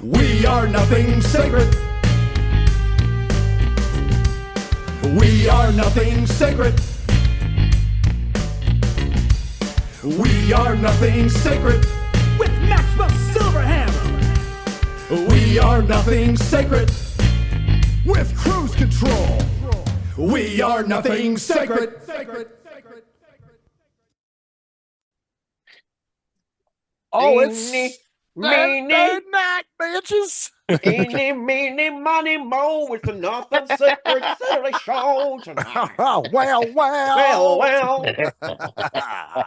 We are nothing sacred. We are nothing sacred. We are nothing sacred. With Maxwell Silverhammer. We are nothing sacred. With cruise control. We are nothing sacred. Oh, it's meeny, night, bitches. eeny, meeny, money, mo. It's the Nothing Sacred Saturday Show tonight. Oh, well.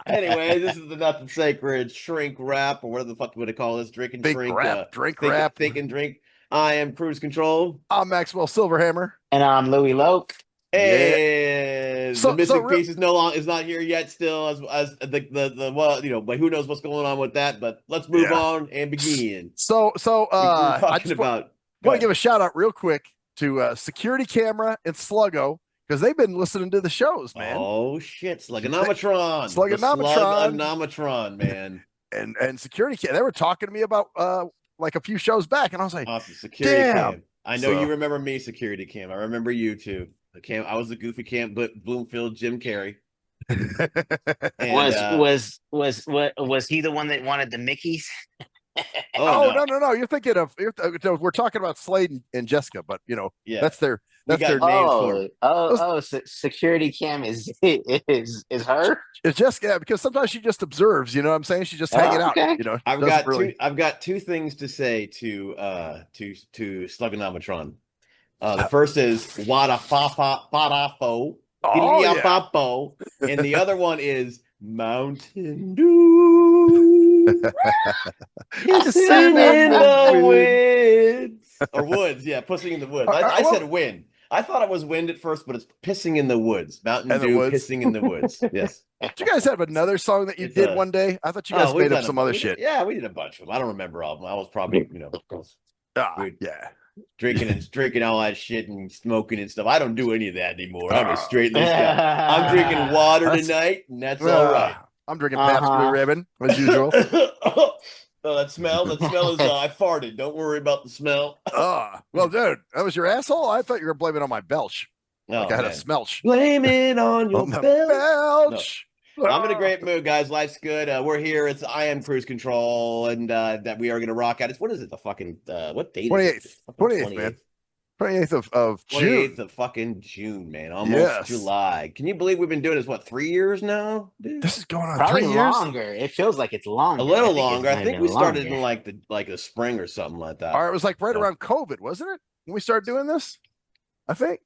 Anyway, this is the Nothing Sacred Shrink Wrap, or whatever the fuck you want to call this. Drink and Big drink. rap, drink rap. Think and drink. I am Cruise Control. I'm Maxwell Silverhammer. And I'm Louie Loke. And So- the missing so piece is not here yet. Still, as the well, but who knows what's going on with that? But let's move on and begin. So We were I talking just about. want to give a shout out real quick to Security Camera and Sluggo, because they've been listening to the shows, man. Oh shit, Slugonometron. Slugonometron. Slugonometron, man. And Security Cam, they were talking to me about like a few shows back, and I was like, Awesome. Security damn. Cam. I know So- you remember me, Security Cam. I remember you too. The cam. I was the goofy Cam Bloomfield Jim Carrey. And, Was he the one that wanted the Mickeys? oh no, you're thinking of we're talking about Slade and Jessica, but Yeah. that's their We got names for it. Security Cam is her. it's Jessica, because sometimes she just observes, you know what I'm saying? She's just hanging out, okay. I've doesn't got really- I've got two things to say to Slugonometron. The first is Wada fa fa fa fo. Oh, yeah. And the other one is Mountain Dew. Pissing in the woods. Or woods, yeah, pissing in the woods. I said wind. I thought it was wind at first, but it's pissing in the woods. Mountain In the Dew, woods. pissing in the woods. Yes. Did you guys have another song that you It's did a- one day? I thought you guys we've made up done some a- other we- shit. Yeah, we did a bunch of them. I don't remember all of them. I was probably, weird. Yeah. drinking all that shit and smoking and stuff. I don't do any of that anymore. I'm a straight laced guy. I'm drinking water That's- tonight, and that's all right. I'm drinking Pabst Blue Ribbon as usual. Oh, that smell is I farted. Don't worry about the smell. Well, dude, that was your asshole. I thought you were blaming it on my belch. Oh, Like I had a man. smelch. Blame it on your On the belch. belch. I'm in a great mood, guys. Life's good. We're here. I am Cruise Control, and that we are going to rock out. What is it? The fucking what date? 28th. Is it? Fucking 28th, man. 28th of June. 28th of fucking June, man. Almost Yes. July. Can you believe we've been doing this, 3 years now, dude? This is going on Probably 3 years. longer. It feels like it's longer. A little I think it longer. might I have think been we started longer. in like the spring or something like that. All right, it was like right Yeah. around COVID, wasn't it? When we started doing this? I think.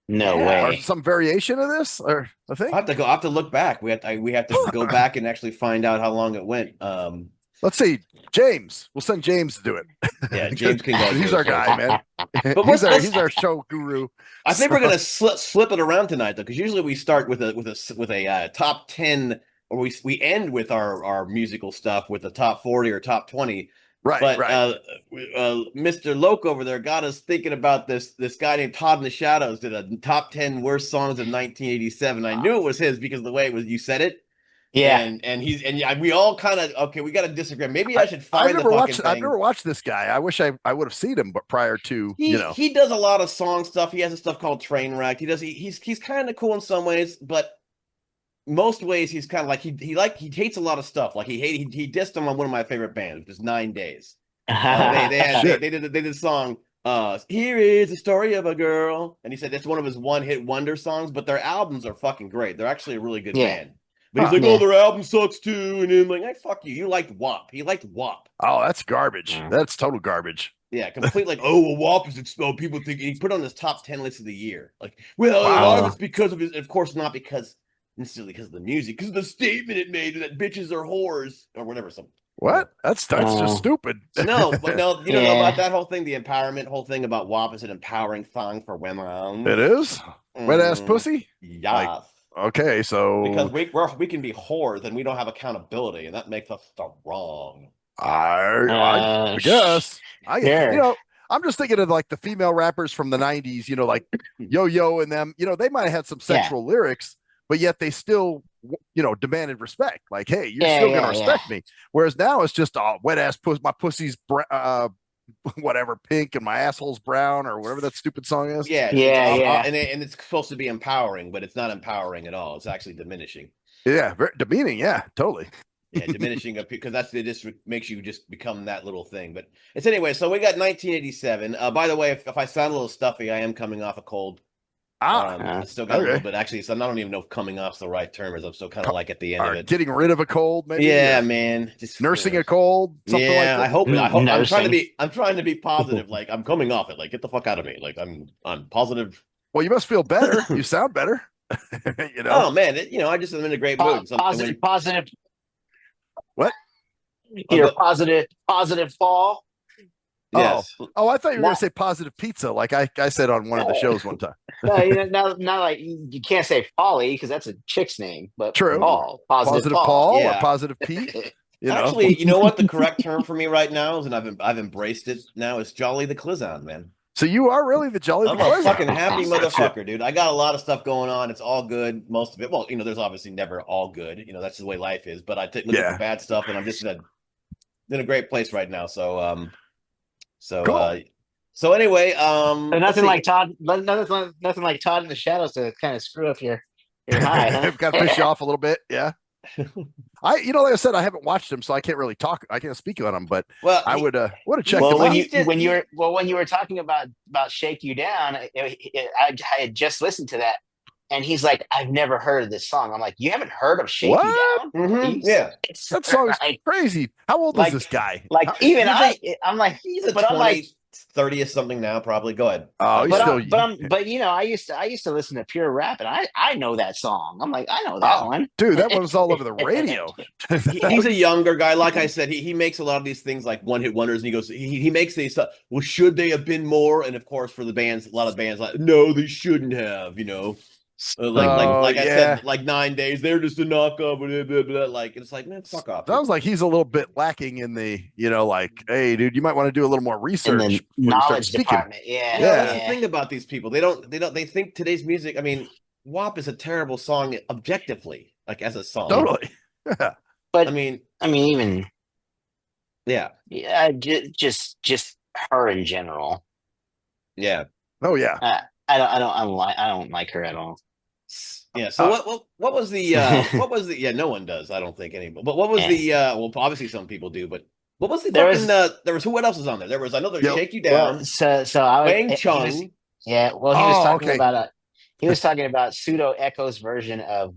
No Yeah. Or way. some variation of this, or I think. I have to look back. We have to go back and actually find out how long it went. Let's see. James. We'll send James to do it. Yeah, James can go. He's do our it for us. guy, man. But He's our show guru. I think we're gonna slip it around tonight though, because usually we start with a top 10, or we end with our musical stuff with the top 40 or top 20. Right, But right. Mr. Loke over there got us thinking about this guy named Todd in the Shadows did a top 10 worst songs of 1987. I knew it was his because of the way you said it. Yeah. And we all kind of we got to disagree. Maybe I should find the fucking thing. I've never watched this guy. I wish I would have seen him, but prior to He does a lot of song stuff. He has a stuff called Trainwreck. He's kind of cool in some ways, but most ways he's kind of like he hates a lot of stuff. Like he dissed him on one of my favorite bands, which is 9 Days. They did a song. Here is the story of a girl, and he said it's one of his one-hit wonder songs. But their albums are fucking great. They're actually a really good Yeah. band. But he's like, Yeah. oh, their album sucks too, and I'm like, hey, fuck you. You liked WAP. He liked WAP. Oh, that's garbage. Mm. That's total garbage. Yeah, complete like, oh, well, WAP is people think he put on his top 10 list of the year. Like, well, a lot of Wow. it's because of his, of course, not necessarily because of the music, because of the statement it made that bitches are whores or whatever. Some What? That's just stupid. no, but no, you don't know Yeah. about that whole thing, the empowerment whole thing about WAP is an empowering song for women. It is wet ass Mm, pussy. Yes. Okay, so Because we can be whores and we don't have accountability, and that makes us the wrong. I guess Sure. I'm just thinking of like the female rappers from the 90s, like Yo-Yo and them, they might have had some sexual lyrics, but yet they still, demanded respect. Like, hey, you're still going to respect me. Whereas now it's just, wet ass pussy, my pussy's whatever, pink and my asshole's brown or whatever that stupid song is. Yeah, and it's supposed to be empowering, but it's not empowering at all. It's actually diminishing. Yeah, very demeaning. Yeah, totally. Yeah, diminishing because it just makes you just become that little thing. But it's anyway. So we got 1987. By the way, if I sound a little stuffy, I am coming off a cold. I still got a little bit. Actually, so I don't even know if coming off's the right term. I'm still kind of like at the end of it. Getting rid of a cold, maybe. Yeah, man. Just nursing a cold. Something like that. I hope. I'm trying to be positive. Like I'm coming off it. Like get the fuck out of me. Like I'm positive. Well, you must feel better. You sound better. Oh man, I just am in a great mood. Positive. What? Your positive fall. Yes. Oh, I thought you were going to say positive pizza, like I said on one of the shows one time. No, not like you can't say Polly because that's a chick's name, but true. Paul, positive Paul yeah. or positive Pete. Actually, you know what the correct term for me right now is, and I've embraced it now. It's Jolly the Clizon, man. So you are really the Jolly I'm the a Clizon. fucking happy motherfucker, dude. I got a lot of stuff going on. It's all good, most of it. Well, there's obviously never all good. That's the way life is. But I look at the bad stuff, and I'm just in a great place right now. So cool. So anyway, nothing like Todd in the shadows to kind of screw up your high, huh? Got to piss you off a little bit, yeah. Like I said, I haven't watched him, so I can't really talk. I can't speak on him, but I would have checked him out. When you were talking about Shake You Down, I had just listened to that, and he's like, I've never heard of this song. I'm like, you haven't heard of Shake You Down? Mm-hmm. Yeah, that song is crazy. How old is this guy? Like I'm like, he's a 30th something now, probably. Go ahead. Oh, I used to listen to pure rap, and I know that song. I'm like, I know that one, dude. That one was all over the radio. He's a younger guy, like I said. He makes a lot of these things like one hit wonders, and he goes, he makes these. Well, should they have been more? And of course, for the bands, a lot of bands like, no, they shouldn't have. I said, like 9 days, they're just a knockoff. Blah, blah, blah. Like it's like, man, fuck off. Sounds like he's a little bit lacking in the, like, hey, dude, you might want to do a little more research. In the knowledge department, yeah. That's the thing about these people. They think today's music. I mean, WAP is a terrible song objectively, like as a song. Totally. But I mean, even just her in general. Yeah. Oh yeah. I don't like her at all. Yeah. So what was the no one does, I don't think anymore. But what was the well, obviously some people do, but what was the what else was on there? There was another Shake You Down. So I was Wang Chung. He was talking about Pseudo Echo's version of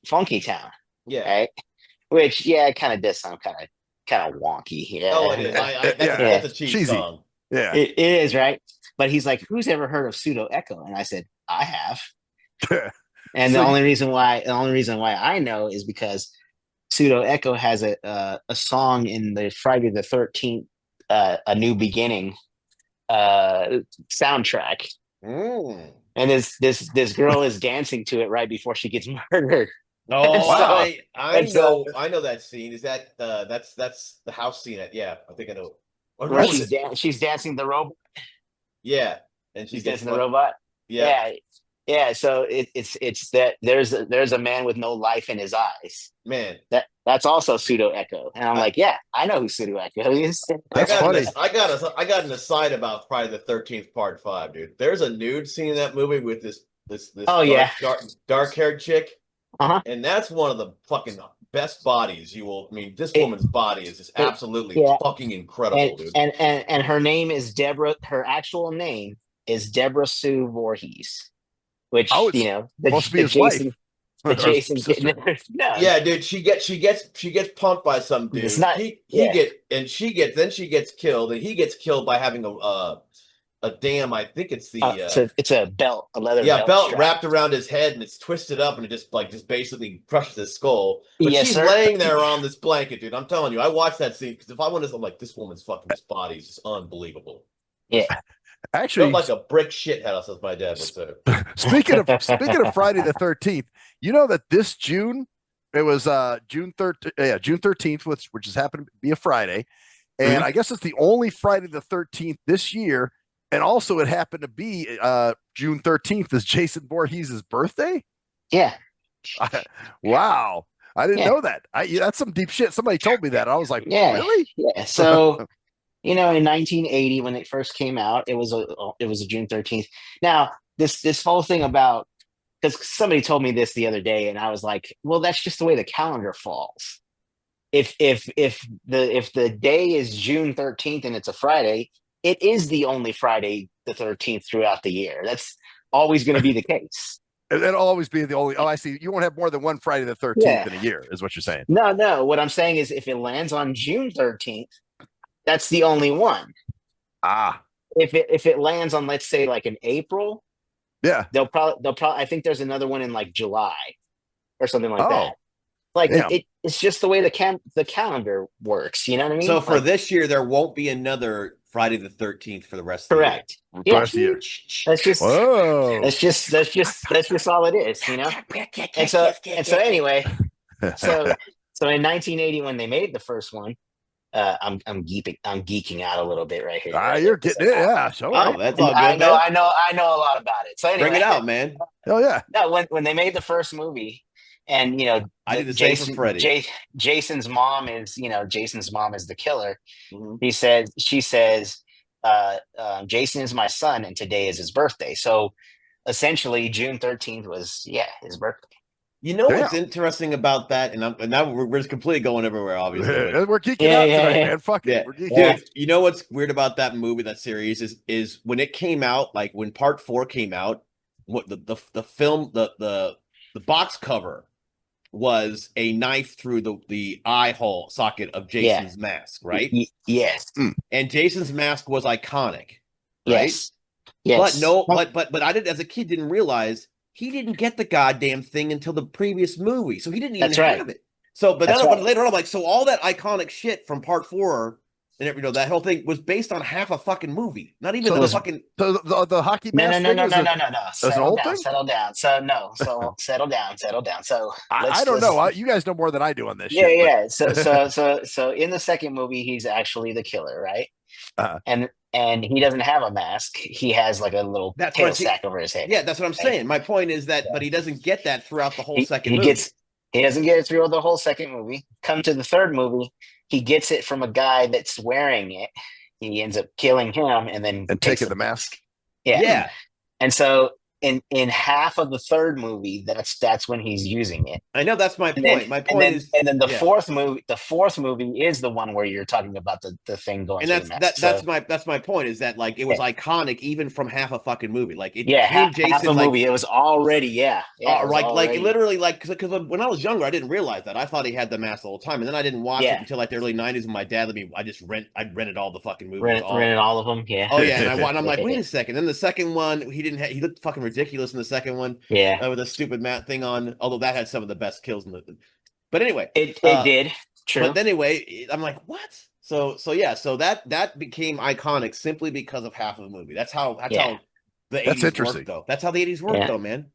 Funky Town. Yeah. Right? Which it kind of does sound kind of wonky. Yeah. Oh, it is. That's a cheesy song. Yeah. It is, right? But he's like, who's ever heard of Pseudo Echo? And I said, I have. And the only reason why I know is because Pseudo Echo has a song in the Friday the 13th A New Beginning soundtrack. Mm. And this girl is dancing to it right before she gets murdered. Oh, wow. I know that scene. Is that that's the house scene? I think I know. She's dancing the robot. Yeah, and she's dancing the robot. Yeah. So it's that there's a man with no life in his eyes. Man, that's also Pseudo Echo, and I'm like, I know who Pseudo Echo is. That's funny. I got an aside about Friday the 13th Part 5, dude. There's a nude scene in that movie with this dark haired chick, and that's one of the fucking best bodies you will. I mean, this woman's body is just absolutely fucking incredible, dude. And her name is Deborah. Her actual name is Deborah Sue Voorhees, which supposed to be his wife. Jason. No. Yeah, dude. She gets pumped by some dude. It's not. She gets killed, and he gets killed by having a damn. I think it's it's a belt, a leather belt wrapped around his head, and it's twisted up, and it just basically crushes his skull. But she's laying there on this blanket, dude. I'm telling you, I watched that scene because if I went, I'm like, this woman's fucking body is just unbelievable. Yeah. Actually, like a brick shithead, as my dad would say. Speaking of Friday the 13th, you know that this June, it was June 13th, which has happened to be a Friday, and I guess it's the only Friday the 13th this year. And also, it happened to be June 13th is Jason Voorhees' birthday. Yeah. Wow. I didn't know that. That's some deep shit. Somebody told me that. I was like, really? Yeah. So in 1980 when it first came out, it was a June 13th. Now, this whole thing about, because somebody told me this the other day, and I was like, well, that's just the way the calendar falls. If the day is June 13th and it's a Friday, it is the only Friday the 13th throughout the year. That's always going to be the case. It'll always be the only. Oh, I see. You won't have more than one Friday the 13th Yeah. in a year, is what you're saying. No. What I'm saying is, if it lands on June 13th, that's the only one. Ah, If it lands on, let's say, like in April, yeah. they'll probably. I think there's another one in like July or something like Oh, that. Like damn. it's just the way the calendar works. You know what I mean? So for Like, this year, there won't be another Friday the 13th for the rest of the year. correct. The Yeah. rest of the year. That's just Whoa. that's just all it is, you know. And so anyway, so in 1980 when they made the first one, I'm geeking out a little bit right here. Right? You're getting it. Yeah. Sure. Oh, that's all good, I know man. I know a lot about it. So anyway, Bring it out, man. Oh, yeah. No, when they made the first movie, and I did the same for Freddy. Jason's mom is the killer. Mhm. She says, Jason is my son, and today is his birthday. So essentially, June 13th was his birthday. You know what's interesting about that? And now we're just completely going everywhere, obviously. but- We're geeking out tonight, man. Fuck Yeah. it. We're geeking out. Dude, you know what's weird about that movie, that series, is when it came out, like when part 4 came out, what the film, the box cover was a knife through the eye hole socket of Jason's mask, right? Yes. And Jason's mask was iconic, right? Yes. But I as a kid didn't realize he didn't get the goddamn thing until the previous movie, so he didn't even have it. So, but later on, I'm like, so all that iconic shit from part 4 and that whole thing was based on half a fucking movie, not even the fucking the hockey mask. No. Settle down. So settle down. So I don't know. You guys know more than I do on this. Yeah. So in the second movie, he's actually the killer, right? And he doesn't have a mask. He has like a little tail sack over his head. Yeah, that's what I'm saying. My point is that, but he doesn't get that throughout the whole second movie. He doesn't get it through the whole second movie. Come to the third movie, he gets it from a guy that's wearing it. He ends up killing him and taking the mask. Yeah. And so in half of the third movie, that's when he's using it. I know, that's my point. My point is, and then the fourth movie is the one where you're talking about the thing going. And that's my point, is that like it was iconic even from half a fucking movie. Like half a movie. It was already literally because when I was younger, I didn't realize that. I thought he had the mask the whole time, and then I didn't watch it until like the early '90s when my dad let me. I rented all the fucking movies. Rented all of them. Yeah. Oh yeah, and I'm like, wait a second. Then the second one, he looked fucking ridiculous in the second one. Yeah, with a stupid mat thing on. Although that had some of the best kills in the. But anyway, it did. True. But anyway, I'm like, what? So that became iconic simply because of half of the movie. That's how the 80s worked, though. That's how the 80s worked, though, man.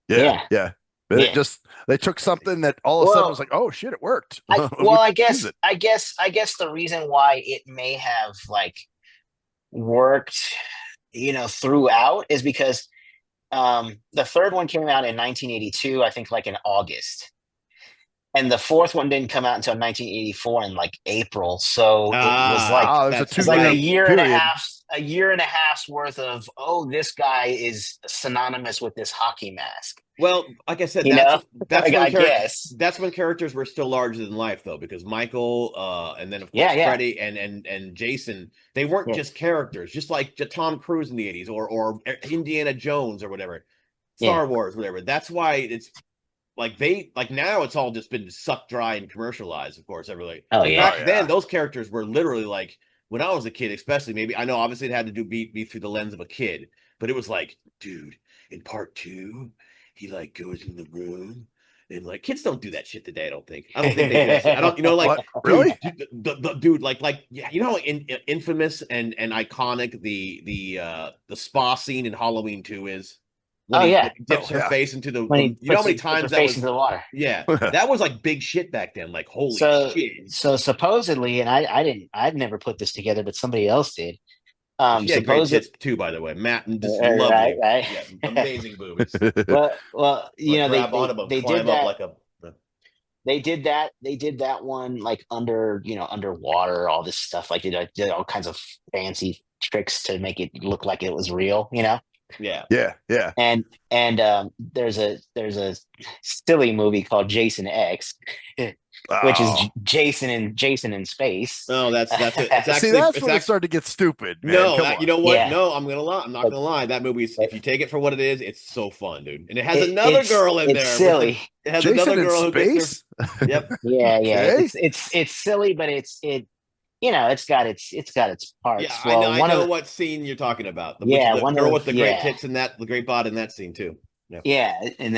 Yeah. They took something that all of a sudden was like, oh shit, it worked. I guess the reason why it may have like worked, throughout is because the third one came out in 1982, I think, like in August, and the fourth one didn't come out until 1984 in like April. So it was like a year and a half's worth of, this guy is synonymous with this hockey mask. Well, like I said, that's when characters were still larger than life, though, because Michael, and then of course Freddy and Jason, they weren't just characters, just like Tom Cruise in the 80s or Indiana Jones or whatever, Star Wars, whatever. That's why it's like now it's all just been sucked dry and commercialized, of course. Back then, those characters were literally like, when I was a kid, especially, maybe, I know obviously it had to be through the lens of a kid, but it was like, dude, in part 2, he like goes in the room and like, kids don't do that shit today. I don't think they do that shit. I don't, really, dude, in infamous and iconic the spa scene in Halloween 2 is. When he dips her face into the. How many times that was into the water? Yeah, that was like big shit back then. Like, holy shit. So supposedly, and I'd never put this together, but somebody else did. Supposedly too, by the way, Matt, and just lovely, right? Yeah, amazing boobies. Well, they did that. They did that. They did that one like underwater, all this stuff. Like they did all kinds of fancy tricks to make it look like it was real. Yeah. Yeah. There's a silly movie called Jason X, which is Oh. Jason in space. No, that's it. It's See, actually that's it's when it actually started to get stupid, man. no. Come on. You know what? Yeah. No, I'm gonna lie. I'm not But- gonna lie. That movie's but- if you take it for what it is, it's so fun, dude. And it has another it's, girl in it's there. silly. It has Jason another in girl who gets space? her. Yep. Yeah. Okay. It's silly, but it's got its parts. Yeah, Well, I know what scene you're talking about. The girl with the great tits in that, the great bod in that scene too. Yeah, and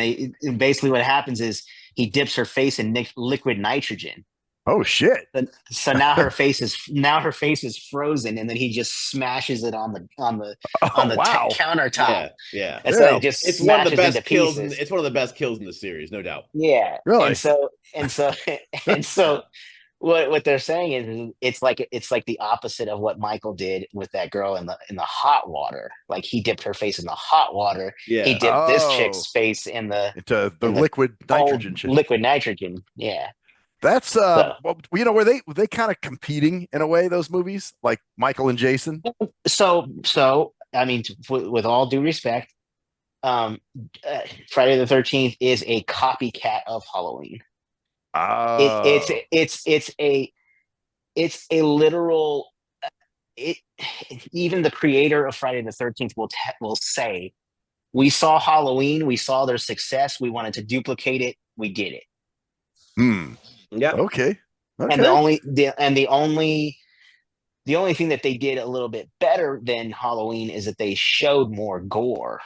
basically what happens is he dips her face in liquid nitrogen. Oh shit! So now her face is frozen, and then he just smashes it on the wow. countertop. Yeah. And so it just It's one of the smashes best into kills. pieces. It's one of the best kills in the series, no doubt. Yeah, Really? and so what they're saying is it's like the opposite of what Michael did with that girl in the hot water. Like he dipped her face in the hot water. Yeah. He dipped this Oh. chick's face into the in the liquid nitrogen shit. liquid nitrogen. Yeah. That's So- well, were they kind of competing in a way, those movies, like Michael and Jason? So I mean, with all due respect, Friday the 13th is a copycat of Halloween. It's a literal. Even the creator of Friday the 13th will say, "We saw Halloween, we saw their success, we wanted to duplicate it, we did it." Yeah. Okay. And the only thing that they did a little bit better than Halloween is that they showed more gore.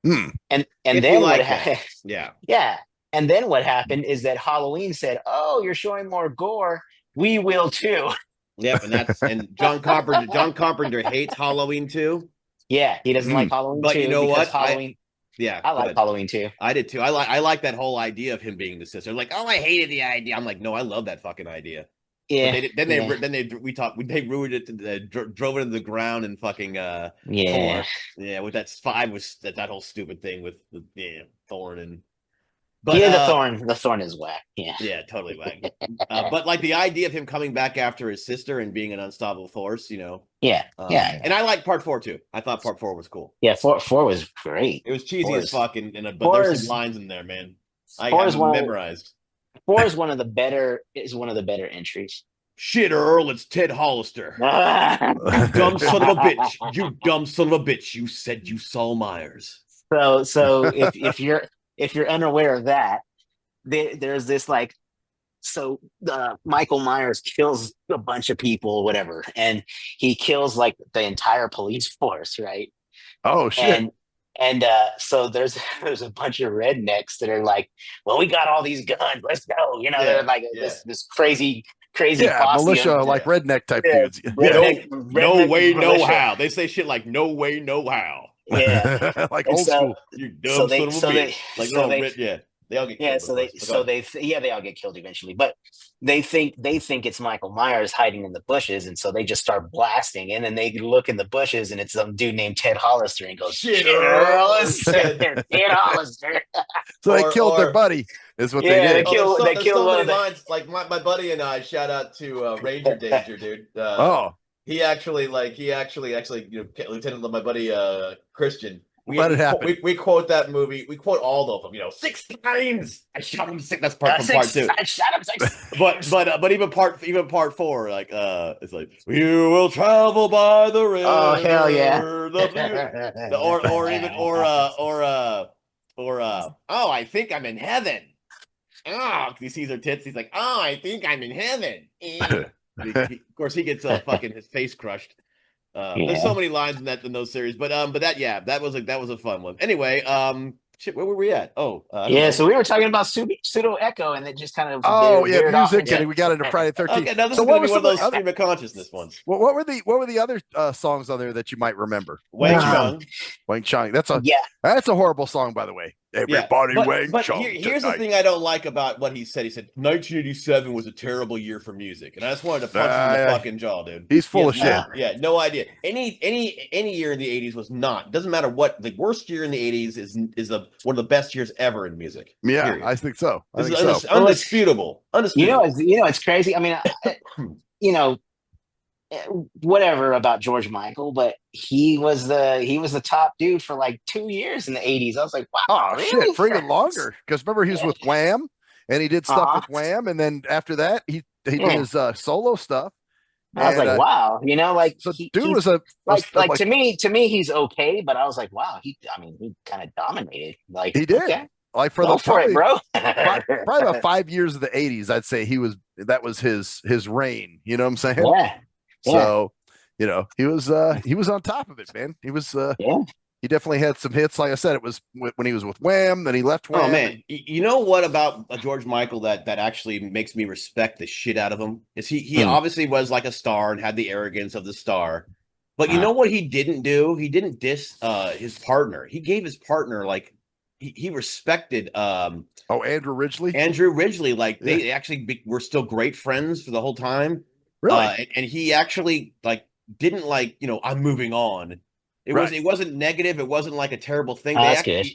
And If then you what like that. happened? Yeah. Yeah. And then what happened is that Halloween said, "Oh, you're showing more gore. We will too." Yep. And John Carpenter hates Halloween too. Yeah, he doesn't like Halloween But too. you know because what? Halloween. Yeah. I go like ahead. Halloween too. I did too. I like that whole idea of him being the sister. Like, oh, I hated the idea. I'm like, no, I love that fucking idea. Yeah. But they ruined it. Drove it into the ground and fucking Yeah. Thorn. Yeah, with that that whole stupid thing with Thorn and. But, the thorn is whack. Yeah. Yeah, totally whack. But like the idea of him coming back after his sister and being an unstoppable force, Yeah. And I like part 4 too. I thought part 4 was cool. Yeah. Four was great. It was cheesy Four as is- fuck, but Four there's is- some lines in there, man. I Four have is them one of- memorized. 4 is one of the better entries. Shit, Earl, it's Ted Hollister. You dumb son of a bitch. You dumb son of a bitch. You said you saw Myers. So if you're unaware of that, there's this like, so Michael Myers kills a bunch of people, whatever, and he kills like the entire police force, right? Oh shit! And so there's a bunch of rednecks that are like, well, we got all these guns, let's go. They're like this crazy Yeah, posse militia, of- like redneck type Yeah. dudes. No way, no militia. how. They say shit like no way, no how. Yeah. like And old so- school. You So dumb they- son of a so bitch. they- Like so they- they all get Yeah, killed. so of course. they all get killed eventually, but they think it's Michael Myers hiding in the bushes, and so they just start blasting, and then they look in the bushes, and it's some dude named Ted Hollister, and goes, Shit, Earl, Earl." Ted Hollister. So they Or- killed their or- buddy. Is what Yeah, they did. they kill- there's kill so one many of the- lines. Like my buddy and I, shout out to Ranger Danger, dude. Oh, He actually Lieutenant, my buddy Christian. Let it happen. We quote that movie. We quote all of them. 6 times. I shot him 6. That's part from part 2. I shot him 6. But even part 4, like it's like we will travel by the river. Oh, hell yeah. Oh, I think I'm in heaven. Oh, he sees her tits. He's like, oh, I think I'm in heaven. Of course, he gets fucking his face crushed. There's so many lines in those series, but that was a fun one. Anyway, shit, where were we at? Oh, I don't know. So we were talking about pseudo echo, and it just kind of music, off. and we got into Friday the 13th. Okay, now this So is what going to be were one of those some of the stream of consciousness ones. What were the other songs on there that you might remember? Wang Chung. Wang Chung. That's a horrible song, by the way. Everybody wang but chung here's the tonight. thing I don't like about what he said. He said 1987 was a terrible year for music, and I just wanted to punch him in the fucking jaw, dude. He's full of shit. No idea. Any year in the 80s was not. Doesn't matter what. The worst year in the 80s is one of the best years ever in music. Yeah, period. I think so. This is undisputable. It's crazy. I mean, whatever about George Michael, but he was the top dude for like 2 years in the 80s. I was like, wow, oh really? shit, for even longer. Because remember, he was with Wham, and he did stuff with Wham, and then after that, he did his solo stuff. I was like, wow, so dude was to me, he's okay, but I was like, wow, he kind of dominated. Like he did. Okay. Like for Go the for it, bro. probably about 5 years of the 80s, I'd say that was his reign. You know what I'm saying? Yeah. So, he was on top of it, man. He was he definitely had some hits. Like I said, it was when he was with Wham, then he left Wham. Oh man, you know what about George Michael that actually makes me respect the shit out of him? Is he obviously was like a star and had the arrogance of the star. But you know what he didn't do? He didn't diss his partner. He gave his partner like he respected Andrew Ridgeley. Like they actually were still great friends for the whole time. Really? And he actually like didn't like, I'm moving on. It wasn't negative. It wasn't like a terrible thing.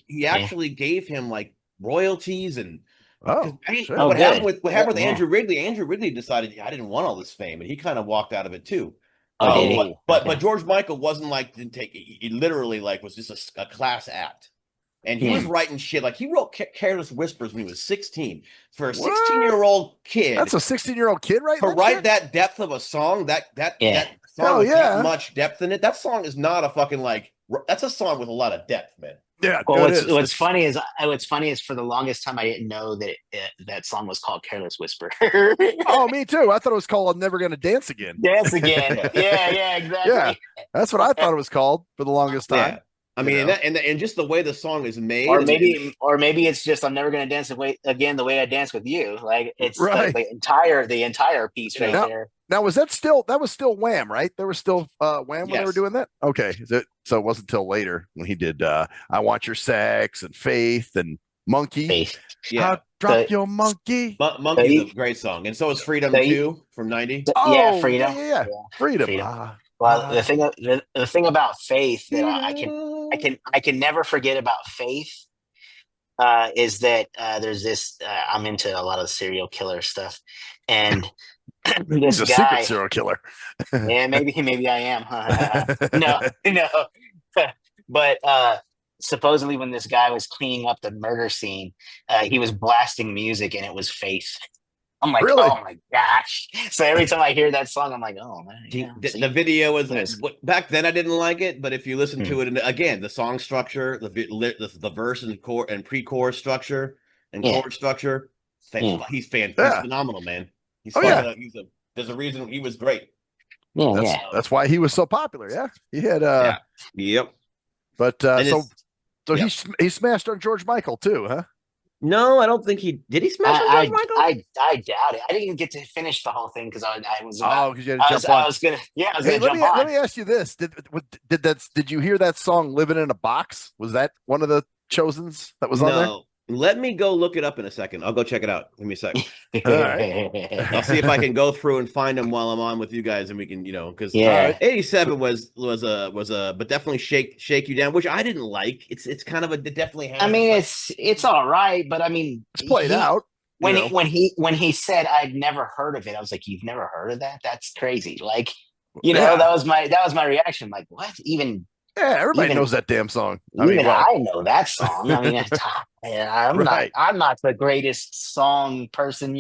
He actually gave him like royalties and what happened with Andrew Ridgeley? Andrew Ridgeley decided I didn't want all this fame, and he kind of walked out of it too. But George Michael wasn't like didn't take it. He literally like was just a class act. And he was writing shit like he wrote Careless Whispers when he was 16. For a 16-year-old kid, that's a 16-year-old kid, right? To write that depth of a song, that song with that much depth in it. That song is not a fucking like. That's a song with a lot of depth, man. Yeah. Well, what's funny is for the longest time I didn't know that that song was called Careless Whisper. Oh, me too. I thought it was called "I'm Never Gonna Dance Again." Dance again. Yeah, exactly. Yeah, that's what I thought it was called for the longest time. Yeah. I mean, and just the way the song is made, or maybe it's just I'm never gonna dance again the way I dance with you. Like it's like the entire piece there. Now was that still Wham, right? There was still Wham when they were doing that. Okay, so it wasn't until later when he did "I Want Your Sex" and "Faith" and "Monkey." Faith. Yeah, drop your monkey. Monkey's a great song, and so is "Freedom" too from '90. Yeah, Freedom. Yeah, Freedom. Well, the thing about Faith that I can never forget about Faith is that there's this I'm into a lot of serial killer stuff, and he's a secret serial killer. Yeah, maybe I am. No, but supposedly when this guy was cleaning up the murder scene, he was blasting music and it was Faith. I'm like, really? Oh my gosh! So every time I hear that song, I'm like, oh man. Yeah, the video was back then. I didn't like it, but if you listen to it, and again, the song structure, the verse and chord and pre-chorus structure and chord structure, he's phenomenal, man. There's a reason he was great. That's why he was so popular. Yeah, he had. Yep. But he smashed on George Michael too, huh? No, I don't think he did. He smash on George Michael? I doubt it. I didn't even get to finish the whole thing because I was. Because you had to jump on. I was gonna jump on. Let me ask you this: Did you hear that song "Living in a Box"? Was that one of the chosens that was on there? Let me go look it up in a second. I'll go check it out. Give me a second. All right. I'll see if I can go through and find them while I'm on with you guys, and we can, because 87 was but definitely shake you down, which I didn't like. It's kind of it definitely has. I mean, it's all right, but I mean, it's played out. When he said I'd never heard of it, I was like, you've never heard of that? That's crazy. Like, that was my reaction. Like, what? Yeah, everybody knows that damn song. I know that song. I mean, I'm not the greatest song person.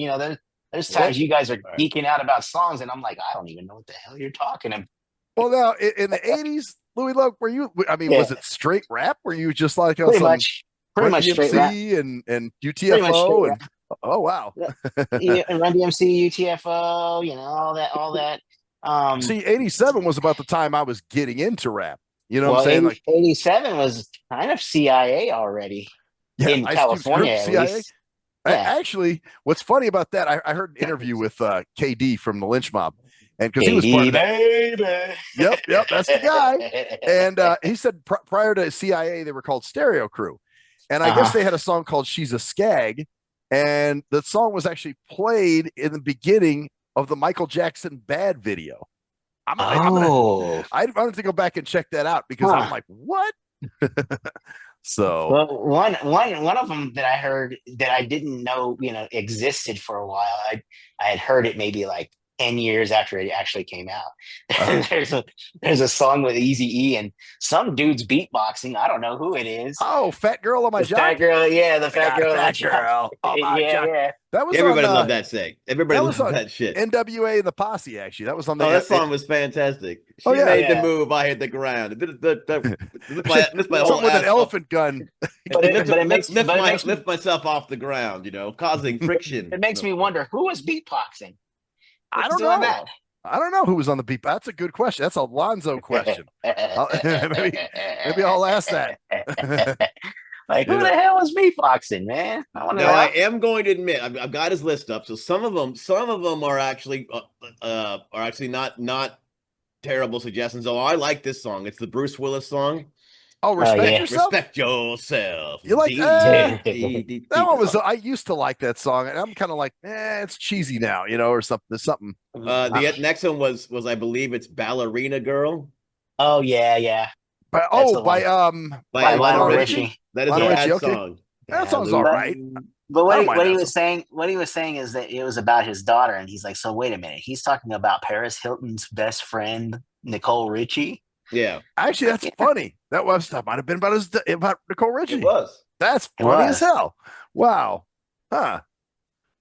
There's times you guys are geeking out about songs, and I'm like, I don't even know what the hell you're talking about. Well, now in the '80s, Louie, look, were you? I mean, was it straight rap? Were you just like pretty much straight rap and UTFO? Oh wow, and Run DMC, UTFO, all that. See, '87 was about the time I was getting into rap. You know what I'm saying? Like 87 was kind of CIA already in California. At least. Actually, what's funny about that? I heard an interview with KD from the Lynch Mob, and because he was part of that. Yep, that's the guy. And he said prior to CIA, they were called Stereo Crew, And I guess they had a song called She's a Skag. And the song was actually played in the beginning of the Michael Jackson Bad video. I have to go back and check that out because I'm like, what? So well, one of them that I heard that I didn't know, existed for a while. I had heard it maybe like 10 years after it actually came out. There's a song with Eazy-E and some dude's beatboxing. I don't know who it is. Oh, Fat Girl on My Job. Fat girl, yeah, the fat girl. Fat Girl on My Job. Yeah. That was everybody loved that thing. Everybody loved that shit. NWA and the Posse, actually. That was on the. Oh, that song was fantastic. She made the move. I hit the ground. Lift my whole with an elephant gun. Lift myself off the ground. Causing friction. It makes me wonder who was beatboxing. I don't know. I don't know who was on the beat. That's a good question. That's a Lonzo question. Maybe I'll ask that. Like, who the hell was beatboxing, man? I am going to admit I've got his list up. So some of them are actually not terrible suggestions. Oh, I like this song. It's the Bruce Willis song. Oh, respect yourself. Respect yourself. You like that? That one was. I used to like that song, and I'm kind of like, it's cheesy now, or something. There's something. The next one was I believe it's Ballerina Girl. Oh yeah. By Lionel Richie. That is a bad song. That song's all right. But what he was saying is that it was about his daughter, and he's like, so wait a minute, he's talking about Paris Hilton's best friend Nicole Richie. Yeah, actually, that's funny. That might have been about Nicole Richie. It was. That's funny as hell. Wow. Huh.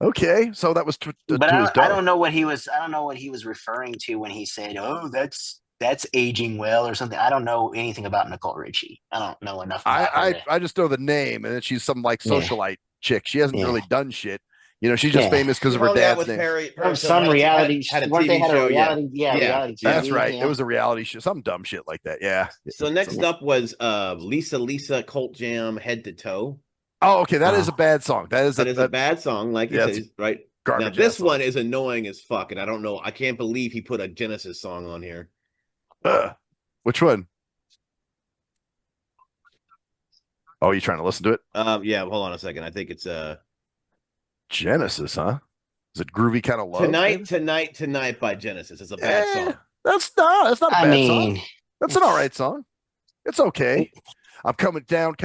Okay, so that was. I don't know what he was. I don't know what he was referring to when he said, "Oh, that's aging well" or something. I don't know anything about Nicole Richie. I don't know enough. I just know the name, and then she's some like socialite chick. She hasn't really done shit. She's just famous because of her dad's name. Some reality had a TV show. Reality show. That's right. It was a reality show, some dumb shit like that. Yeah. So next up was Lisa Cult Jam Head to Toe. Oh, okay. That is a bad song. That is a bad song. Like you said, right? Garbage. Now this one is annoying as fuck, and I don't know. I can't believe he put a Genesis song on here. Which one? Oh, you trying to listen to it? Yeah. Hold on a second. I think it's Genesis, huh? Is it Groovy Kind of Love? Tonight by Genesis. It's a bad song. That's not a bad song. That's an all right song. It's okay. I'm coming down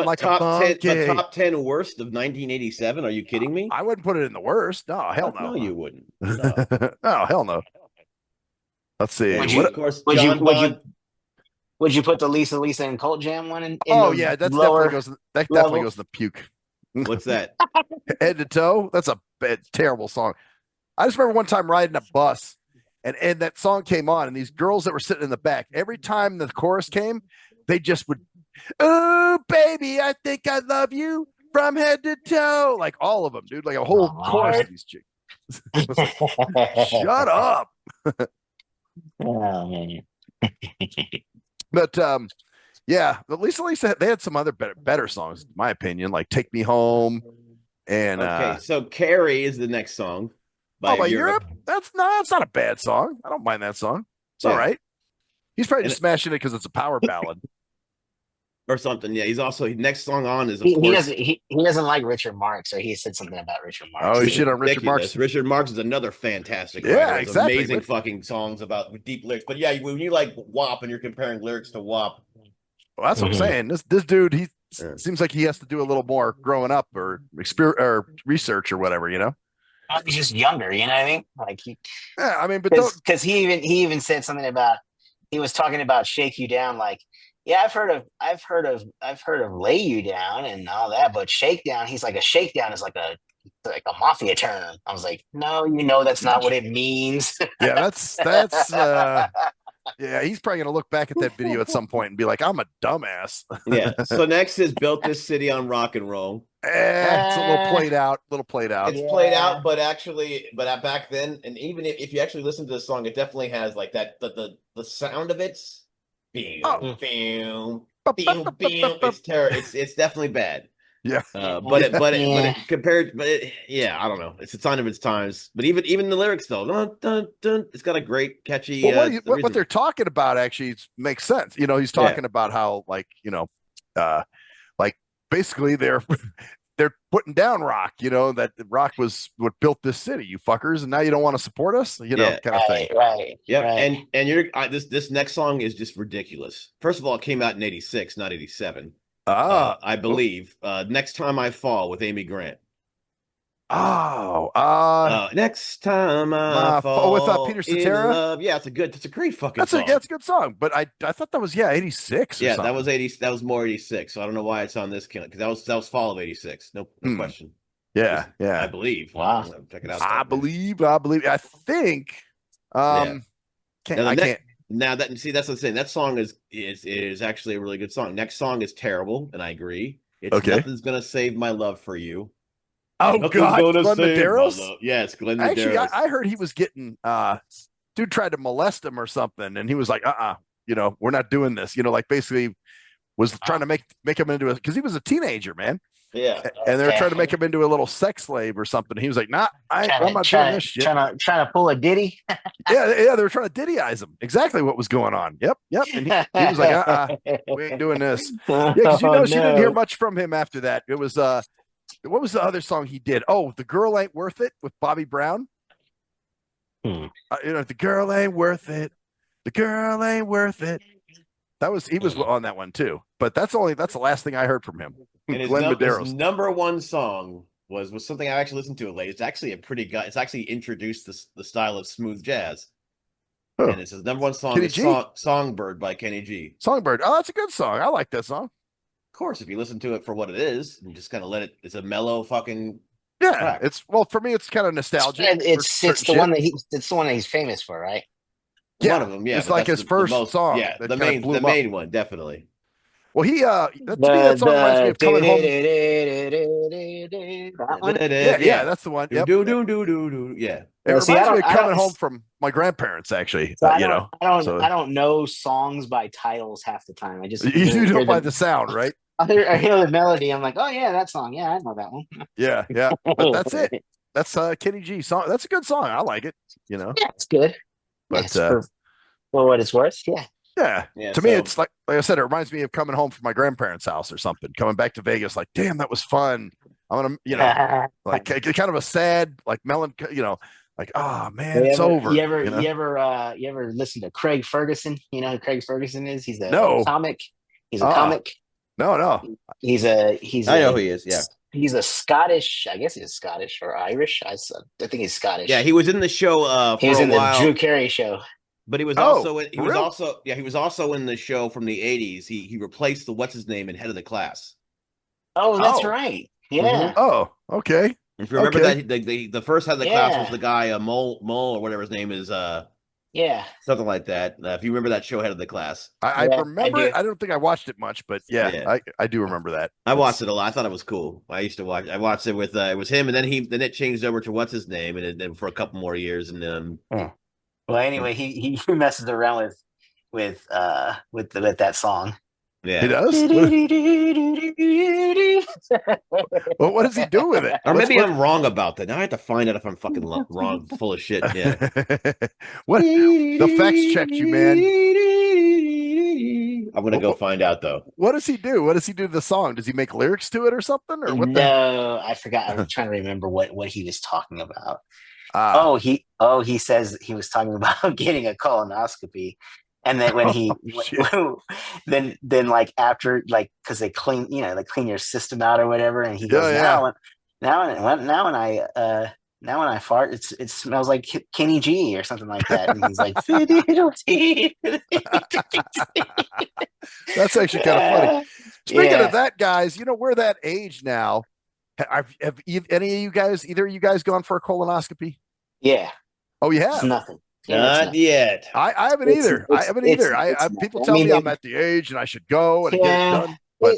like a monkey. Top 10 worst of 1987. Are you kidding me? I wouldn't put it in the worst. No, hell no. No, you wouldn't. No. Oh, hell no. Let's see. Would you put the Lisa and Cult Jam one in? That definitely goes in the puke. What's that? Head to Toe. That's a terrible song. I just remember one time riding a bus, and that song came on, and these girls that were sitting in the back, every time the chorus came, they just would, "Oh baby, I think I love you from head to toe," like all of them, dude, like a whole chorus of these chicks. Shut up. Oh man. But yeah, at Lisa, they had some other better songs, in my opinion, like "Take Me Home" and okay. So "Carrie" is the next song by Europe. That's not a bad song. I don't mind that song. It's all right. He's probably just smashing it because it's a power ballad or something. Yeah, he's also next song on is he doesn't like Richard Marx, or he said something about Richard Marx. Oh, he shit on Richard Marx. Richard Marx is another fantastic writer. Yeah, exactly. Amazing fucking songs with deep lyrics. But yeah, when you like WAP and you're comparing lyrics to WAP. Well, that's what I'm saying. This dude, he seems like he has to do a little more growing up or research or whatever, He's just younger, you know what I mean? Like but because he even said something about, he was talking about "Shake You Down," like, yeah, I've heard of "Lay You Down" and all that, but "Shakedown," he's like, a shakedown is like a mafia term. I was like, no, that's not what it means. Yeah, that's yeah, he's probably gonna look back at that video at some point and be like, "I'm a dumbass." Yeah. So next is "Built This City on Rock and Roll." It's a little played out. It's played out, but back then, and even if you actually listen to the song, it definitely has like that the sound of it's it's terrible. It's definitely bad. Yeah. But it compared, I don't know. It's a sign of its times. But even the lyrics though, dun, dun, dun, it's got a great catchy. What they're talking about actually makes sense. He's talking about how like basically they're putting down rock, that rock was what built this city, you fuckers, and now you don't want to support us, kind of thing. Right. Yep. Right. And this next song is just ridiculous. First of all, it came out in 86, not 87. I believe. Next Time I Fall with Amy Grant. Next time I fall with Peter Cetera. Love. Yeah, it's a great fucking song. That's a good song. But I thought that was 86. Yeah, that was 80. That was more 86. So I don't know why it's on this count because that was fall of 86. No question. Yeah, I believe. Wow. Check it out. I believe. I think. I can't. Now that's the thing. That song is actually a really good song. Next song is terrible, and I agree. It's Okay. Nothing's Gonna Save My Love for You. Oh God, Glenn Medeiros. Yes, Glenn Medeiros. Actually, I heard he was getting dude tried to molest him or something, and he was like, we're not doing this. Like basically was trying to make him into because he was a teenager, man. Yeah, and they were trying to make him into a little sex slave or something. He was like, "Nah, I'm not doing this shit." Trying to pull a ditty. yeah, they were trying to diddyize him. Exactly what was going on. Yep. And he was like, we ain't doing this. Yeah, because she didn't hear much from him after that. It was what was the other song he did? Oh, The Girl Ain't Worth It with Bobby Brown. The girl ain't worth it. The girl ain't worth it. He was on that one too. But that's the last thing I heard from him. And his number one song was something I actually listened to it late. It's actually it's actually introduced the style of smooth jazz. Oh. And it's his number one song, Songbird by Kenny G. Songbird. Oh, that's a good song. I like that song. Of course, if you listen to it for what it is and just kind of it's a mellow fucking track. For me it's kind of nostalgic. It's the one that he's famous for, right? Yeah. One of them, yeah. It's like his first song. Yeah, the main one, definitely. Well, that song reminds me of Coming Home. Yeah, that's the one. Yep. Yeah. It reminds me of Coming Home from my grandparents, actually. So I don't know songs by titles half the time. I just you know by the sound, right? I hear the melody. I'm like, oh yeah, that song. Yeah, I know that one. Yeah. But that's it. That's Kenny G song. That's a good song. I like it. Yeah, it's good. But for what it's worth, yeah. Yeah. To me, it's like I said, it reminds me of coming home from my grandparents' house or something. Coming back to Vegas, like, damn, that was fun. I'm gonna, like, kind of a sad, like, like, oh man, it's over. You ever listen to Craig Ferguson? You know who Craig Ferguson is? He's a comic. He's a comic. No. I know who he is. Yeah. He's a Scottish. I guess he's Scottish or Irish. I think he's Scottish. Yeah, he was in the show. He was in the Drew Carey show. But he was also in the show from the 80s. He replaced the what's his name in Head of the Class. Oh, that's right. Yeah. Mm-hmm. Oh, okay. If you remember that the first Head of the Class was the guy Mole or whatever his name is. Something like that. If you remember that show, Head of the Class, I remember it. I don't think I watched it much, but I do remember that. I watched it a lot. I thought it was cool. I watched it with it was him, and then it changed over to what's his name, and then for a couple more years, and then. Well, anyway, he messes around with that song. Yeah, he does. Well, what does he do with it? Or maybe I'm wrong about that. Now I have to find out if I'm fucking wrong, full of shit. Yeah. What? The facts checked you, man. I'm gonna go find out though. What does he do? What does he do to the song? Does he make lyrics to it or something? Or what? No, I forgot. I was trying to remember what he was talking about. He says he was talking about getting a colonoscopy, and then when he then like after like because they clean your system out or whatever, and he goes now when I fart it smells like Kenny G or something like that, and he's like that's actually kind of funny. Speaking of that, guys, we're that age now. Have either of you guys gone for a colonoscopy? Yeah. Oh, you have? It's nothing. Not yet. I haven't either. I haven't either. People tell me I'm at the age and I should go and get it done. But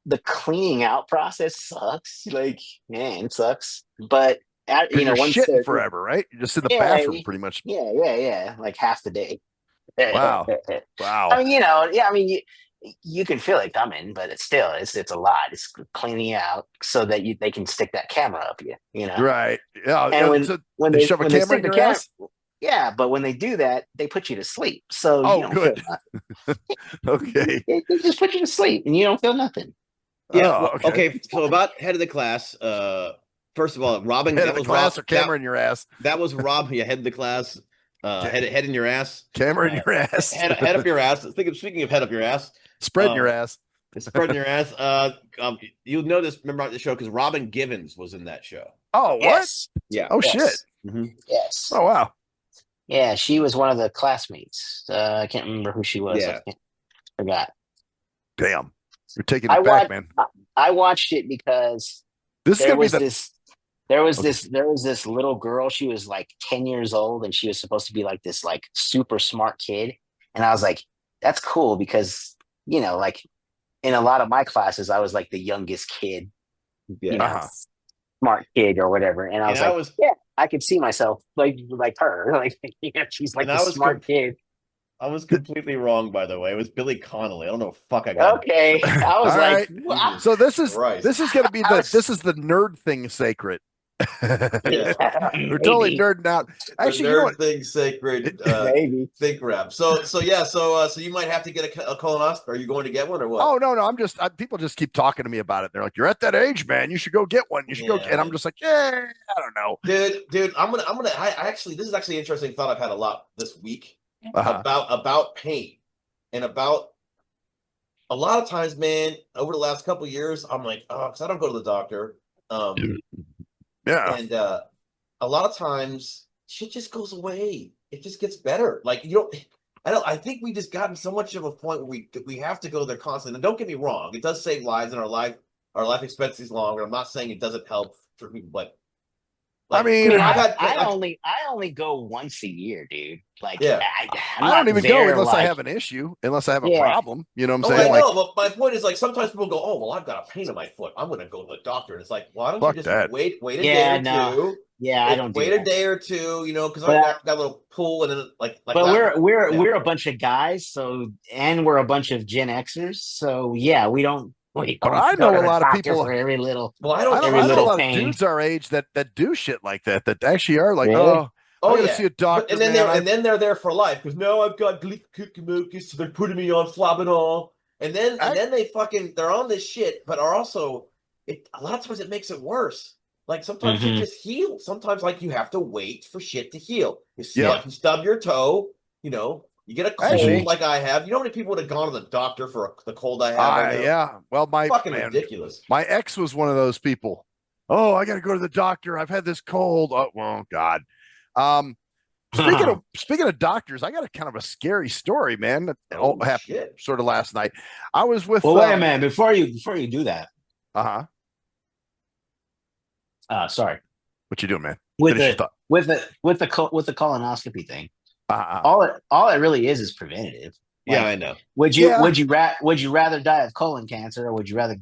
the cleaning out process sucks. Like, man, it sucks. But you're shitting forever, right? You're just in the bathroom pretty much. Yeah. Like half the day. Wow. I mean, you can feel it coming, but it's a lot. It's cleaning out so that they can stick that camera up you. Right. Yeah. And when they shove a camera in your ass? Yeah, but when they do that, they put you to sleep. So Oh, you don't good. feel Okay. nothing. They just put you to sleep and you don't feel nothing. Yeah. Oh, Well, okay. okay. So about head of the class. First of all, Robin. Head That of the was class Rob. or camera in your ass? That was Rob. Yeah, head of the class. Head in your ass. Camera in your ass. Head up your ass. Speaking of head up your ass. Spreading your ass. Spreading your ass. You'll notice. Remember the show because Robin Givens was in that show. Oh, what? Yes. Yeah. Oh, Yes. shit. Mhm. Yes. Oh, wow. Yeah, she was one of the classmates. I can't remember who she was. Yeah. Forgot. Damn. You're taking I it back, watched. man. I watched it because This is there going to be was the. this. There was Okay. this little girl. She was like 10 years old, and she was supposed to be like this like super smart kid. And I was like, that's cool because like in a lot of my classes, I was like the youngest kid, Yeah. smart kid or whatever. And I was And I like, was- yeah, I could see myself like her. Like she's like And the I was smart kid. I was completely wrong, by the way. It was Billy Connolly. I don't know what the fuck I got. Okay, I was All like, right. wow. So this is Christ. going to be I was- this is the nerd thing sacred. Yeah. We're totally Maybe. nerding out. Actually, you know what? Thing sacred Maybe. think rap. So you might have to get a colonoscopy. Are you going to get one or what? Oh no, I'm just people just keep talking to me about it. They're like, "You're at that age, man. You should go get one. You should go." Yeah, And I'm man. just like, "Yeah, I don't know." Dude, I actually this is actually an interesting thought I've had a lot this week Uh-huh. about pain and about a lot of times, man, over the last couple of years, I'm like, oh, because I don't go to the doctor. Yeah. And a lot of times shit just goes away. It just gets better. Like I think we just gotten so much of a point where we have to go there constantly. And don't get me wrong, it does save lives and our life expectancy is longer. I'm not saying it doesn't help for people, but I mean, I've had I only go once a year, dude. Like, Yeah. I'm I not don't even go there, unless I like- have an issue, unless I have a Yeah. problem. You know what I'm Oh, saying? I Like, know, but my point is, like, sometimes people go, "Oh, well, I've got a pain in my foot. I'm going to go to the doctor." And it's like, why don't Fuck you just that. wait a Yeah, day or no. two? Yeah, I don't do wait that. a day or two, because But I've got a little pool and then like. But last- we're a bunch of guys, and we're a bunch of Gen Xers, so yeah, we don't. But I know a lot of people. for every little. Well, I I don't. know, every I know a little lot pain. of dudes our age that do shit like that. That actually are like, Really? oh, Oh, I'm gonna yeah. see a doctor. And then man. they're there for life because no, I've got glucosamine, so they're putting me on flabanol, and then they're on this shit, but are also a lot of times it makes it worse. Like sometimes Mhm. it just heals. Sometimes like you have to wait for shit to heal. You Yeah. stub your toe, you get a cold Actually- like I have. You know how many people would have gone to the doctor for the cold I have? right now? Yeah. Well, Fucking ridiculous. my ex was one of those people. Oh, I got to go to the doctor. I've had this cold. Oh, well, God. Speaking of doctors, I got a kind of a scary story, man. That Oh, happened shit. sort of last night. I was with. Well, wait a minute before you do that. Uh huh. Sorry. What you doing, man? With Finish your the thought. with the colonoscopy thing, Uh-huh. all it really is preventative. Yeah, Like, I know. Would you Yeah. would you rather die of colon cancer, or would you rather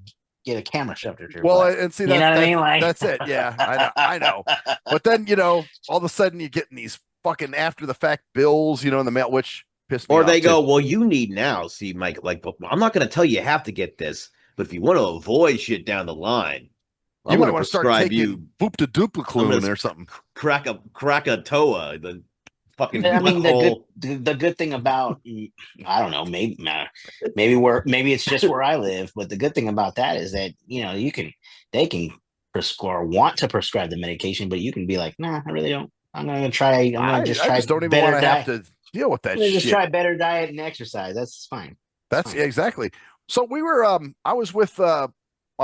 get a camera shoved into your Well, butt? and see, You know what I mean? Like, that's it. Yeah, I know. But then, all of a sudden you're getting these fucking after the fact bills, in the mail, which pissed me Or off. they too. go, well, you need now. See, Mike, like, I'm not going to tell you have to get this, but if you want to avoid shit down the line, You I'm might going to want to start prescribe taking you Vooptadupaclune or something. Krakatoa, the fucking I mean, butthole. the good thing about I don't know, maybe it's just where I live, but the good thing about that is that they can want to prescribe the medication, but you can be like, nah, I really don't. I'm gonna try. I'm gonna I just try. just don't even better want to have diet. to deal with that I'm gonna just shit. try better diet and exercise. That's fine. That's fine. exactly. So we were I was with my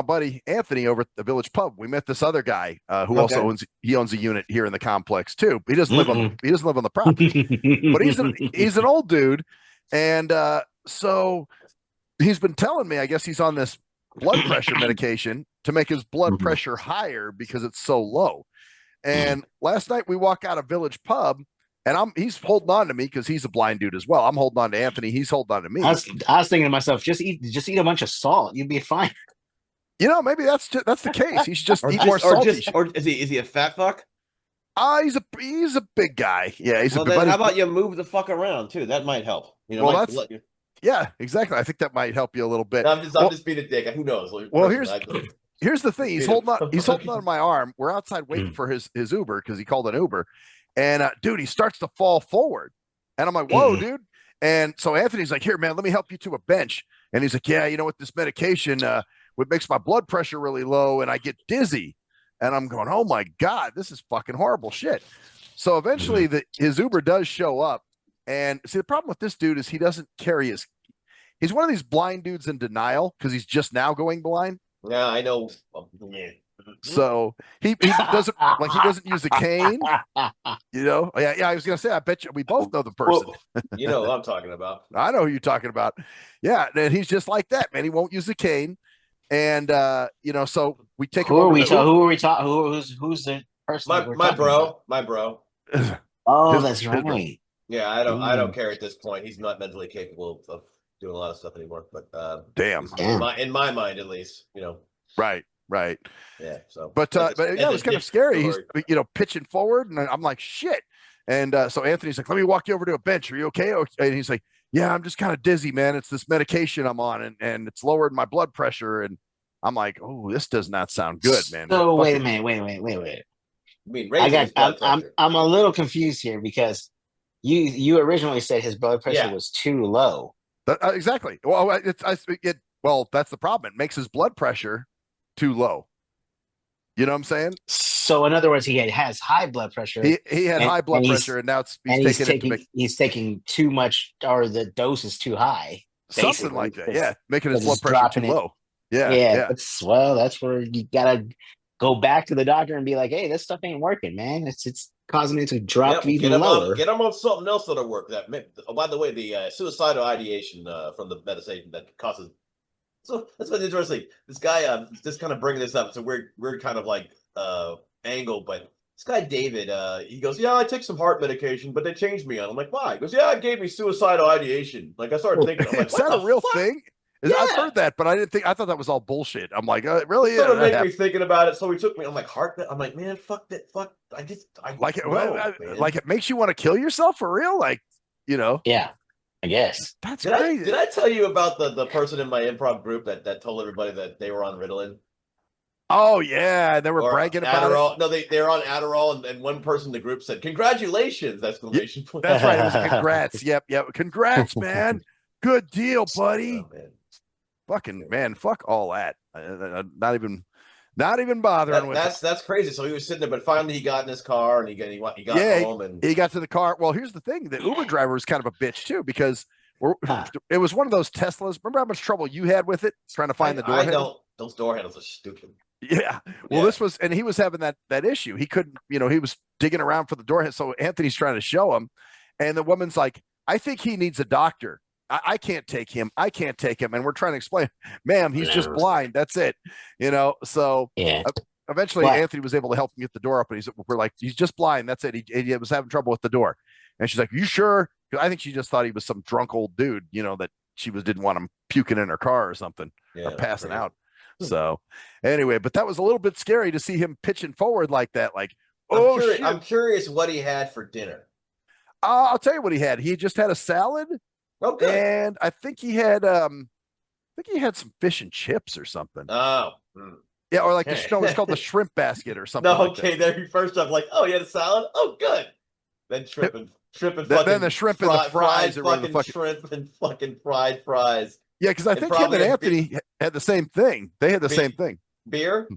buddy Anthony over at the Village Pub. We met this other guy who also owns a unit here in the complex too. He doesn't live on the property. But he's an old dude, and so he's been telling me, I guess he's on this blood pressure medication to make his blood pressure higher because it's so low. And last night we walk out of Village Pub, and he's holding on to me because he's a blind dude as well. I'm holding on to Anthony. He's holding on to me. I was thinking to myself, just eat a bunch of salt. You'd be fine. Maybe that's the case. He should just eat more salty. Or is he a fat fuck? He's a big guy. Yeah, he's Well, a big. then how about you move the fuck around too? That might help. Yeah, exactly. I think that might help you a little bit. I'm just being a dick. Who knows? Well, here's the thing. He's holding on to my arm. We're outside Mm. waiting for his Uber because he called an Uber, And dude, he starts to fall forward. And I'm like, whoa, dude. And so Anthony's like, here, man, let me help you to a bench. And he's like, yeah, you know what, this medication, what makes my blood pressure really low and I get dizzy. And I'm going, oh my God, this is fucking horrible shit. So eventually his Uber does show up. And see, the problem with this dude is he doesn't carry he's one of these blind dudes in denial because he's just now going blind. Yeah, I know. So he doesn't he doesn't use a cane. You know? Yeah, I was gonna say, I bet you we both know the person. You know what I'm talking about. I know who you're talking about. Yeah, and he's just like that, man. He won't use a cane. And you know, so we take who are we talking? Who's the person? My bro. Oh, that's right. Yeah, I don't care at this point. He's not mentally capable of doing a lot of stuff anymore. But damn. In my mind, at least, you know. Right. Yeah. So, but yeah, it was kind of scary. He's pitching forward, and I'm like, shit. And so Anthony's like, let me walk you over to a bench. Are you okay? And he's like, yeah, I'm just kind of dizzy, man. It's this medication I'm on, and it's lowered my blood pressure. And I'm like, oh, this does not sound good, man. So wait a minute. I mean, I'm a little confused here because you originally said his blood pressure was too low. Exactly. Well, well, that's the problem. It makes his blood pressure too low. You know what I'm saying? So in other words, he has high blood pressure. He had high blood pressure, and now he's taking too much, or the dose is too high. Something like that. Yeah, making his blood pressure too low. Yeah. That's where you gotta go back to the doctor and be like, hey, this stuff ain't working, man. It's causing it to drop even lower. Get him on something else that'll work. By the way, the suicidal ideation from the medication that causes. So that's what's interesting. This guy, just kind of bringing this up. It's a weird kind of like angle, but this guy David, he goes, yeah, I take some heart medication, but they changed me on. I'm like, why? He goes, yeah, it gave me suicidal ideation. Like I started thinking, I'm like, is that a real thing? Yeah. I've heard that, but I thought that was all bullshit. I'm like, really? It sort of made me thinking about it. So he took me. I'm like, heart. I'm like, man, fuck that. Fuck. It makes you want to kill yourself for real? Like, you know? Yeah. I guess. That's crazy. Did I tell you about the person in my improv group that told everybody that they were on Ritalin? Oh yeah, they were bragging about Adderall. No, they're on Adderall, and one person in the group said, "Congratulations!" Exclamation point. That's right. It was congrats. Yep. Congrats, man. Good deal, buddy. Oh, man. Fucking man, fuck all that. Not even bothering with that's crazy. So he was sitting there, but finally he got in his car and he got home and he got to the car. Well, here's the thing: the Uber driver was kind of a bitch too because it was one of those Teslas. Remember how much trouble you had with it trying to find the door handle? Those door handles are stupid. Yeah. Well, this was, and he was having that issue. He couldn't, he was digging around for the door handle. So Anthony's trying to show him, and the woman's like, "I think he needs a doctor. I can't take him. I can't take him." And we're trying to explain, ma'am, he's just blind. That's it. So eventually Anthony was able to help him get the door open. We're like, he's just blind. That's it. He was having trouble with the door. And she's like, you sure? Because I think she just thought he was some drunk old dude, that she didn't want him puking in her car or something or passing out. So anyway, but that was a little bit scary to see him pitching forward like that. Like, I'm curious what he had for dinner. I'll tell you what he had. He just had a salad. Okay. And I think he had some fish and chips or something. Oh. Yeah, or like it's called the shrimp basket or something. No, okay. There first off, like, he had a salad. Oh, good. Then shrimp and then the shrimp and the fries, shrimp and fucking fried fries. Yeah, because I think him and Anthony had the same thing. They had the same thing. Beer?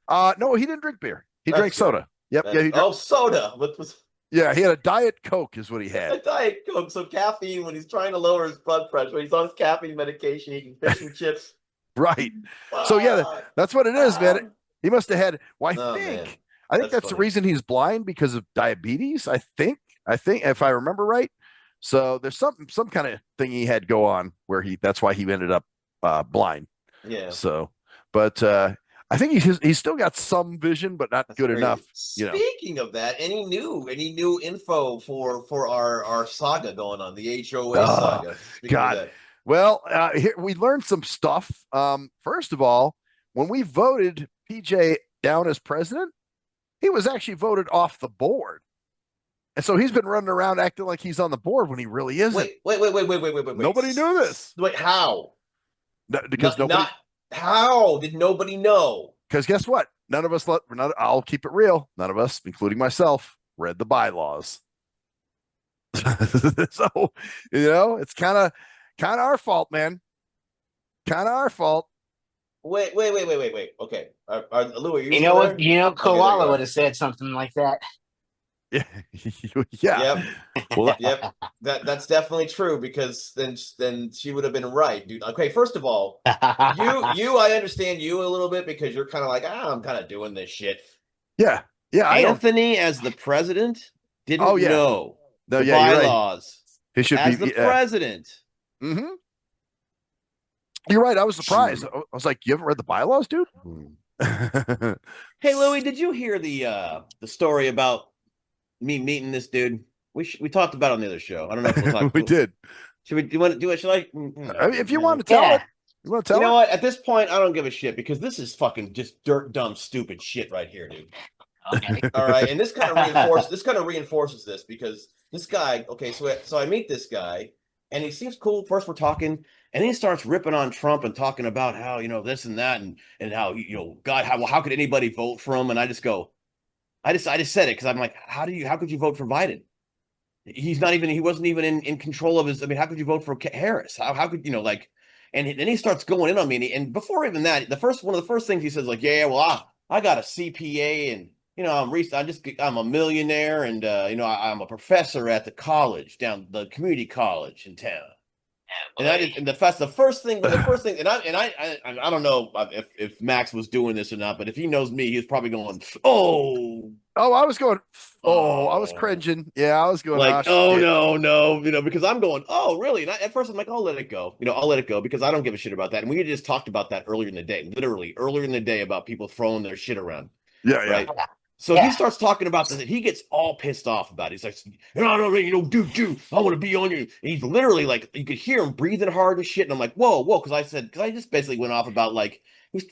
No, he didn't drink beer. He drank soda. Yep. Soda. What was? Yeah, he had a Diet Coke is what he had. A Diet Coke. So caffeine, when he's trying to lower his blood pressure, when he's on his caffeine medication, eating fish and chips. Right. So yeah, that's what it is, man. He must have had. Well, I think that's the reason he's blind, because of diabetes. I think if I remember right. So there's some kind of thing he had go on where that's why he ended up blind. Yeah. So, but I think he's still got some vision, but not good enough. Speaking of that, any new info for our saga going on, the HOA saga? God. Well, here we learned some stuff. First of all, when we voted PJ down as president, he was actually voted off the board. And so he's been running around acting like he's on the board when he really isn't. Wait. Nobody knew this. Wait, how? How did nobody know? Because guess what? None of us I'll keep it real. None of us, including myself, read the bylaws. So, it's kind of our fault, man. Kind of our fault. Wait. Okay. Louie, are you You still know there? what? You know, Okay, there you Koala are. would have said something like that. Yeah. Yeah. Yep. Well, Yep. That's definitely true because then she would have been right, dude. Okay, first of all, I understand you a little bit because you're kind of like, I'm kind of doing this shit. yeah. Yeah. I don't. Anthony, as the president, didn't Oh, yeah. know No, the yeah, you're right. bylaws. He should As be the president. Mm-hmm. You're right. I was surprised. I was like, you haven't read the bylaws, dude? Hey, Louie, did you hear the story about me meeting this dude? We talked about it on the other show. I don't know if we'll talk. We did. Should we? Do you want to do it? Should I? I mean, if you want to tell it, you want to tell You know it? what? At this point, I don't give a shit because this is fucking just dirt dumb stupid shit right here, dude. Okay. All right, and this kind of reinforces this because this guy. Okay, so I meet this guy, and he seems cool. First, we're talking, and he starts ripping on Trump and talking about how this and that, and how God, how could anybody vote for him? And I just go, I just said it because I'm like, how could you vote for Biden? He wasn't even in control of his. I mean, how could you vote for Harris? How could and then he starts going in on me, and before even that, one of the first things he says, like, yeah, well, I got a CPA, and I'm a millionaire, and I'm a professor at the college the community college in town. And that's the first thing. But the first thing, and I don't know if Max was doing this or not, but if he knows me, he was probably going, I was going, I was cringing. Yeah, I was going, like, no, because I'm going, oh, really? And at first I'm like, I'll let it go. I'll let it go because I don't give a shit about that. And we just talked about that earlier in the day, literally earlier in the day, about people throwing their shit around. Yeah, right. So he starts talking about this, and he gets all pissed off about it. He's like, dude, I want to be on you. And he's literally like, you could hear him breathing hard and shit. And I'm like, whoa, because I just basically went off about like,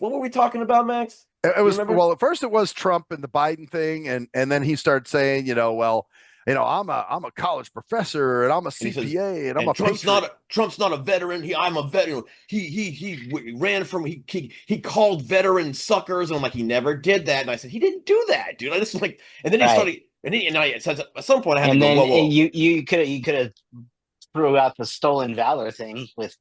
what were we talking about, Max? It was, well, at first it was Trump and the Biden thing, and then he started saying, I'm a college professor, and I'm a CPA, and I'm a Trump's not a veteran. I'm a veteran. He ran from he called veteran suckers, and I'm like, he never did that. And I said, he didn't do that, dude. I just like, and then he started, and I said at some point I had to go, whoa. You could have threw out the stolen valor thing with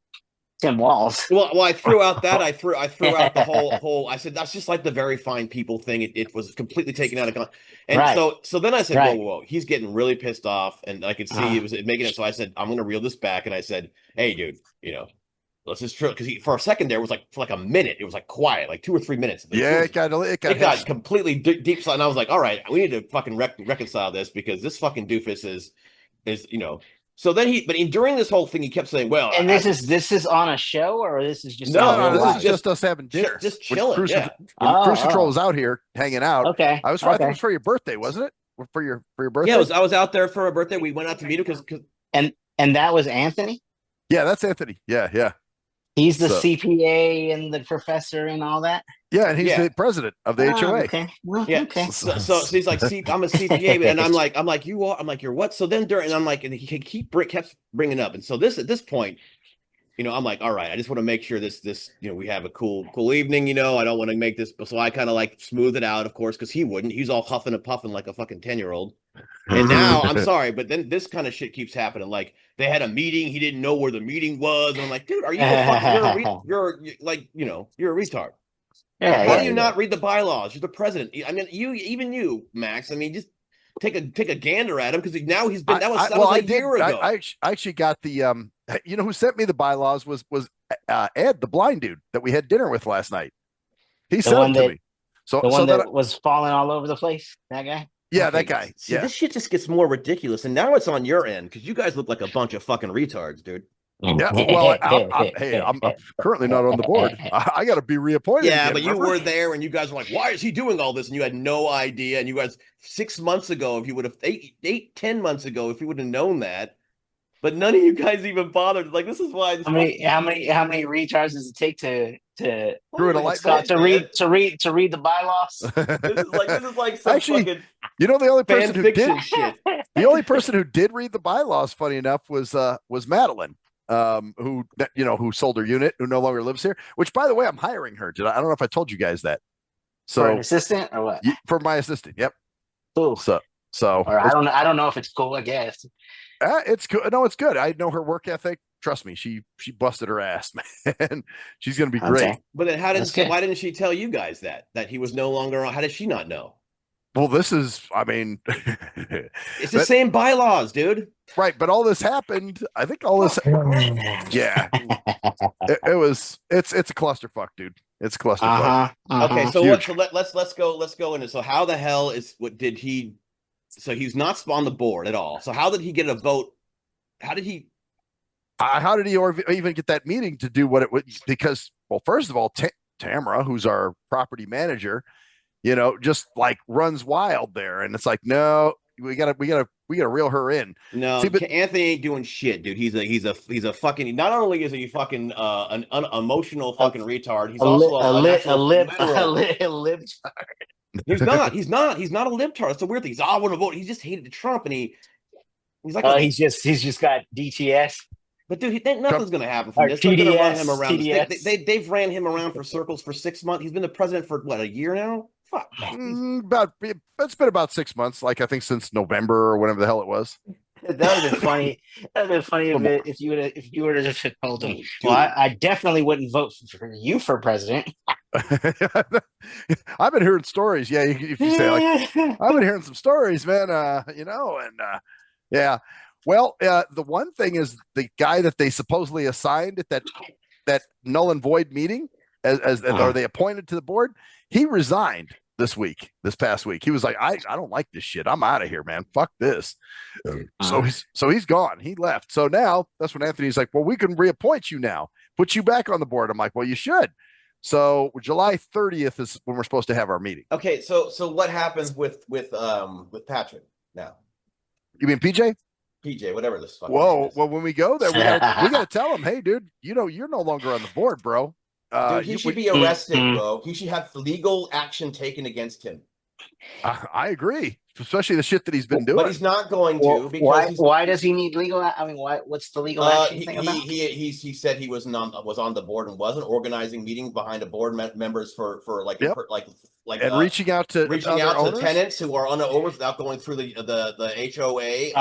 Tim Walz. Well, I threw out that. I threw out the whole. I said that's just like the very fine people thing. It was completely taken out of context. And so then I said, whoa, he's getting really pissed off, and I could see it was making it. So I said, I'm going to reel this back, and I said, hey, dude, let's just chill, because for a second there, it was like for like a minute, it was like quiet, like 2 or 3 minutes. It got completely deep. And I was like, all right, we need to fucking reconcile this because this fucking doofus is. So then during this whole thing, he kept saying, "Well," and this is on a show, or this is just no, this is just us having dinner, just chilling. Cruise Control was out here hanging out. Okay, I think it was for your birthday, wasn't it? For your birthday? Yeah, I was out there for a birthday. We went out to meet him because and that was Anthony. Yeah, that's Anthony. Yeah. He's the CPA and the professor and all that. Yeah, and he's the president of the HOA. Okay. Well, yeah. Okay. So he's like, I'm a CPA, and I'm like, you are. I'm like, you're what? So then and he kept bringing up, and so at this point, I'm like, all right, I just want to make sure this we have a cool evening. I don't want to make this, so I kind of like smooth it out, of course, because he wouldn't. He's all huffing and puffing like a fucking 10-year-old. And now I'm sorry, but then this kind of shit keeps happening. Like they had a meeting, he didn't know where the meeting was, and I'm like, dude, are you you're a retard. How do you not read the bylaws? You're the president. I mean, you, Max. I mean, just take a gander at him because now he's been. That was a year ago. I actually got the who sent me the bylaws was Ed, the blind dude that we had dinner with last night. He sent it to me. So the one that was falling all over the place. That guy. Yeah, that guy. See, this shit just gets more ridiculous, and now it's on your end because you guys look like a bunch of fucking retards, dude. Yeah, well, I'm currently not on the board. I got to be reappointed. Yeah, but you were there, and you guys were like, "Why is he doing all this?" And you had no idea. And you guys 6 months ago, if you would have 10 months ago, if you would have known that, but none of you guys even bothered. Like, this is why. How many retards does it take to read the bylaws? This is like some fucking the only person who did shit. The only person who did read the bylaws, funny enough, was Madeline. Who sold her unit, who no longer lives here, which, by the way, I'm hiring her. I don't know if I told you guys that. So for an assistant or what? For my assistant. Yep. Cool. So So Or I don't know if it's cool. I guess. it's good. No, it's good. I know her work ethic. Trust me, she busted her ass, man. She's gonna be great. Okay. But then That's good. why didn't she tell you guys that he was no longer on? How did she not know? Well, this is, I mean, It's the same bylaws, dude. right. But all this happened. I think all this, yeah, it's a clusterfuck, dude. It's a clusterfuck. Okay, so Huge. let's go into, so how the hell is, what did he, so he's not on the board at all. So how did he get a vote? How did he Even get that meeting to do what it would? Because, well, first of all, Tamara, who's our property manager, just like runs wild there, and it's like, no, we gotta reel her in. No, See, but Anthony ain't doing shit, dude. He's a fucking. Not only is he fucking an emotional fucking retard, he's also a literal. libtard. He's not a libtard. That's the weird thing. He's I want to vote. He just hated Trump, and he's like, he's just got DTS. But dude, nothing's gonna happen from this. They're gonna run him around. They've ran him around for circles for 6 months. He's been the president for what, a year now? Fuck. It's been about 6 months, like I think since November or whenever the hell it was. That would have been funny. That would have been funny if you would have just told him. Well, I definitely wouldn't vote for you for president. I've been hearing stories. Yeah, if you say like, I've been hearing some stories, man. Yeah. Well, the one thing is the guy that they supposedly assigned at that null and void meeting, or they appointed to the board, he resigned this past week. He was like, I don't like this shit. I'm out of here, man. Fuck this. So he's gone. He left. So now that's when Anthony's like, well, we can reappoint you now, put you back on the board. I'm like, well, you should. So July 30th is when we're supposed to have our meeting. Okay, so what happens with Patrick now? You mean PJ? PJ, whatever this fucking Whoa, well, when we go there, we gotta tell him, hey, dude, you're no longer on the board, bro. Dude, he should be arrested, bro. He should have legal action taken against him. I agree, especially the shit that he's been doing. But he's not going to. Because why does he need legal? I mean, what's the legal action thing about? He said he was on the board and wasn't organizing meetings behind the board members for and reaching out to tenants who are owners without going through the HOA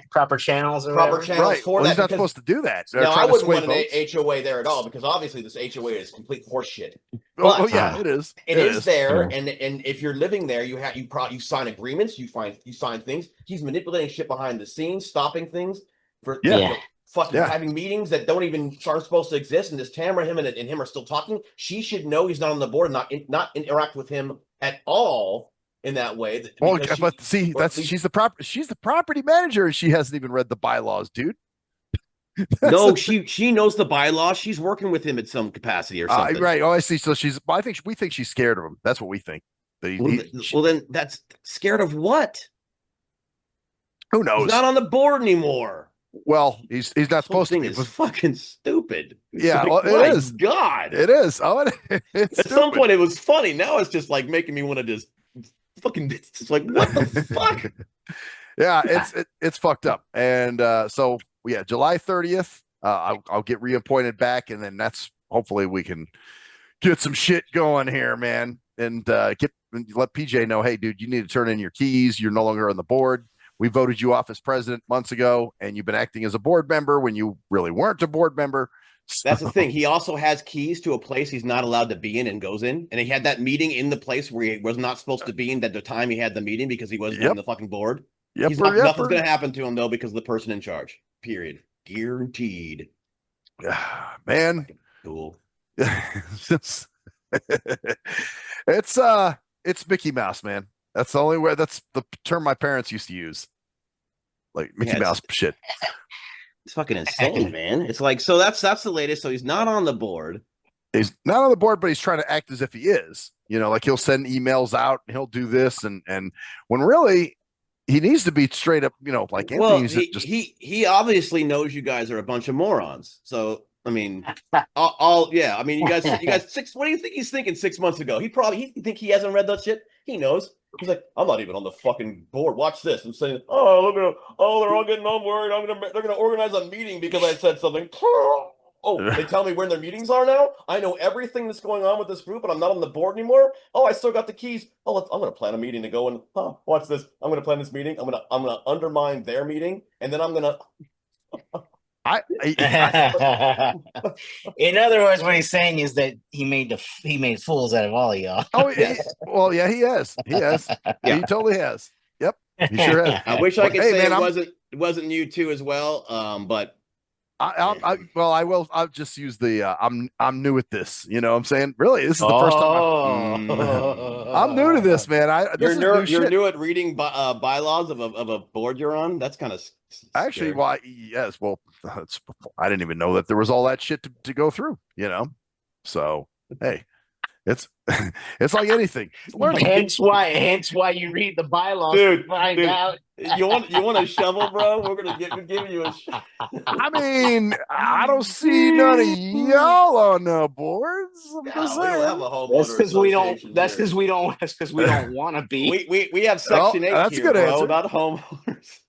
proper channels or proper channels. Right. For well, that, he's not supposed to do that. No, I wouldn't want an HOA there at all, because obviously this HOA is complete horseshit. Oh yeah, it is. It is there, and if you're living there, you sign agreements, you sign things. He's manipulating shit behind the scenes, stopping things for having meetings that aren't supposed to exist. And this Tamara, him and him are still talking. She should know he's not on the board, and not interact with him at all in that way. She's the property manager, and she hasn't even read the bylaws, dude. No, she knows the bylaws. She's working with him at some capacity or something. Right. Oh, I see. So we think she's scared of him. That's what we think. Well, then that's scared of what? Who knows? He's not on the board anymore. Well, he's not supposed to be. It's fucking stupid. Yeah, like, well, it is. God, it is. Oh, it's at some point it was funny. Now it's just like making me want to just fucking. It's just like, what the fuck? Yeah, it's fucked up. And so yeah, July 30th, I'll get reappointed back, and then that's hopefully we can get some shit going here, man, and let PJ know, hey, dude, you need to turn in your keys. You're no longer on the board. We voted you off as president months ago, and you've been acting as a board member when you really weren't a board member. So. That's the thing. He also has keys to a place he's not allowed to be in and goes in. And he had that meeting in the place where he was not supposed to be in at the time he had the meeting because he wasn't on the fucking board. Nothing's going to happen to him, though, because of the person in charge. Period. Guaranteed. Man. Cool. It's Mickey Mouse, man. That's the only way. That's the term my parents used to use. Like Mickey Mouse shit. It's fucking insane, man. It's like, so that's the latest. So he's not on the board. He's not on the board, but he's trying to act as if he is. Like he'll send emails out and he'll do this, and when really he needs to be straight up, like Anthony's. Well, he obviously knows you guys are a bunch of morons. So I mean, I mean, you guys what do you think he's thinking 6 months ago? He think he hasn't read that shit. He knows. He's like, I'm not even on the fucking board. Watch this. I'm saying, they're all getting on board. They're gonna organize a meeting because I said something. Oh, they tell me when their meetings are now. I know everything that's going on with this group, and I'm not on the board anymore. Oh, I still got the keys. Oh, I'm going to plan a meeting to go and watch this. I'm going to plan this meeting. I'm going to undermine their meeting, and then I'm going to. In other words, what he's saying is that he made fools out of all of y'all. Oh, Yes. well, yeah, he has. He has. Yeah. He totally has. Yep, he sure has. I wish I could Hey, say man, it wasn't you too as well. But I'll just use the I'm new at this. You know what I'm saying? Really, this is the first time I'm new to this, man. You're new at reading bylaws of a board you're on. That's kind of actually why. Yes, well, I didn't even know that there was all that shit to go through. You know, so hey, it's it's like anything. It's learning. Hence why you read the bylaws to find out. You want a shovel, bro? We're gonna give you a. I mean, I don't see none of y'all on the boards. I'm just We don't have saying. a homeowner. That's because we don't. association That's here. because we don't want to be. We have Section 8 that's a here, good bro, answer. not homeowners.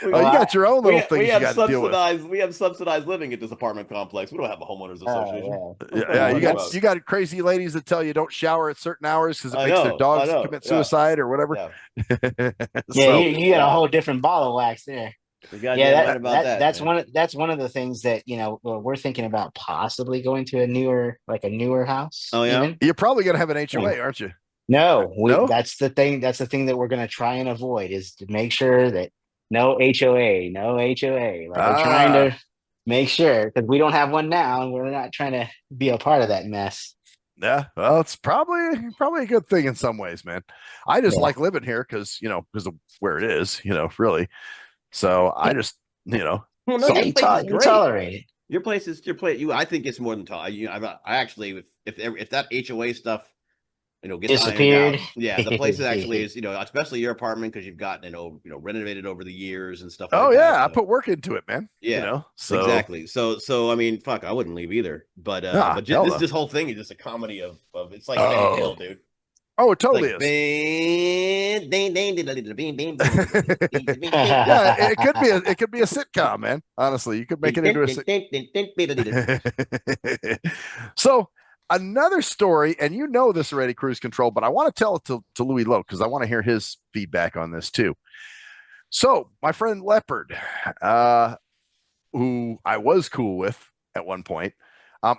You got your own little things we you have got to deal with. We have subsidized living at this apartment complex. We don't have a homeowners association. Yeah, you got crazy ladies that tell you don't shower at certain hours because it makes their dogs commit suicide or whatever. Yeah, you got a whole different ball of wax there. That's one of the things that we're thinking about possibly going to a newer house. Oh yeah, even. You're probably gonna have an HOA, aren't you? No, that's the thing. That's the thing that we're going to try and avoid is to make sure that no HOA. Like we're trying to make sure because we don't have one now, and we're not trying to be a part of that mess. Yeah, well, it's probably a good thing in some ways, man. I just like living here because of where it is, really. So I just, Well, no, you tolerate it. Your place. I think it's more than tolerate. I actually, if that HOA stuff. Gets disappeared. The place actually is, especially your apartment because you've gotten renovated over the years and stuff. Oh yeah, I put work into it, man. Yeah, so exactly. So I mean, fuck, I wouldn't leave either. But this whole thing is just a comedy of it's like Benny Hill, dude. Oh, it totally is. Yeah, it could be a sitcom, man. Honestly, you could make it into a sitcom. So. Another story, and you know this already, Cruise Control, but I want to tell it to Louie Lowe because I want to hear his feedback on this too. So, my friend Leopard, who I was cool with at one point.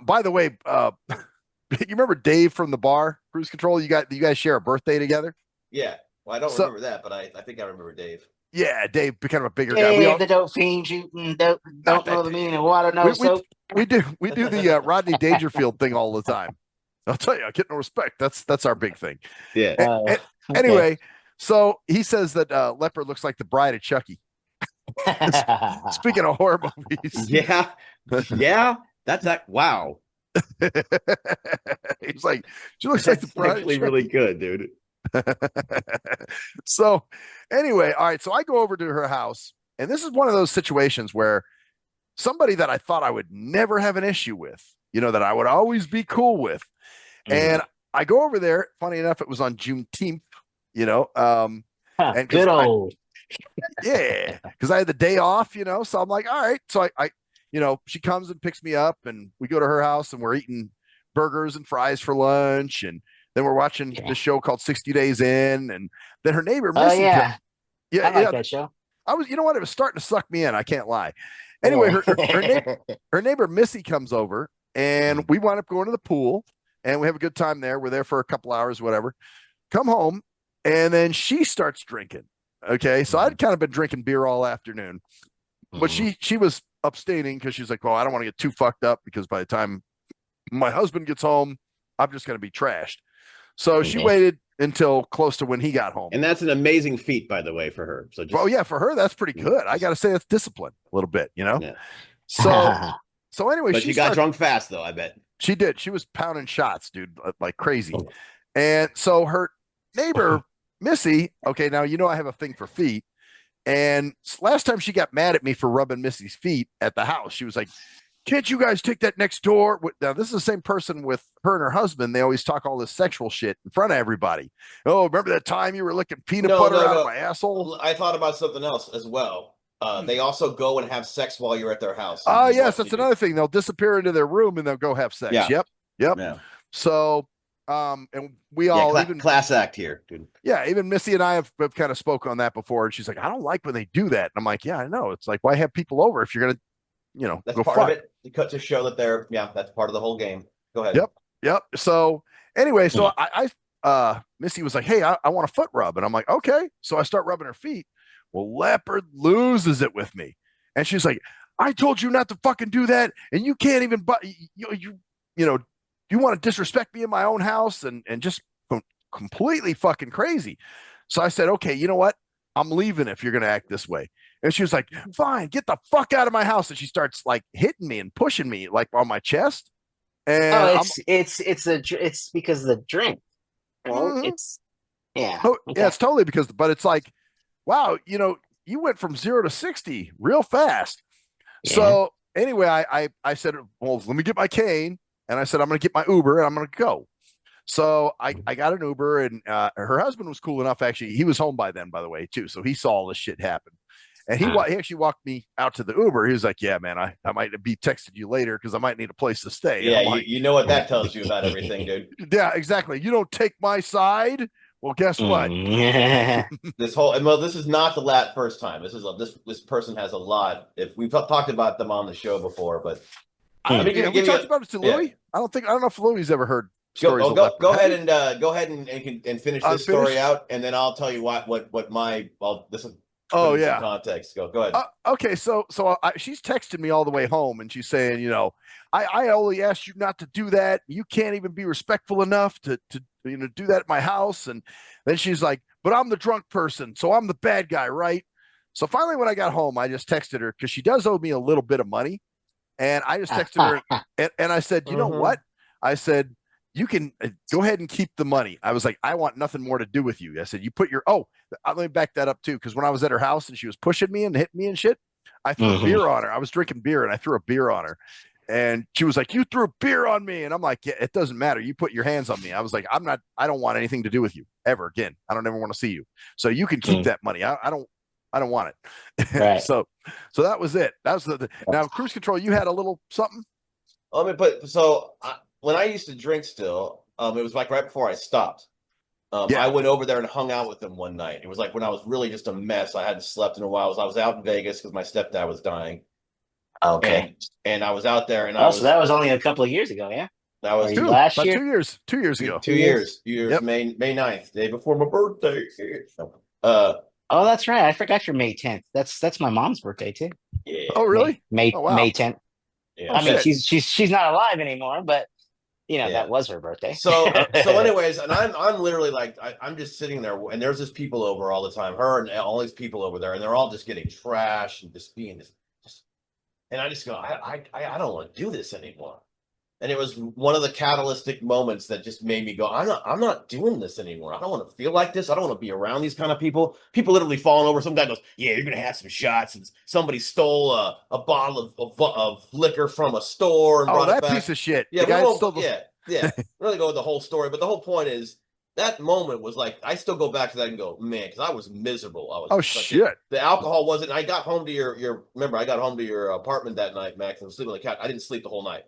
By the way, you remember Dave from the bar, Cruise Control? You guys share a birthday together? Yeah. Well, I don't remember that, but I think I remember Dave. Yeah, Dave, kind of a bigger guy. The dope fiend shooting, don't know the meaning of water, no soap. We do the Rodney Dangerfield thing all the time. I'll tell you, I get no respect. That's our big thing. Yeah. Anyway, so he says that Leopard looks like the bride of Chucky. Speaking of horror movies. Yeah. That's that. Wow. He's like, she looks like the bride. Actually, really good, dude. So anyway, all right. So I go over to her house, and this is one of those situations where somebody that I thought I would never have an issue with, that I would always be cool with. And I go over there. Funny enough, it was on Juneteenth, and good old. Because I had the day off, so I'm like, all right. So I she comes and picks me up, and we go to her house, and we're eating burgers and fries for lunch, and then we're watching this show called 60 Days In, and then her neighbor Missy. I like that show. I was, it was starting to suck me in. I can't lie. Anyway, her neighbor Missy comes over, and we wind up going to the pool, and we have a good time there. We're there for a couple hours, whatever. Come home, and then she starts drinking. Okay, so I'd kind of been drinking beer all afternoon, but she was abstaining because she's like, well, I don't want to get too fucked up because by the time my husband gets home, I'm just going to be trashed. So she waited until close to when he got home. And that's an amazing feat, by the way, for her. So for her, that's pretty good. I got to say it's discipline a little bit, Yeah. So anyway, but she got drunk fast, though, I bet. She did. She was pounding shots, dude, like crazy. And so her neighbor, Missy, okay, now I have a thing for feet. And last time she got mad at me for rubbing Missy's feet at the house, she was like, can't you guys take that next door? Now, this is the same person with her and her husband. They always talk all this sexual shit in front of everybody. Oh, remember that time you were licking peanut butter out of my asshole? I thought about something else as well. They also go and have sex while you're at their house. Oh, yes, that's another thing. They'll disappear into their room and they'll go have sex. Yeah. Yep. Yeah. So, and we all even class act here, dude. Yeah, even Missy and I have kind of spoke on that before, and she's like, "I don't like when they do that." And I'm like, "Yeah, I know. It's like, why have people over if you're gonna, that's go part fuck. of it to show that they're that's part of the whole game. Go ahead. Yep. So anyway, so Missy was like, "Hey, I want a foot rub," and I'm like, "Okay." So I start rubbing her feet. Well, Leopard loses it with me, and she's like, "I told you not to fucking do that, and you can't even. But you want to disrespect me in my own house and just completely fucking crazy." So I said, "Okay, you know what? I'm leaving if you're gonna act this way." And she was like, "Fine, get the fuck out of my house." And she starts like hitting me and pushing me like on my chest. And it's because of the drink. Right? Mhm. It's yeah. Oh, Okay. yeah, it's totally but it's like, wow, you went from 0 to 60 real fast. Yeah. So anyway, I said, well, let me get my cane. And I said, I'm going to get my Uber and I'm going to go. So I got an Uber, and her husband was cool enough. Actually, he was home by then, by the way, too. So he saw all this shit happen. And he actually walked me out to the Uber. He was like, "Yeah, man, I might be texting you later because I might need a place to stay." Yeah, like, you know what that tells you about everything, dude. Yeah, exactly. You don't take my side. Well, guess what? This is not the first time. This person has a lot. If we've talked about them on the show before, but we talked about it to Louie. I don't know if Louie's ever heard stories. Go ahead and finish this story out, and then I'll tell you what my some context. Go ahead. Okay, so she's texting me all the way home, and she's saying, I only asked you not to do that. You can't even be respectful enough to do that at my house. And then she's like, "But I'm the drunk person, so I'm the bad guy, right?" So finally, when I got home, I just texted her because she does owe me a little bit of money, and I just texted her and I said, "You know what?" I said, "You can go ahead and keep the money." I was like, "I want nothing more to do with you." I said, "You put your let me back that up too, because when I was at her house and she was pushing me and hitting me and shit, I threw a beer on her. I was drinking beer and I threw a beer on her, and she was like, "You threw a beer on me," and I'm like, "Yeah, it doesn't matter. You put your hands on me." I was like, I don't want anything to do with you ever again. I don't ever want to see you. So you can keep that money. I don't want it. Right. So that was it. That was now cruise control. You had a little something. When I used to drink still, it was like right before I stopped. I went over there and hung out with them one night. It was like when I was really just a mess. I hadn't slept in a while. I was out in Vegas because my stepdad was dying. Okay. And I was out there, and so that was only a couple of years ago, yeah? That was last year? 2 years. 2 years ago. 2 years. Yep. May 9th, day before my birthday. Oh, that's right. I forgot you're May 10th. That's my mom's birthday too. Yeah. Oh, really? May 10th. Yeah. I mean, she's not alive anymore, but that was her birthday. So anyways, and I'm literally like, I'm just sitting there, and there's just people over all the time, her and all these people over there, and they're all just getting trashed and just being and I just go, I don't want to do this anymore. And it was one of the catalytic moments that just made me go, I'm not doing this anymore. I don't want to feel like this. I don't want to be around these kind of people. People literally falling over. Some guy goes, "Yeah, you're gonna have some shots." And somebody stole a bottle of liquor from a store and brought it back. Piece of shit. Yeah, yeah. Really go with the whole story, but the whole point is that moment was like, I still go back to that and go, man, because I was miserable. I was shit. The alcohol wasn't. I got home to your remember, I got home to your apartment that night, Max. I was sleeping on the couch. I didn't sleep the whole night.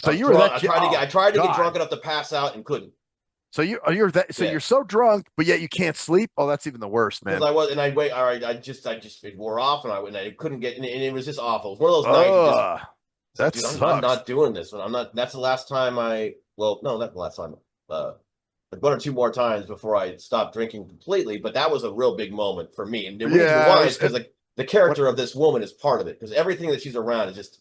So you were that. I tried to get drunk enough to pass out and couldn't. So you're that. So you're so drunk, but yet you can't sleep. Oh, that's even the worst, man. Because I was, and I wait. All right, I just it wore off, and I couldn't get, and it was just awful. It was one of those nights. That dude, sucks. I'm not doing this. I'm not. That's the last time not the last time. One or two more times before I stopped drinking completely. But that was a real big moment for me, and the reason why is because the character of this woman is part of it. Because everything that she's around is just.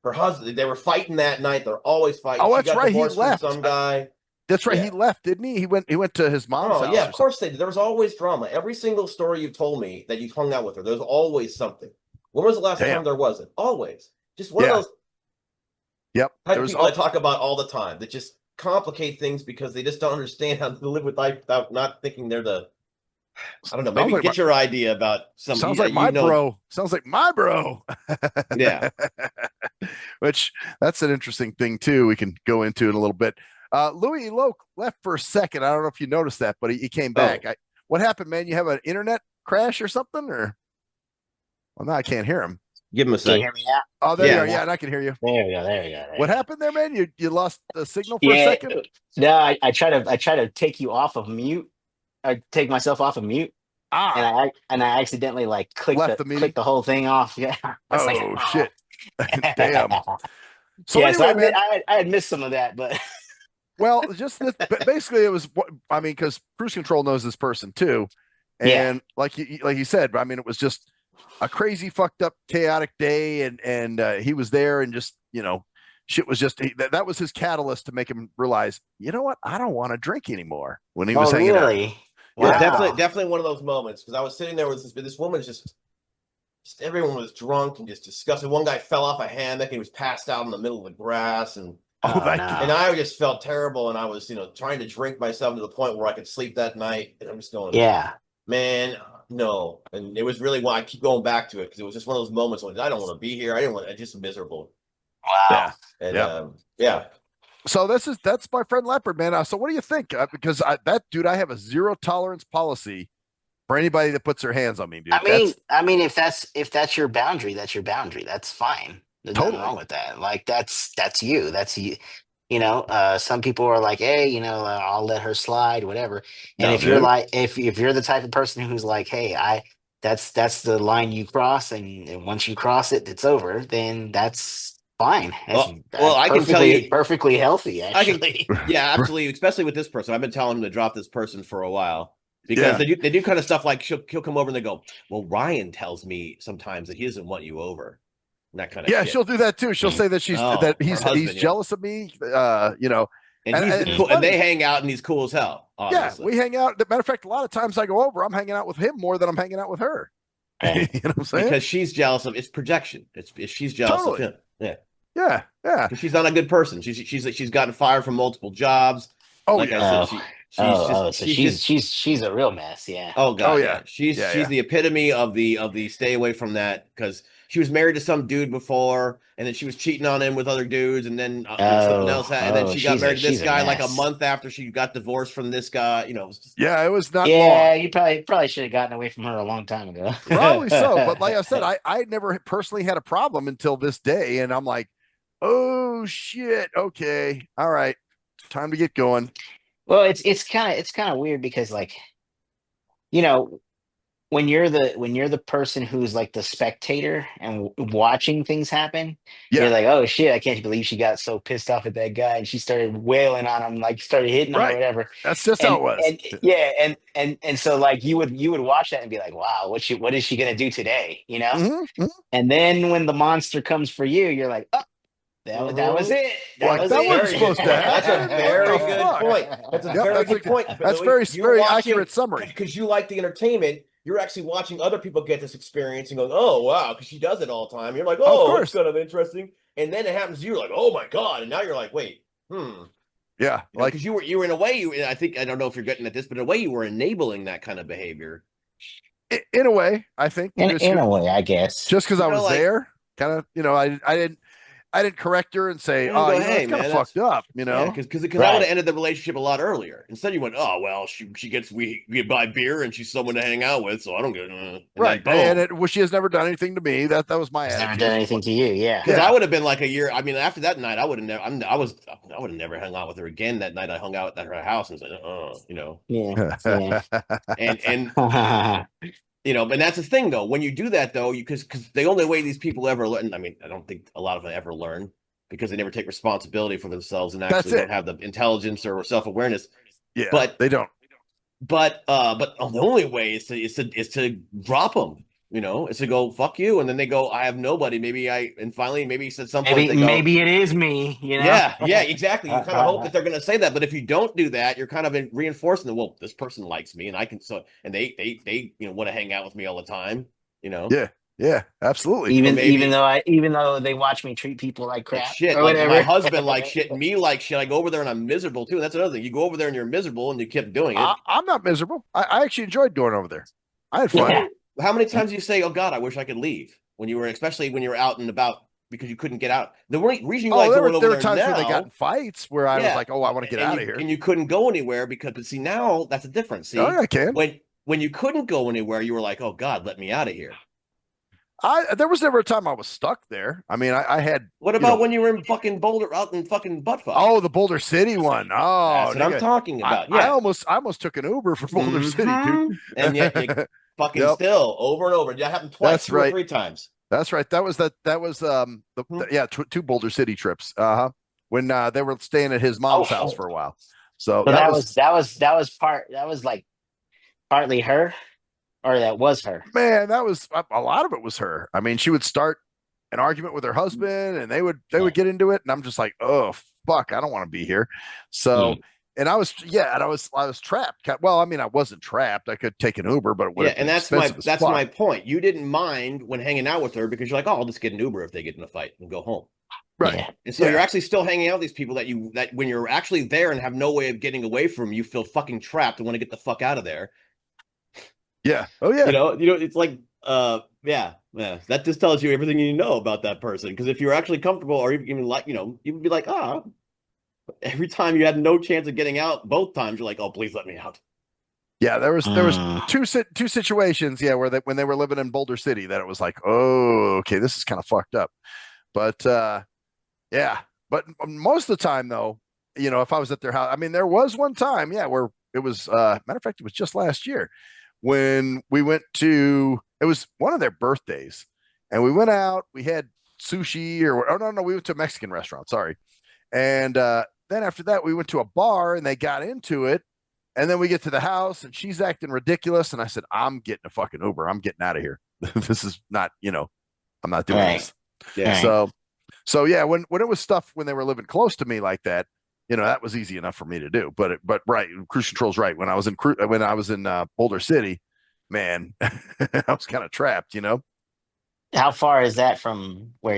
Her husband, they were fighting that night. They're always fighting. Oh, that's right. He left. Some guy. That's right. Yeah. He left, didn't he? He went to his mom's house. Yeah, of course they did. There was always drama. Every single story you told me that you hung out with her, there's always something. When was the last time there wasn't? Always. Just one of those. Yep. Type of people I talk about all the time that just complicate things because they just don't understand how to live with life without not thinking they're the. I don't know. Maybe get your idea about something. Sounds like my bro. Sounds like my bro. Yeah. Which that's an interesting thing too. We can go into in a little bit. Louie Loke left for a second. I don't know if you noticed that, but he came back. What happened, man? You have an internet crash or something, or? Well, now I can't hear him. Give him a Can you second. hear me now? Oh, there Yeah. you are. Yeah, and I can hear you. There we go. There we go. What happened there, man? You lost the signal for a Yeah. second? No, I try to take you off of mute. I take myself off of mute, and Ah, I accidentally like left the meeting. click the whole thing off. Yeah. It's like, Oh, shit. Damn. So yeah, anyway, man. I had missed some of that, but Well, just this, but basically, it was. I mean, because Cruise Control knows this person too, Yeah. and like you said, I mean, it was just a crazy, fucked up, chaotic day, and he was there, and just shit was just that was his catalyst to make him realize, you know what, I don't want to drink anymore. When he was hanging out. really? Well, Wow. definitely one of those moments because I was sitting there with this woman just everyone was drunk and just disgusted. One guy fell off a hammock and he was passed out in the middle of the grass and Oh, Oh, that no. and I just felt terrible and I was trying to drink myself to the point where I could sleep that night and I'm just going, Yeah. man, no. And it was really why I keep going back to it because it was just one of those moments when I don't want to be here. I didn't want. I'm just miserable. Wow. Yeah. And Yeah. yeah. So that's my friend Leopard, man. So what do you think? Because that dude, I have a zero tolerance policy for anybody that puts their hands on me, dude. I mean, if that's your boundary, that's your boundary. That's fine. There's nothing Totally. wrong with that. Like that's you. That's you. Some people are like, hey, I'll let her slide, whatever. And No, if you're dude. like, if you're the type of person who's like, hey, that's the line you cross, and once you cross it, it's over. Then that's fine. Well, I can tell you, perfectly healthy, I can, actually. yeah, absolutely. Especially with this person, I've been telling him to drop this person for a while because Yeah. they do kind of stuff like he'll come over and they go, well, Ryan tells me sometimes that he doesn't want you over, and that kind of Yeah, shit. she'll do that too. She'll say that Oh, he's her husband, yeah. jealous of me. And he's it's cool, and funny. they hang out and he's cool as hell. Obviously. Yeah, we hang out. As a matter of fact, a lot of times I go over, I'm hanging out with him more than I'm hanging out with her. Right. You know what I'm saying? Because she's jealous of it's projection. It's she's jealous Totally. of him. Yeah, Yeah, yeah. because she's not a good person. She's gotten fired from multiple jobs. Oh, Like yeah. I said, She's a real mess. Yeah. oh god, Oh, yeah. yeah. She's Yeah. the epitome of the stay away from that because she was married to some dude before, and then she was cheating on him with other dudes, and then something else, and then she got married to this guy like a month after she got divorced from this guy. It was just, Yeah, it was not Yeah, long. you probably should have gotten away from her a long time ago. Probably so. But like I said, I never personally had a problem until this day. And I'm like, oh shit. Okay. All right. Time to get going. Well, it's kind of weird because, like, when you're the person who's like the spectator and watching things happen, Yeah. you're like, oh shit, I can't believe she got so pissed off at that guy and she started wailing on him, like started hitting him or Right. whatever. That's just how it was. And yeah, and so like you would watch that and be like, wow, what is she gonna do today? Mhm. And then when the monster comes for you, you're like, oh, that was it. Like, that wasn't supposed to That's a happen. very What the good fuck? point. That's a Yep, very that's good point. That's very accurate summary. Because you like the entertainment, you're actually watching other people get this experience and going, "Oh wow," because she does it all the time. You're like, Of "Oh, course. it's kind of interesting," and then it happens to you, you're like, "Oh my god!" And now you're like, "Wait, Yeah. Like, because you were in a way, I think I don't know if you're getting at this, but in a way you were enabling that kind of behavior. in a way, I think. In a way, I guess. Just because I was like, there, kind of, I didn't correct her and say, go, "Oh, hey, it's kind man, of fucked up," you know. Yeah, because that Right. would have ended the relationship a lot earlier. Instead, you went, "Oh well, we buy beer and she's someone to hang out with, so I don't get Right. Then, And she has never done anything to me. That was my She's never attitude. done anything to you, yeah. Because I would have been like a year. I mean, after that night, I would have never. I would have never hung out with her again. That night, I hung out at her house and said, Yeah. and and that's the thing though. When you do that though, because the only way these people ever learn. I mean, I don't think a lot of them ever learn because they never take responsibility for themselves and actually don't have the intelligence or self-awareness. Yeah, but they don't. But the only way is to drop them. It's to go fuck you, and then they go, I have nobody. Finally maybe at some point they go, maybe it is me. Yeah, exactly. You kind of hope that they're going to say that, but if you don't do that, you're kind of reinforcing that. Well, this person likes me, and I can and they want to hang out with me all the time. Yeah, absolutely. Even though they watch me treat people like crap, like shit. Or like whatever. my husband like shit, and me like shit. I go over there and I'm miserable too. That's another thing. You go over there and you're miserable, and you kept doing it. I'm not miserable. I actually enjoyed going over there. I had fun. Yeah. How many times do you say, "Oh God, I wish I could leave"? Especially when you were out and about because you couldn't get out. The reason you like going over there times now, where they got in fights where I was like, "Oh, I want to get out of here," and you couldn't go anywhere but see, now that's a difference. See, I can. When you couldn't go anywhere, you were like, "Oh God, let me out of here." There was never a time I was stuck there. I mean, I had. What about when you were in fucking Boulder, out in fucking Buttfuck? Oh, the Boulder City one. Oh, that's what I'm talking about. I almost took an Uber for Boulder City, dude. And yet you fucking still over and over. That happened twice, two or three times. That's right. That was two Boulder City trips. When they were staying at his mom's house for a while. So that was like partly her, or that was her. Man, that was a lot of it was her. I mean, she would start an argument with her husband, and they would get into it, and I'm just like, oh fuck, I don't want to be here. So, and I was trapped. Well, I mean, I wasn't trapped. I could take an Uber, but it would. Yeah, and that's my point. You didn't mind when hanging out with her because you're like, oh, I'll just get an Uber if they get in a fight and go home. Right. Yeah. And so you're actually still hanging out with these people that when you're actually there and have no way of getting away from, you feel fucking trapped and want to get the fuck out of there. Yeah. Oh yeah. You know, it's like, yeah. That just tells you everything you know about that person. Because if you're actually comfortable, or even like, you would be like, every time you had no chance of getting out, both times you're like, oh, please let me out. Yeah, there was two situations, where when they were living in Boulder City, that it was like, oh, okay, this is kind of fucked up. But but most of the time though, if I was at their house, I mean, there was one time, where it was matter of fact, it was just last year when we went to, it was one of their birthdays, and we went out, we had sushi we went to a Mexican restaurant, sorry. And then after that, we went to a bar and they got into it. And then we get to the house and she's acting ridiculous. And I said, I'm getting a fucking Uber. I'm getting out of here. This is not, I'm not doing this. Yeah. So yeah, when it was stuff when they were living close to me like that, that was easy enough for me to do. But right, Cruise Control's right. When I was in Boulder City, man, I was kind of trapped. How far is that from where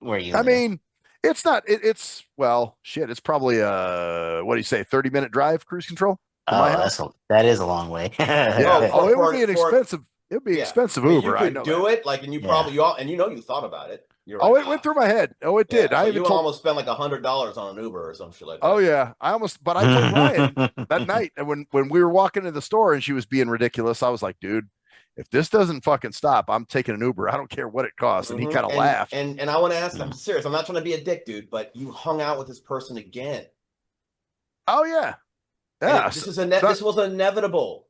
you live? I mean, it's not. It's well, shit. It's probably what do you say, 30-minute drive, Cruise Control? That is a long way. It would be an expensive. It would be expensive Uber. You could do it, like, and you probably you thought about it. It went through my head. Oh, it did. So you almost spent like $100 on an Uber or some shit like that. Oh yeah, but I told Ryan that night, and when we were walking to the store and she was being ridiculous, I was like, dude, if this doesn't fucking stop, I'm taking an Uber. I don't care what it costs. And he kind of laughed. And I want to ask, I'm serious. I'm not trying to be a dick, dude, but you hung out with this person again. Oh yeah. Yeah. This was inevitable.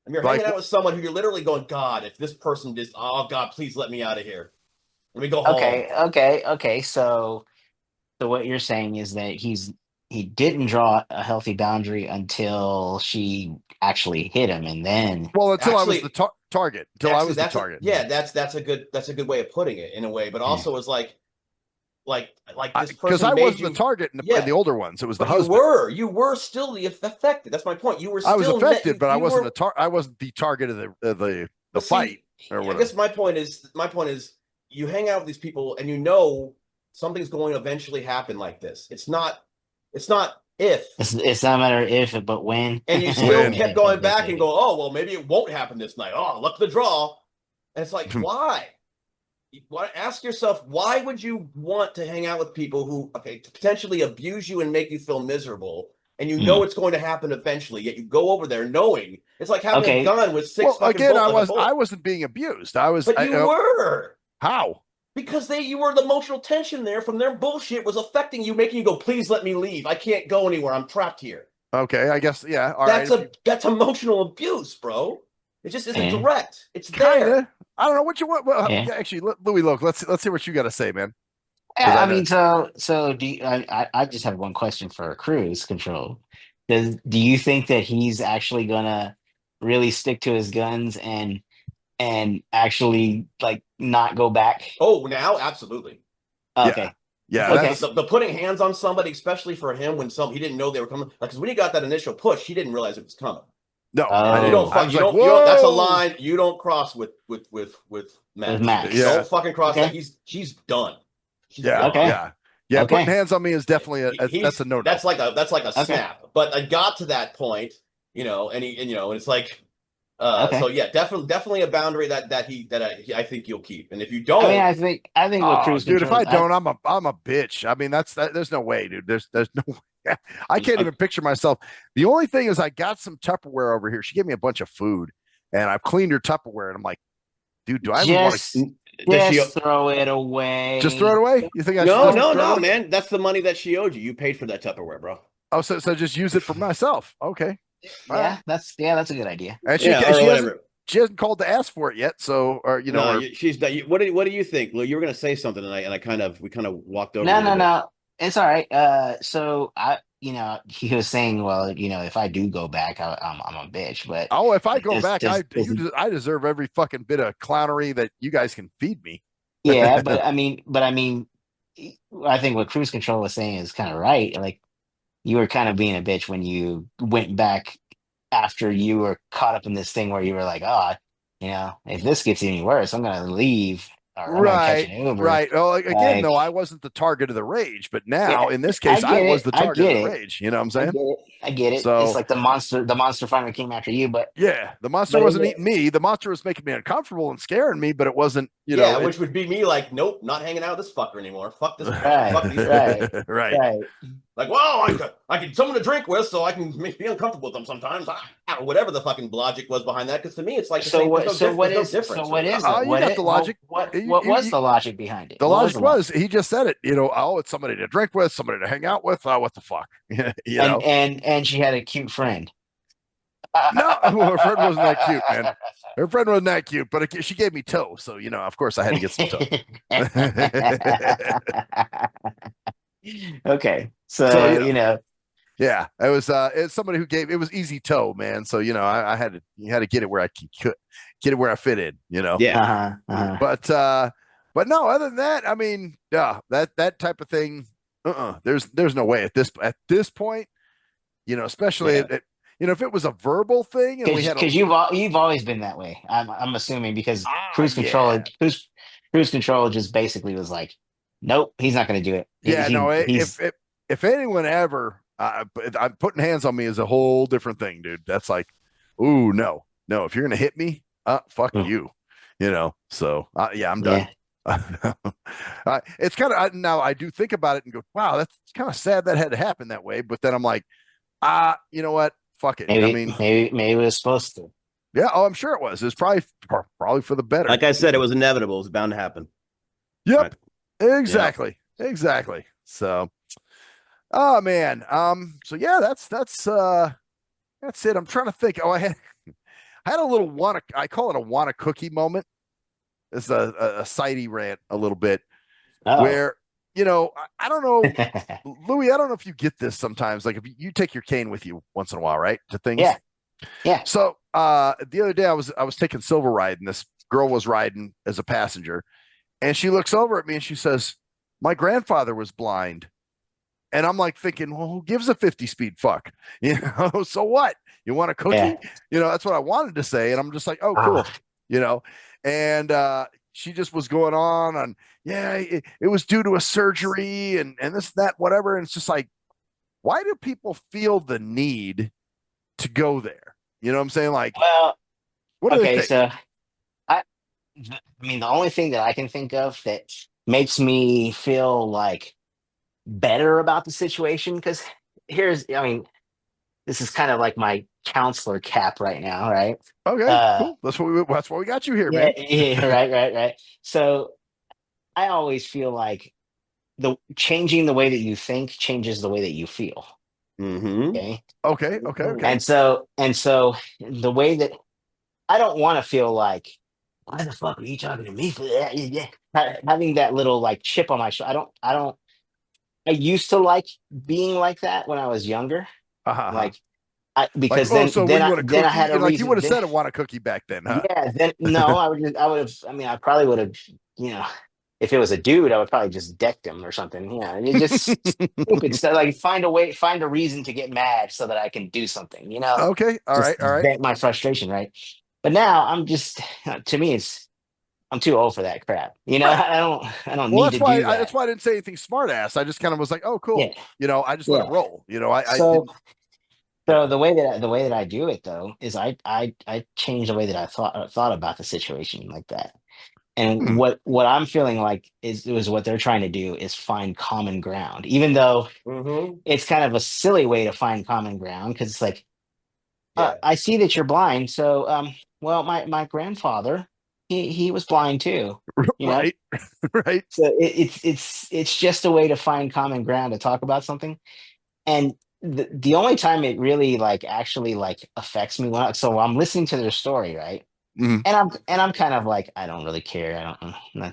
I mean, you're hanging out with someone who you're literally going, God, if this person just, oh God, please let me out of here. Let me go home. Okay. So what you're saying is that he didn't draw a healthy boundary until she actually hit him, and then I was the target. Until I was the target. Yeah, that's a good way of putting it in a way, but also it's like this person, because I wasn't the target in the older ones. It was the husband. You were still affected. That's my point. You were. I was affected, but I wasn't I wasn't the target of the fight or whatever. I guess my point is you hang out with these people and something's going to eventually happen like this. It's not if. It's not a matter of if, but when. And you still kept going back and go, oh well, maybe it won't happen this night. Oh, luck of the draw. And it's like, why? You want to ask yourself, why would you want to hang out with people who potentially abuse you and make you feel miserable, and know it's going to happen eventually, yet you go over there knowing it's like having a gun with six fucking bullets. I wasn't being abused. But you were. How? Because you were the emotional tension there from their bullshit was affecting you, making you go, please let me leave. I can't go anywhere. I'm trapped here. Okay, I guess, yeah. That's emotional abuse, bro. It just isn't direct. It's there. I don't know what you want. Well, actually, Louie, look, let's see what you got to say, man. Yeah, I mean, so do you, I just have one question for Cruise Control. Do you think that he's actually gonna really stick to his guns and actually like not go back? Oh, now absolutely. Okay. Yeah. Okay. The putting hands on somebody, especially for him when he didn't know they were coming. Because when he got that initial push, he didn't realize it was coming. No, you don't. That's a line you don't cross with Max. Yeah. Don't fucking cross that. She's done. Done. Okay. Yeah. Putting hands on me is definitely that's a no. That's like a snap. But I got to that point, and it's like, so yeah, definitely a boundary that I think you'll keep. And if you don't, I think with Cruise dude, Control, if I don't, I'm a bitch. I mean, there's no way, dude. There's no way. I can't even picture myself. The only thing is I got some Tupperware over here. She gave me a bunch of food and I've cleaned her Tupperware and I'm like, dude, do I even want to Does she? Just throw it away. Just throw it away? You think I should No, just no, throw it no, away? man. That's the money that she owed you. You paid for that Tupperware, bro. Oh, so just use it for myself. Okay. All right. That's a good idea. And Yeah, or whatever. she hasn't called to ask for it yet. So, or you know, No, or, she's done. What do you think, Lou? You were gonna say something, and we kind of walked over a No, little no, bit. no. It's all right. So he was saying, well, if I do go back, I'm a bitch. But oh, if I go back, does I deserve every fucking bit of clownery that you guys can feed me. yeah, but I mean, I think what Cruise Control was saying is kind of right. Like you were kind of being a bitch when you went back after you were caught up in this thing where you were like, oh, if this gets any worse, I'm gonna leave or I'm gonna catch Right, an Uber. right. Well, again, Like, though, I wasn't the target of the rage, but yeah, now in this I case, I get was it. the I target of get the it. rage. You know what I'm I saying? get it. I get it. It's So like the monster finally came after you, but yeah, the monster but wasn't eating me. The monster was making me uncomfortable and scaring me, but it wasn't, Yeah, which would be me like, nope, not hanging out with this fucker anymore. Fuck this. right, Fuck these. right, right. right. Like, well, I can someone to drink with, so I can be uncomfortable with them sometimes. Whatever the fucking logic was behind that, because to me, it's like the So same. what? There's So what no is? So difference. what is Oh, it? you got the logic. What was the logic behind it? The What was logic the was he just said it. Oh, it's somebody to drink with, somebody to hang out with. What the fuck? you And know? and she had a cute friend. No, her friend wasn't that cute, man. Her friend wasn't that cute, but she gave me toe, so of course I had to get some toe. Okay, so so yeah, it's somebody who gave it was easy toe, man. So I had to get it where I could get it where I fit in, Yeah. But no, other than that, I mean, yeah, that type of thing. There's no way at this point, especially if it was a verbal thing and we had because you've always been that way. I'm assuming because yeah. cruise control just basically was like, nope, he's not going to do it. Yeah, no. He's If anyone ever, I'm putting hands on me is a whole different thing, dude. That's like, ooh, no. If you're gonna hit me, fuck you. So yeah, I'm done. It's kind of now I do think about it and go, wow, that's kind of sad that had to happen that way. But then I'm like, you know what? Fuck it. I mean, maybe it was supposed to. yeah. Oh, I'm sure it was. It's probably for the better. Like I said, it was inevitable. It was bound to happen. Yep. Right. Exactly. Yep. Exactly. So, oh man. So yeah, that's it. I'm trying to think. Oh, I had a little I call it a wanna cookie moment. It's a sighty rant a little bit where I don't know, Louie. I don't know if you get this sometimes. Like if you take your cane with you once in a while, right, to things. Yeah. So the other day I was taking Silver Ride, and this girl was riding as a passenger, and she looks over at me and she says, "My grandfather was blind." And I'm like thinking, well, who gives a 50 speed fuck? So what? You want a cookie? Yeah. That's what I wanted to say. And I'm just like, oh, cool. And she just was going on, yeah, it was due to a surgery and this, that, whatever. And it's just like, why do people feel the need to go there? You know what I'm saying? Like, Well, what do they okay, think? so I mean, the only thing that I can think of that makes me feel like better about the situation, because this is kind of like my counselor cap right now, right? Okay, cool. That's what we got you here, man. Yeah, right. So I always feel like changing the way that you think changes the way that you feel. Mm-hmm. Okay. And so the way that I don't want to feel like, why the fuck are you talking to me for that? Yeah. Having that little like chip on my shoulder. I used to like being like that when I was younger. Like because then I had a reason. You would have said I want a cookie back then, huh? Yeah, then no, I would have. I mean, I probably would have. If it was a dude, I would probably just decked him or something. Yeah, it's just stupid stuff. Like find a reason to get mad so that I can do something. Okay, all right. Vent my frustration, right? But now I'm just. To me, I'm too old for that crap. I don't need to do that. That's why I didn't say anything smart ass. I just kind of was like, oh, cool. Yeah. I just let it roll. So the way that I do it though is I change the way that I thought about the situation like that. And what I'm feeling like is what they're trying to do is find common ground, even though it's kind of a silly way to find common ground, because it's like, I see that you're blind, so well, my grandfather he was blind too. You know, Right. Right. so it's just a way to find common ground to talk about something. And the only time it really like actually like affects me so I'm listening to their story, right? Mhm. And I'm kind of like, I don't really care.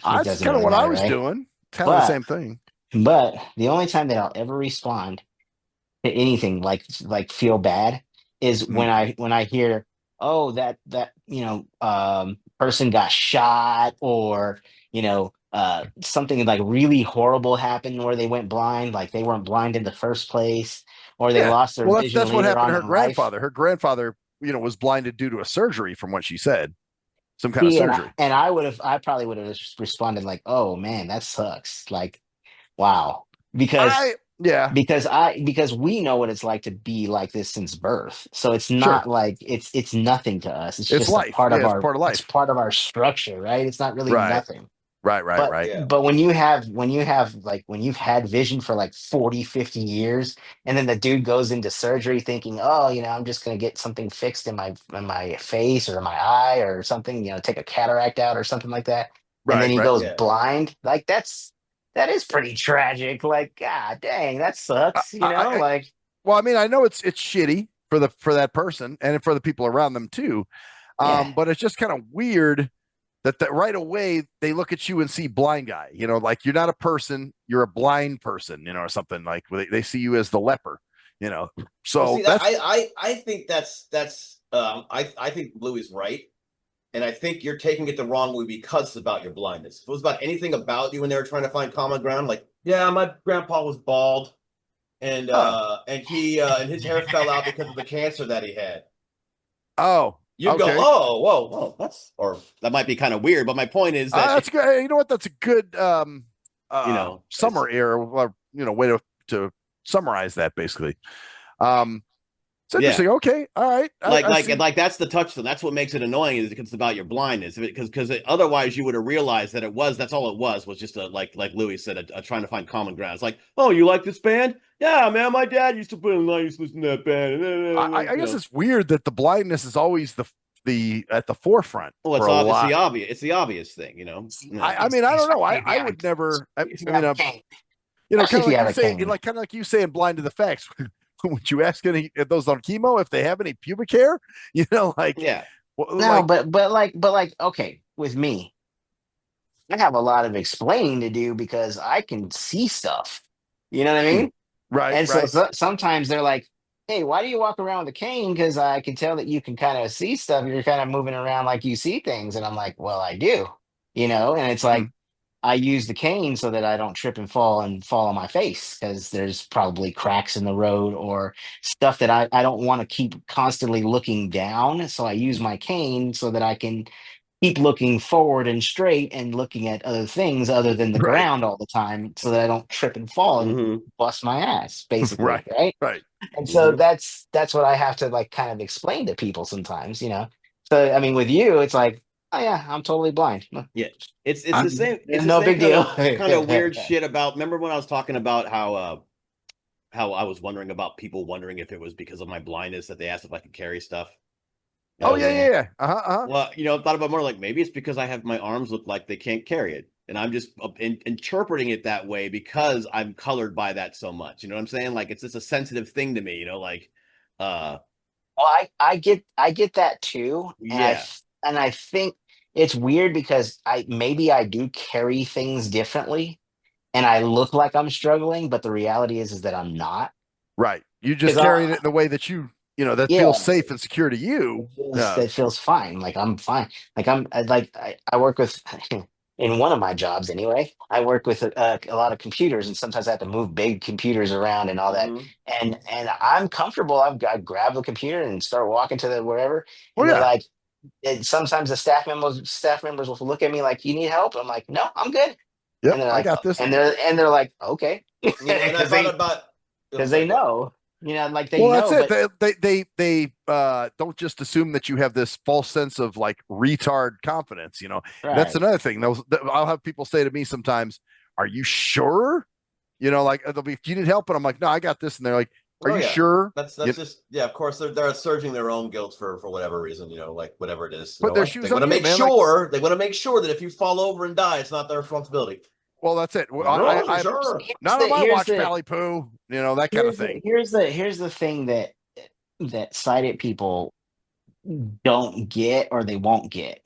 It That's doesn't kind of really what I matter, was right? doing. Kind of the But same thing. but the only time that I'll ever respond to anything like feel bad is Mhm. when I hear, oh, that person got shot, or something like really horrible happened where they went blind, like they weren't blind in the first place, or they Yeah. lost their Well, that's vision that's what later happened to on her in life. grandfather. Her grandfather, was blinded due to a surgery, from what she said, some kind of See, surgery. I probably would have just responded like, oh man, that sucks. Like, wow. Because Yeah, because we know what it's like to be like this since birth. So it's sure. not like it's nothing to us. It's It's just a life. part Yeah, of it's our part of it's life. part of our structure, right? It's not really Right. nothing. Right. Right. But Right. Yeah. but when you have like when you've had vision for like 40, 50 years, and then the dude goes into surgery thinking, oh, I'm just gonna get something fixed in my face or in my eye or something, take a cataract out or something like that. And then Right. he Right. goes Yeah. blind. Like that is pretty tragic. Like, god dang, that I, sucks, I, like. well, I mean, I know it's shitty for that person and for the people around them too. Yeah. But it's just kind of weird that right away they look at you and see blind guy. Like you're not a person, you're a blind person. Or something like they see you as the leper. You know, Well, so see, that's I think that's I think Louie's right, and I think you're taking it the wrong way because it's about your blindness. If it was about anything about you when they were trying to find common ground, like, yeah, my grandpa was bald, and oh and his hair fell out because of the cancer that he had. oh You'd go, okay. oh, whoa, whoa, or that might be kind of weird, but my point is that That's good. Hey, you know what? That's a good it's summary or way to summarize that basically. Um, it's yeah. interesting. Okay, all right. like I like see. like that's the touchstone. That's what makes it annoying, is because it's about your blindness. Because otherwise you would have realized that that's all it was just a, like Louis said, a trying to find common ground. It's like, oh, you like this band? Yeah, man, my dad used to play, and I used to listen to that band. I guess it's weird that the blindness is always the at the forefront Well, for a it's the lot. obvious. It's the obvious thing, I mean, I don't know. Especially if you I have would never. if you I mean, have a cane. kind Especially of if you like have you a say, cane. kind of like you saying, blind to the facts. Would you ask any of those on chemo if they have any pubic hair? Like, yeah. No, like, but like, okay, with me, I have a lot of explaining to do because I can see stuff. You know what I hmm, mean? right, And so, right, sometimes they're like, "Hey, why do you walk around with a cane? Because I can tell that you can kind of see stuff. You're kind of moving around like you see things." And I'm like, "Well, I do." And it's mhm, like I use the cane so that I don't trip and fall on my face because there's probably cracks in the road or stuff that I don't want to keep constantly looking down. So I use my cane so that I can keep looking forward and straight and looking at other things other than the right, ground all the time so that I don't trip and fall and Mm-hmm. bust my ass, basically, right, right? right. And so Mm-hmm. that's what I have to like kind of explain to people sometimes. So I mean with you, it's like, oh yeah, I'm totally blind. No, Yeah. It's I, the same. It's the no same big deal. kind of weird shit about. Remember when I was talking about how I was wondering about people wondering if it was because of my blindness that they asked if I could carry stuff. oh Oh yeah, yeah. yeah, yeah. Uh-huh. Well, I thought about more like maybe it's because I have my arms look like they can't carry it, and I'm just interpreting it that way because I'm colored by that so much. You know what I'm saying? Like it's just a sensitive thing to me. Like, uh, Well, I get that too, and yeah, I think it's weird because I do carry things differently, and I look like I'm struggling, but the reality is that I'm not. Right. You just Because carrying it in the way that that feels yeah, safe and secure to you. that feels fine. Like I'm fine. Like I work with in one of my jobs anyway. I work with a lot of computers, and sometimes I have to move big computers around and all that. hmm And I'm comfortable. I grab the computer and start walking to the wherever, Oh and they're yeah, like, sometimes the staff members will look at me like, "You need help?" I'm like, "No, I'm good." And yep. they're I like, got this. and they're like, "Okay," and I because thought they about. I'm because they sorry. Go ahead. know, like they Well, that's know, it. but They don't just assume that you have this false sense of like retard confidence. That's right. another thing. I'll have people say to me sometimes, "Are you sure?" Like they'll be, "Do you need help?" And I'm like, "No, I got this." And they're like, Are you sure? That's just Of course they're surging their own guilt for whatever reason, like whatever it is. Put their like, shoes they on want to you, make man. sure they want to make sure that if you fall over and die, it's not their responsibility. Well, that's it. No, sure. Not on my watch, Pally Poo. That kind of thing. Here's the thing that sighted people don't get or they won't get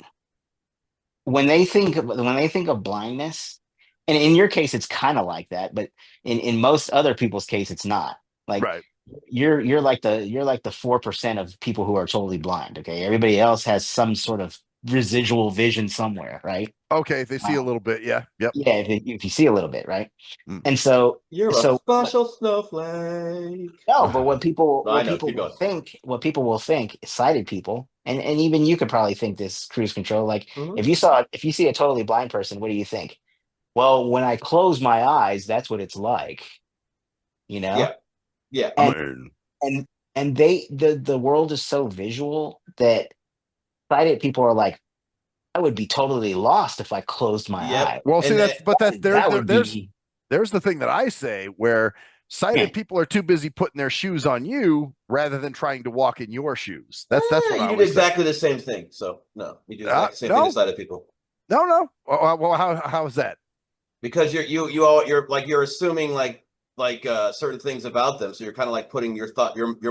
when they think of blindness. And in your case, it's kind of like that, but in most other people's case, it's not. Like Right. You're like the 4% of people who are totally blind. Okay, everybody else has some sort of residual vision somewhere, right? Okay, if they see a little bit, yeah, yep. Yeah, if you see a little bit, right? And you're a special snowflake. No, but what people will think, sighted people, and even you could probably think this, Cruise Control. Like if you see a totally blind person, what do you think? Well, when I close my eyes, that's what it's like. Yeah. And the world is so visual that sighted people are like, I would be totally lost if I closed my eye. Well, see, there's the thing that I say where sighted people are too busy putting their shoes on you rather than trying to walk in your shoes. That's what you do exactly the same thing. So no, you do the same thing to sighted people. No. Well, how is that? Because you're assuming like certain things about them, so you're kind of like putting your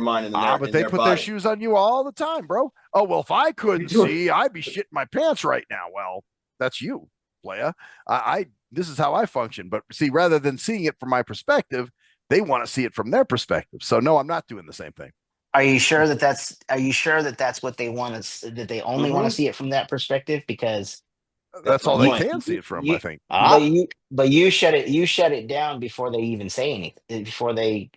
mind in their but they put their shoes on you all the time, bro. Oh well, if I couldn't see, I'd be shitting my pants right now. Well, that's you, playa. This is how I function. But see, rather than seeing it from my perspective, they want to see it from their perspective. So no, I'm not doing the same thing. Are you sure that that's what they want to? That they only want to see it from that perspective? Because that's all they can see it from, I think. But you shut it down before they even say anything, before they,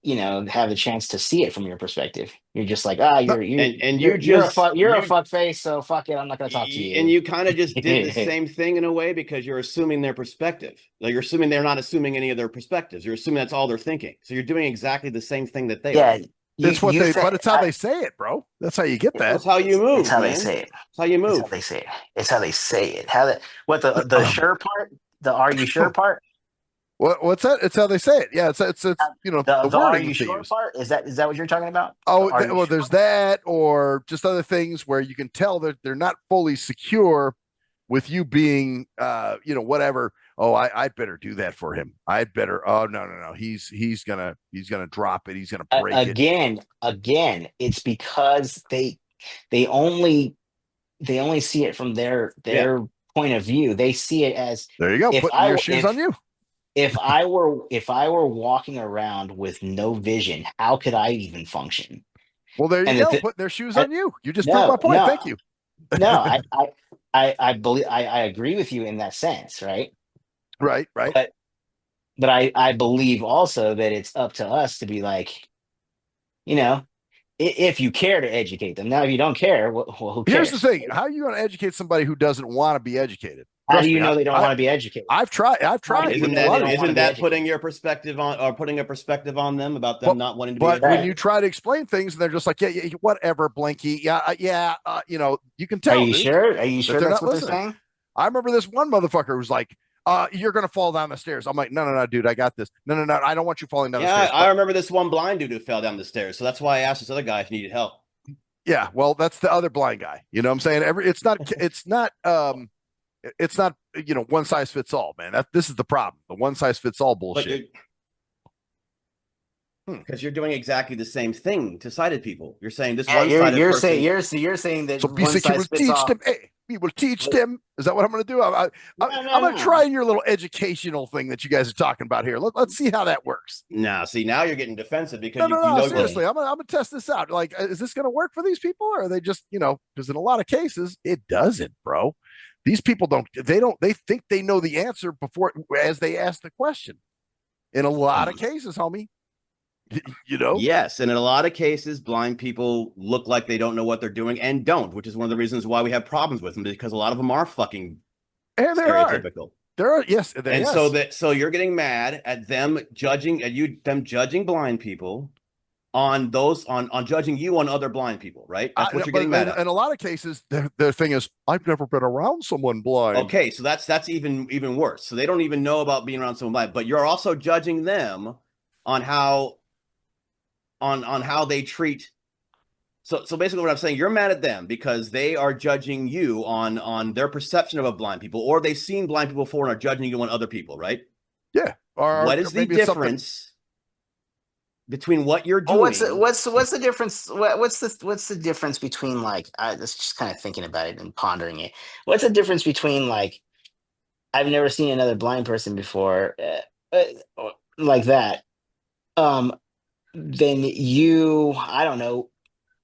have the chance to see it from your perspective. You're just like, you're a fuck face, so fuck it, I'm not going to talk to you. And you kind of just did the same thing in a way because you're assuming their perspective. Like you're assuming they're not assuming any of their perspectives. You're assuming that's all they're thinking. So you're doing exactly the same thing that they are. It's how they say it, bro. That's how you get that. That's how you move. It's how they say it. It's how you move. It's how they say it. It's how they say it. The sure part? The are you sure part? What's that? It's how they say it. Yeah, it's the are you sure part? Is that what you're talking about? Oh, there's that, or just other things where you can tell that they're not fully secure with you being, whatever. Oh, I'd better do that for him. I'd better. Oh no. He's gonna drop it. He's gonna break it. Again, it's because they only see it from their point of view. They see it as, there you go, putting your shoes on you. If I were walking around with no vision, how could I even function? Well, there you go, putting their shoes on you. You just proved my point. Thank you. No, I believe I agree with you in that sense, right? Right. But I believe also that it's up to us to be like, if you care to educate them. Now, if you don't care, well, who cares? Here's the thing: how are you going to educate somebody who doesn't want to be educated? How do you know they don't want to be educated? I've tried. Isn't that putting your perspective on, or putting a perspective on them about them not wanting to be educated? But when you try to explain things, and they're just like, yeah, whatever, Blinky. Yeah. You can tell. Are you sure? Are you sure that's what they're saying? I remember this one motherfucker who's like, you're going to fall down the stairs. I'm like, no, dude, I got this. No, I don't want you falling down the stairs. I remember this one blind dude who fell down the stairs. So that's why I asked this other guy if he needed help. Yeah, well, that's the other blind guy. You know what I'm saying? It's not one size fits all, man. This is the problem. The one size fits all bullshit. Because you're doing exactly the same thing to sighted people. You're saying this one-sided person. You're saying that one size fits all. We will teach them. Is that what I'm going to do? I'm going to try your little educational thing that you guys are talking about here. Let's see how that works. No, see, now you're getting defensive because no, seriously, I'm going to test this out. Like, is this going to work for these people, or are they just, because in a lot of cases it doesn't, bro. These people they think they know the answer as they ask the question. In a lot of cases, homie. Yes, and in a lot of cases blind people look like they don't know what they're doing and don't, which is one of the reasons why we have problems with them, because a lot of them are fucking stereotypical. So you're getting mad at them judging blind people on judging you on other blind people, right? That's what you're getting mad at. In a lot of cases, their thing is, I've never been around someone blind. Okay, so that's even worse. So they don't even know about being around someone blind, but you're also judging them on how on how they treat. So basically, what I'm saying, you're mad at them because they are judging you on their perception of a blind people, or they've seen blind people before and are judging you on other people, right? Yeah. What is the maybe it's something. difference between what you're Well, doing? what's the difference? What's the difference between like I was just kind of thinking about it and pondering it. What's the difference between like I've never seen another blind person before, like that, than you, I don't know,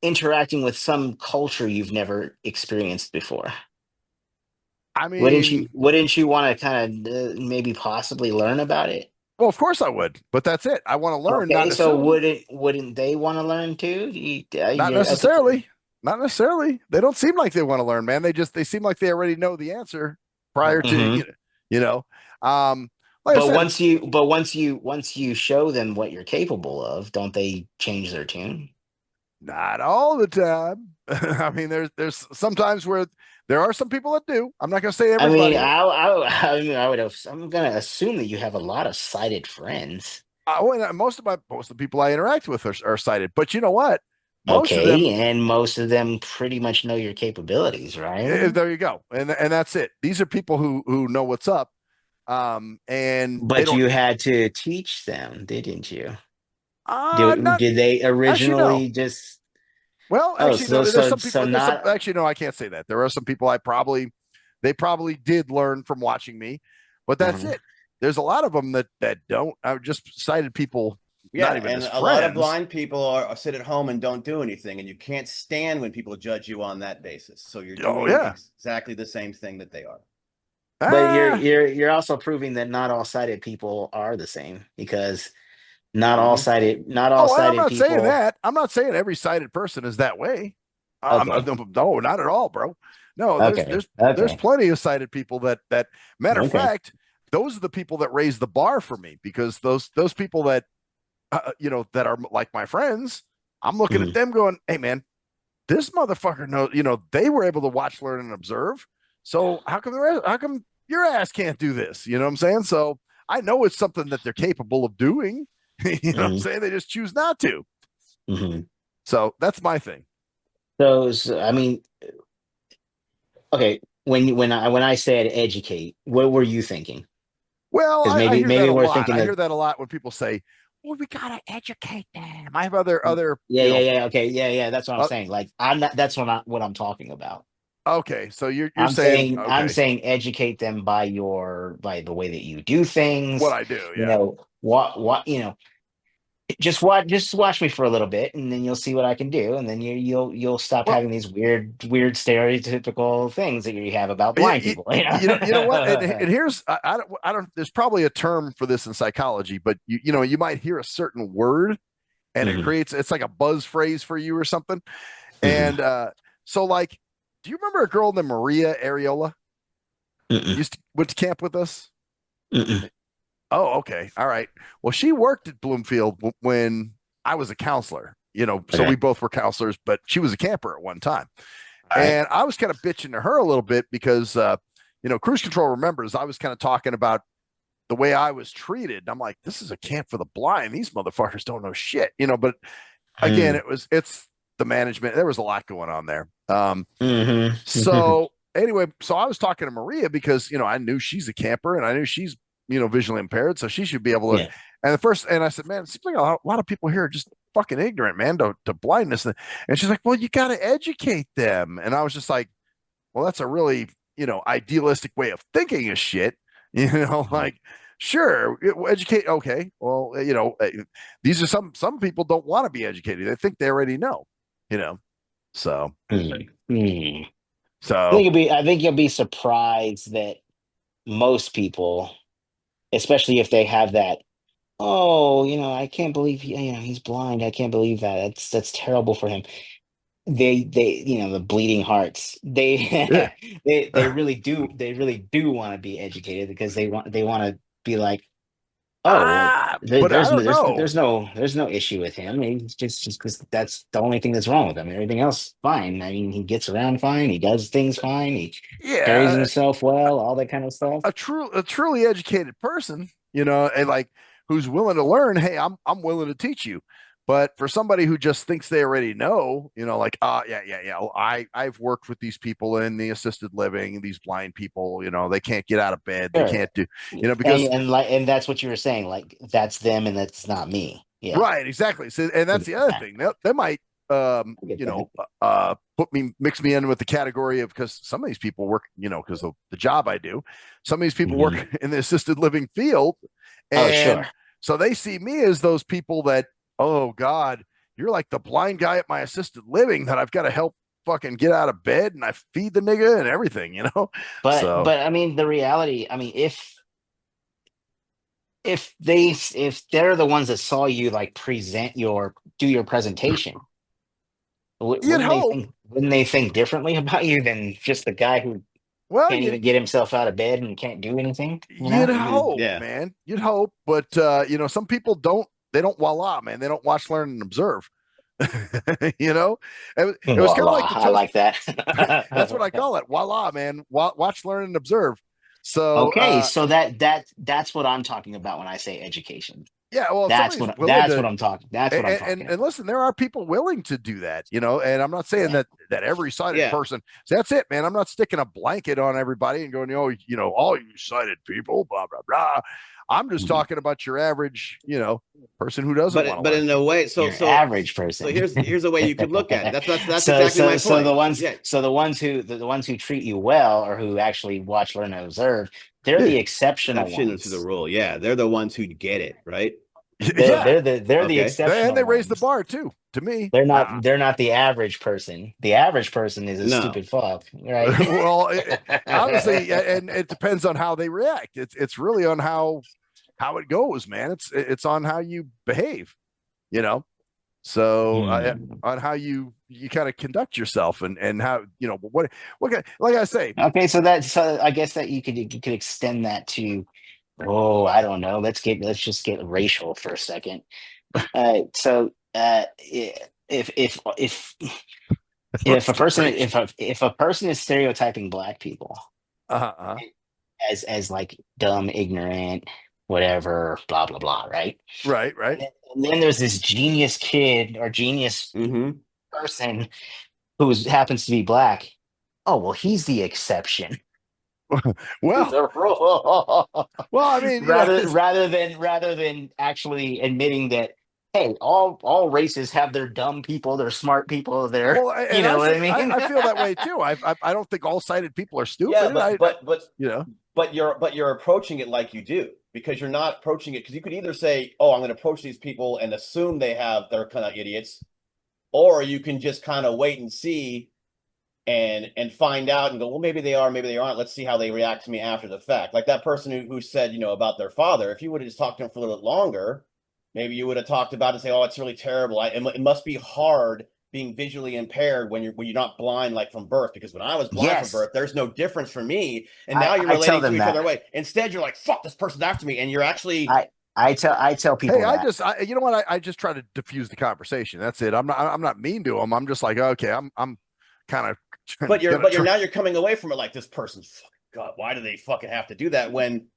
interacting with some culture you've never experienced before. I mean, Wouldn't you want to kind of maybe possibly learn about it? well, of course I would, but that's it. I want to learn, not Okay, so assume. wouldn't they want to learn too? Not You're okay. necessarily. Not necessarily. They don't seem like they want to learn, man. They seem like they already know the answer prior to Mhm. you know. Like I But said, once you show them what you're capable of, don't they change their tune? not all the time. I mean, there's sometimes where there are some people that do. I'm not going to say I mean, everybody. I mean, I'm gonna assume that you have a lot of sighted friends. Most of the people I interact with are sighted, but you know what? Most of them. Okay, and most of them pretty much know your capabilities, right? There you go, and that's it. These are people who know what's up, and they But don't. you had to teach them, didn't you? Not Did they actually no. originally just Well, oh actually, no. There's some so people. There's some. not Actually, no. I can't say that. There are some people they probably did learn from watching me, but that's Mhm. it. There's a lot of them that don't. I just cited people, not Yeah, even and as a lot of friends. blind people are sit at home and don't do anything, and you can't stand when people judge you on that basis. So you're Oh doing yeah. exactly the same thing that they are. But Ah. you're also proving that not all sighted people are the same because Hmm. not all Oh, I'm sighted not saying people. that. I'm not saying every sighted person is that way. Okay, No, not at all, bro. No, okay, there's okay, plenty of sighted people that matter of okay. fact, those are the people that raise the bar for me because those people that that are like my friends, I'm looking at Mhm, them going, hey man, this motherfucker knows, they were able to watch, learn, and observe. So how come your ass can't do this? You know what I'm saying? So I know it's something that they're capable of doing. You know what I'm mhm, saying? They just choose not to. mhm. So that's my thing. I mean, okay. When I said educate, what were you thinking? Well, Because I hear that maybe a we're lot. thinking I that hear that a lot when people say, "Well, we gotta educate them." I have other, yeah. Okay, yeah. That's what I'm uh, saying. Like I'm not. That's what I'm talking about. okay. So you're saying I'm okay, saying educate them by by the way that you do what things. I do, You yeah. know just watch me for a little bit, and then you'll see what I can do, and then you'll stop Well, having these weird stereotypical things that you have about you, blind people. You you know what? know. And here's I don't. There's probably a term for this in psychology, but you might hear a certain word and Mhm, it's like a buzz phrase for you or something. mhm, And so like, do you remember a girl named Maria Areola? mm-mm, Went to camp with us. mm-mm. Oh, okay. All right. Well, she worked at Bloomfield when I was a counselor, so we Okay. both were counselors, but she was a camper at one time. All right. And I was kind of bitching to her a little bit because, Cruise Control remembers I was kind of talking about the way I was treated. I'm like, this is a camp for the blind. These motherfuckers don't know shit, but again, Mm, it's the management. There was a lot going on there. mhm, So anyway, so I was talking to Maria because I knew she's a camper and I knew she's visually impaired, so she should be able to. yeah. And I said, man, it seems like a lot of people here are just fucking ignorant, man, to blindness. And she's like, well, you got to educate them. And I was just like, well, that's a really idealistic way of thinking of shit. Mhm. Like sure, educate. Okay, well, these are some people don't want to be educated. They think they already know. You know, so Mm, mm. so I think you'll be surprised that most people, especially if they have that, oh, I can't believe he's blind. I can't believe that. That's terrible for him. The bleeding hearts. yeah. They really do want to be educated because they want to be like, oh, well, But I don't know. there's no issue with him. He's just because that's the only thing that's wrong with him. Everything else fine. I mean, he gets around fine. He does things fine. He carries Yeah, himself well. All that kind of stuff. a truly educated person, and like who's willing to learn. Hey, I'm willing to teach you. But for somebody who just thinks they already know, like, I've worked with these people in the assisted living, these blind people, they can't get out of bed, they Sure. can't do, because and that's what you were saying, like that's them and that's not me. Yeah. right, exactly. So, and that's the other thing. They might, mix me in with the category of, because some of these people work, because of the job I do. Some of these people work in the assisted living field, and sure. so they see me as those people that, oh God, you're like the blind guy at my assisted living that I've got to help fucking get out of bed, and I feed the nigga and everything, But I mean, the reality, I mean, if they're the ones that saw you like do your presentation, wouldn't they think differently about you than just the guy who can't even get himself out of bed and can't do anything? You'd hope, man. You'd hope, but some people don't. They don't voila, man. They don't watch, learn, and observe. It was kind of like I like that. That's what I call it. Voila, man. Watch, learn, and observe. So okay, so that's what I'm talking about when I say education. Yeah, well, that's what I'm talking. That's what I'm talking. And listen, there are people willing to do that, and I'm not saying that every sighted person. So that's it, man. I'm not sticking a blanket on everybody and going, all you sighted people, blah blah blah. I'm just talking about your average, person who doesn't want to. But in a way, so average person. So here's a way you could look at it. That's exactly my point. So the ones who treat you well or who actually watch, learn, and observe, they're the exceptional ones to the rule. Yeah, they're the ones who get it, right? They're the exceptional, and they raise the bar too. To me, they're not the average person. The average person is a stupid fuck, right? Well, honestly, and it depends on how they react. It's really on how it goes, man. It's on how you behave, So on how you kind of conduct yourself and how what like I say. Okay, so I guess that you could extend that to, I don't know. Let's just get racial for a second. So if a person is stereotyping black people as like dumb, ignorant, whatever, blah blah blah, right? Right. And then there's this genius kid or genius person who happens to be black. Oh well, he's the exception. Well, I mean, rather than actually admitting that, hey, all races have their dumb people, their smart people, their what I mean. I feel that way too. I don't think all sighted people are stupid. Yeah, but you're approaching it like you do, because you're not approaching it because you could either say, oh, I'm going to approach these people and assume they're kind of idiots, or you can just kind of wait and see. And find out and go, well, maybe they are, maybe they aren't. Let's see how they react to me after the fact. Like that person who said, about their father, if you would have just talked to him for a little bit longer, maybe you would have talked about it and say, oh, it's really terrible. It must be hard being visually impaired when you're not blind, like from birth, because when I was blind from birth, there's no difference for me. And now you're relating to each other way. Instead, you're like, fuck, this person's after me. And you're actually, I tell people, hey, I just try to diffuse the conversation. That's it. I'm not mean to them. I'm just like, okay, I'm kind of, but you're coming away from it like, this person's fucking God, why do they fucking have to do that when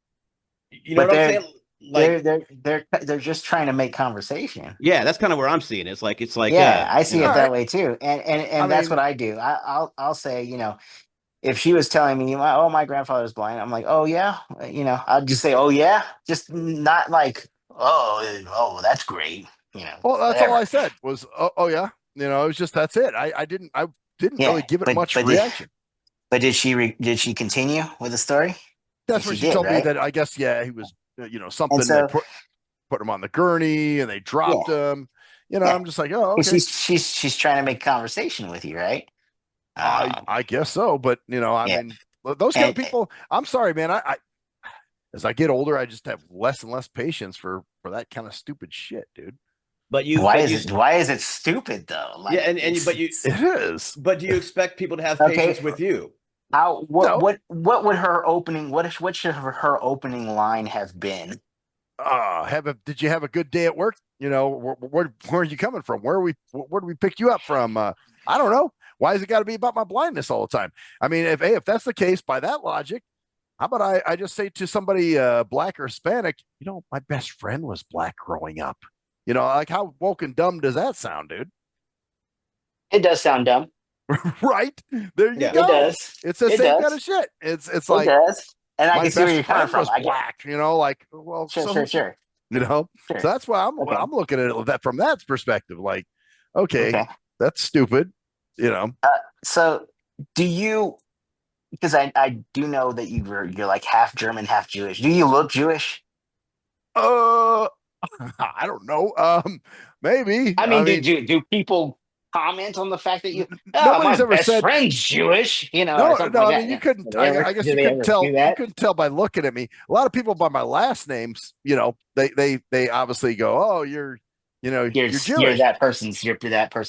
what I'm saying? Like they're just trying to make conversation. Yeah, that's kind of where I'm seeing it. It's like I see it that way too. And that's what I do. I'll say, if she was telling me, oh, my grandfather's blind, I'm like, oh yeah, I'll just say, oh yeah, just not like, oh that's great. Well, that's all I said was, oh yeah, it was just, that's it. I didn't really give it much reaction. But did she continue with the story? That's when she told me that, I guess, he was, something that put him on the gurney and they dropped him. I'm just like, oh, okay. She's trying to make conversation with you, right? I guess so, but I mean, those kind of people. I'm sorry, man. I as I get older, I just have less and less patience for that kind of stupid shit, dude. But why is it stupid though? Like, it is. But do you expect people to have patience with you? What would her opening? What should her opening line have been? Did you have a good day at work? Where are you coming from? Where did we pick you up from? I don't know. Why has it got to be about my blindness all the time? I mean, if that's the case, by that logic, how about I just say to somebody black or Hispanic, my best friend was black growing up. You know, like how woke and dumb does that sound, dude? It does sound dumb. Right? There you Yeah. It go. does. It's the It same does. kind of shit. It's It like does. And I my can see where best you're coming friend from. was I get black, you know, like, well, sure, so sure, sure, you know, sure. so that's why Okay. I'm looking at it that from that perspective. Like, okay, Okay. that's stupid, you know. So do you? Because I do know that you're like half German, half Jewish. Do you look Jewish? Uh, I don't know. Maybe. I I mean, mean, do people comment on the fact that my nobody's ever best said friend's Jewish, or no, something no. like I that? mean, you Yeah. couldn't. Do they ever I guess do you they couldn't ever tell. do You that? couldn't tell by looking at me. A lot of people by my last names, you know, they obviously go, "Oh, you're You're Jewish." that person's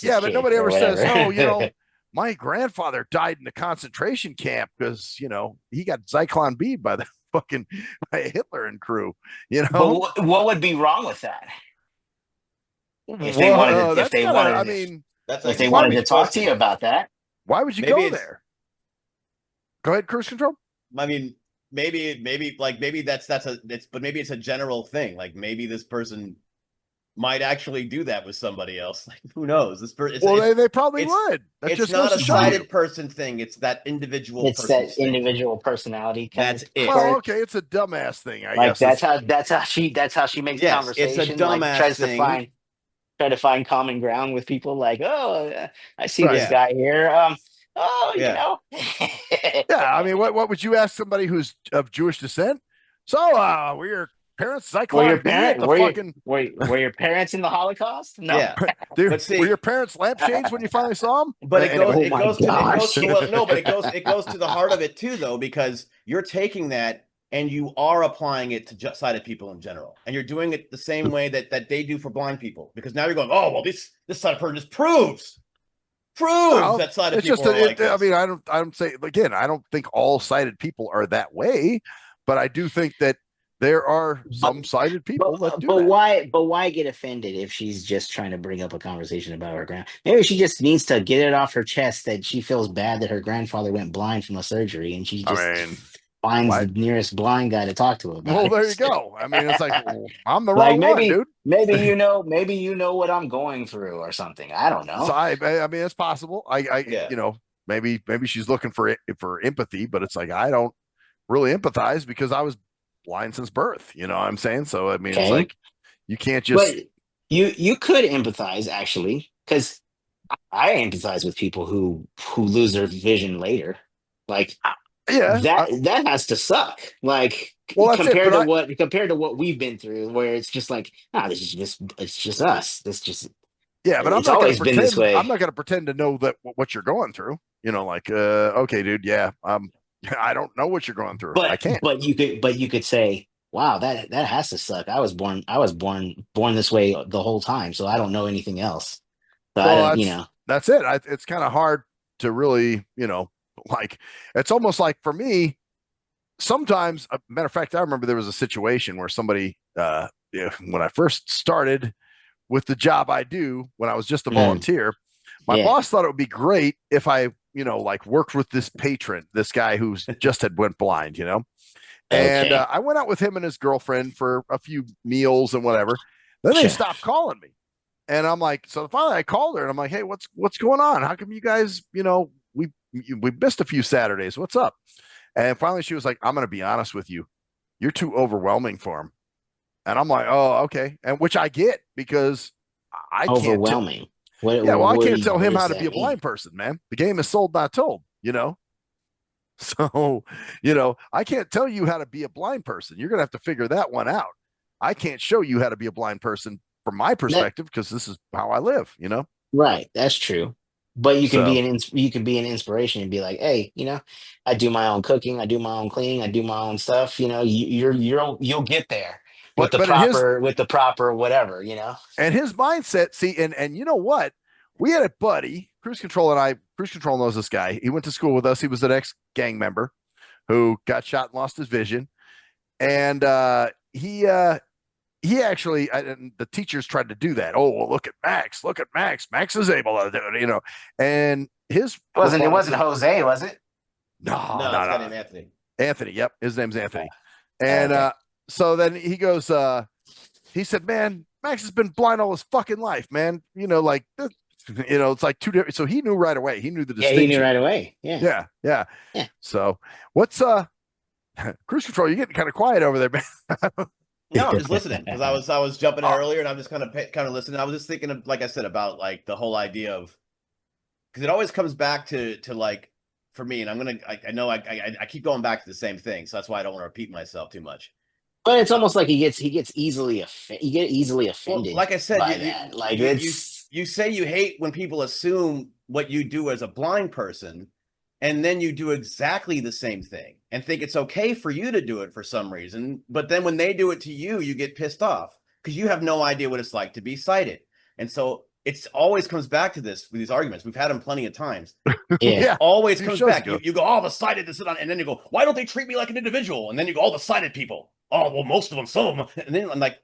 Yeah, but kid nobody or ever says, whatever. "Oh, you know, my grandfather died in a concentration camp because he got Zyklon B by the fucking by Hitler and crew." You But know, what would be wrong with that if they wanted well, to if that's they kind of. I wanted mean, That's if a they why wanted would to huge talk to you question. about that? why would you Maybe go it's. there? Go ahead, cruise control. I mean, maybe but maybe it's a general thing. Like maybe this person might actually do that with somebody else. Like who knows? This person, Well, they probably it's would. That it's just not goes a to show you. sighted person thing. It's that individual It's that person's thing. individual personality kind That's of it. Well, quirk. okay, it's a dumbass thing, I Like guess. It's that's how she makes Yes, it's a conversation. Like dumbass thing. try to find common ground with people. Like, oh, I see right. this Yeah, guy here. Oh, yeah. Yeah, I mean, what would you ask somebody who's of Jewish descent? So, were your parents were your Zyklon B at parent the were you fucking? were your parents in the Holocaust? No. Yeah. But Were your see, parents lampshades when you finally saw them? but Anyway, Oh my it goes gosh. to well, no, but it goes to the heart of it too, though, because you're taking that and you are applying it to sighted people in general, and you're doing it the same way that they do for blind people, because now you're going, oh well, this sighted person just proves well, that sighted it's just people are like I this. mean, I don't say again. I don't think all sighted people are that way, but I do think that there are But some sighted but people that do but that. why get offended if she's just trying to bring up a conversation about her grand? Maybe she just needs to get it off her chest that she feels bad that her grandfather went blind from a surgery, and she I just mean, finds the why? nearest blind guy to talk to about Well, there you it. go. I mean, it's like well, I'm the Like wrong one, dude. maybe you know what I'm going through or something. I don't So know. I mean, it's possible. Yeah. Maybe she's looking for empathy, but it's like I don't really empathize because I was blind since birth. You know what I'm saying? So I mean, it's Okay. like you can't But just you could empathize actually, because I empathize with people who lose their vision later. Like yeah. that has to suck. Like Well, that's it. But compared to what we've been through, where it's just like, this is just it's just us. but I'm It's not going to always been this pretend. I'm way. not going to pretend to know that what you're going through. You know, like okay, dude. Yeah. I don't know what you're going through. I But can't. you could say, wow, that has to suck. I was born this way the whole time, so I don't know anything else. So I Well, don't, that's it. It's kind of hard to really, like it's almost like for me sometimes, a matter of fact, I remember there was a situation where somebody, when I first started with the job I do, when I was just a Mm, volunteer, my yeah. boss thought it would be great if I, like worked with this patron, this guy who's just had went blind, and Okay. I went out with him and his girlfriend for a few meals and whatever. Then they Sure. stopped calling me, and I'm like, so finally I called her and I'm like, hey, what's going on? How come you guys, we missed a few Saturdays? What's up? And finally, she was like, I'm going to be honest with you. You're too overwhelming for him. And I'm like, oh, okay. And which I get because I can't tell. Overwhelming. What Yeah, well, I what do can't you, tell what him does how to be that a mean? blind person, man. The game is sold, not told. So, I can't tell you how to be a blind person. You're going to have to figure that one out. I can't show you how to be a blind person from my That perspective because this is how I live. right, that's true. But So, you can be an inspiration and be like, hey, I do my own cooking, I do my own cleaning, I do my own stuff. You'll get there with but the in his proper whatever. And his mindset, see, and you know what? We had a buddy, Cruise Control knows this guy. He went to school with us. He was an ex-gang member who got shot and lost his vision. And he actually, and the teachers tried to do that. Oh, well, look at Max. Look at Max. Max is able to do it. And his It rebuttal wasn't to, Jose, was it? no, No, no, it's a guy no. named Anthony. Anthony. Yep. His name's Anthony. And Okay. so then he goes, he said, man, Max has been blind all his fucking life, man. Like it's like two different. So he knew right away. He knew the Yeah, he knew distinction. right away. Yeah. Yeah, yeah. Yeah. So what's cruise control? You're getting kind of quiet over there, man. No, I'm just listening because I was jumping in earlier and I'm just kind of listening. I was just thinking of, like I said, about like the whole idea of, because it always comes back to like, for me, and I know I keep going back to the same thing, so that's why I don't want to repeat myself too much. But it's almost like he gets easily offended. Well, like I said, by that. Like you say you hate when people assume what you do as a blind person, and then you do exactly the same thing and think it's okay for you to do it for some reason. But then when they do it to you, you get pissed off because you have no idea what it's like to be sighted. And so it's always comes back to this with these arguments. We've had them plenty of times. Yeah. It always comes back. You go, oh, the sighted to sit on, and then you go, why don't they treat me like an individual? And then you go, all the sighted people. Oh, well, most of them, some of them. And then I'm like,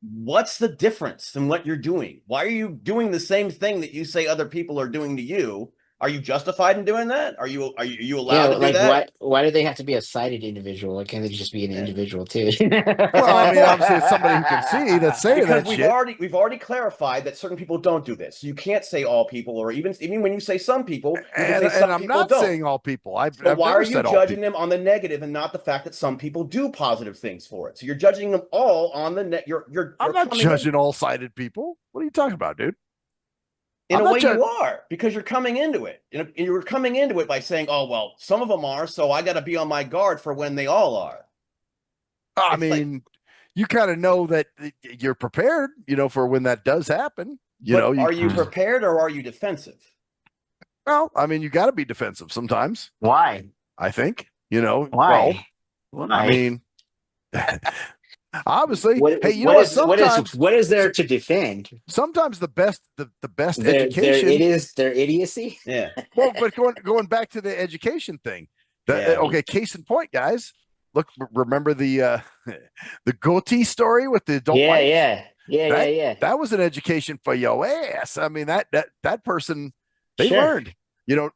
what's the difference in what you're doing? Why are you doing the same thing that you say other people are doing to you? Are you justified in doing that? Are you allowed to do like that? why do they have to be a sighted individual? Why can't they just be an individual too? Well, I mean, obviously, it's somebody who can see that's saying because that shit. we've already clarified that certain people don't do this. You can't say all people, or even when you say some people, you can say some And I'm people not don't. saying all people. I've So why never are you said all judging people. them on the negative and not the fact that some people do positive things for it? So you're judging them all on the net. I'm not judging all sighted people. What are you talking about, dude? In a way, you are, because you're coming into it. And you're coming into it by saying, "Oh well, some of them are, so I got to be on my guard for when they all are." I mean, you kind of know that you're prepared, for when that does happen. Are you prepared or are you defensive? Well, I mean, you got to be defensive sometimes. Why? I think, Why? Well, I mean, obviously, hey, what is there to defend? Sometimes the best education their idiocy. Yeah. Well, but going back to the education thing, okay, case in point, guys. Look, remember the goatee story with the adult wife? Yeah. That was an education for your ass. I mean, that person, they Sure. learned.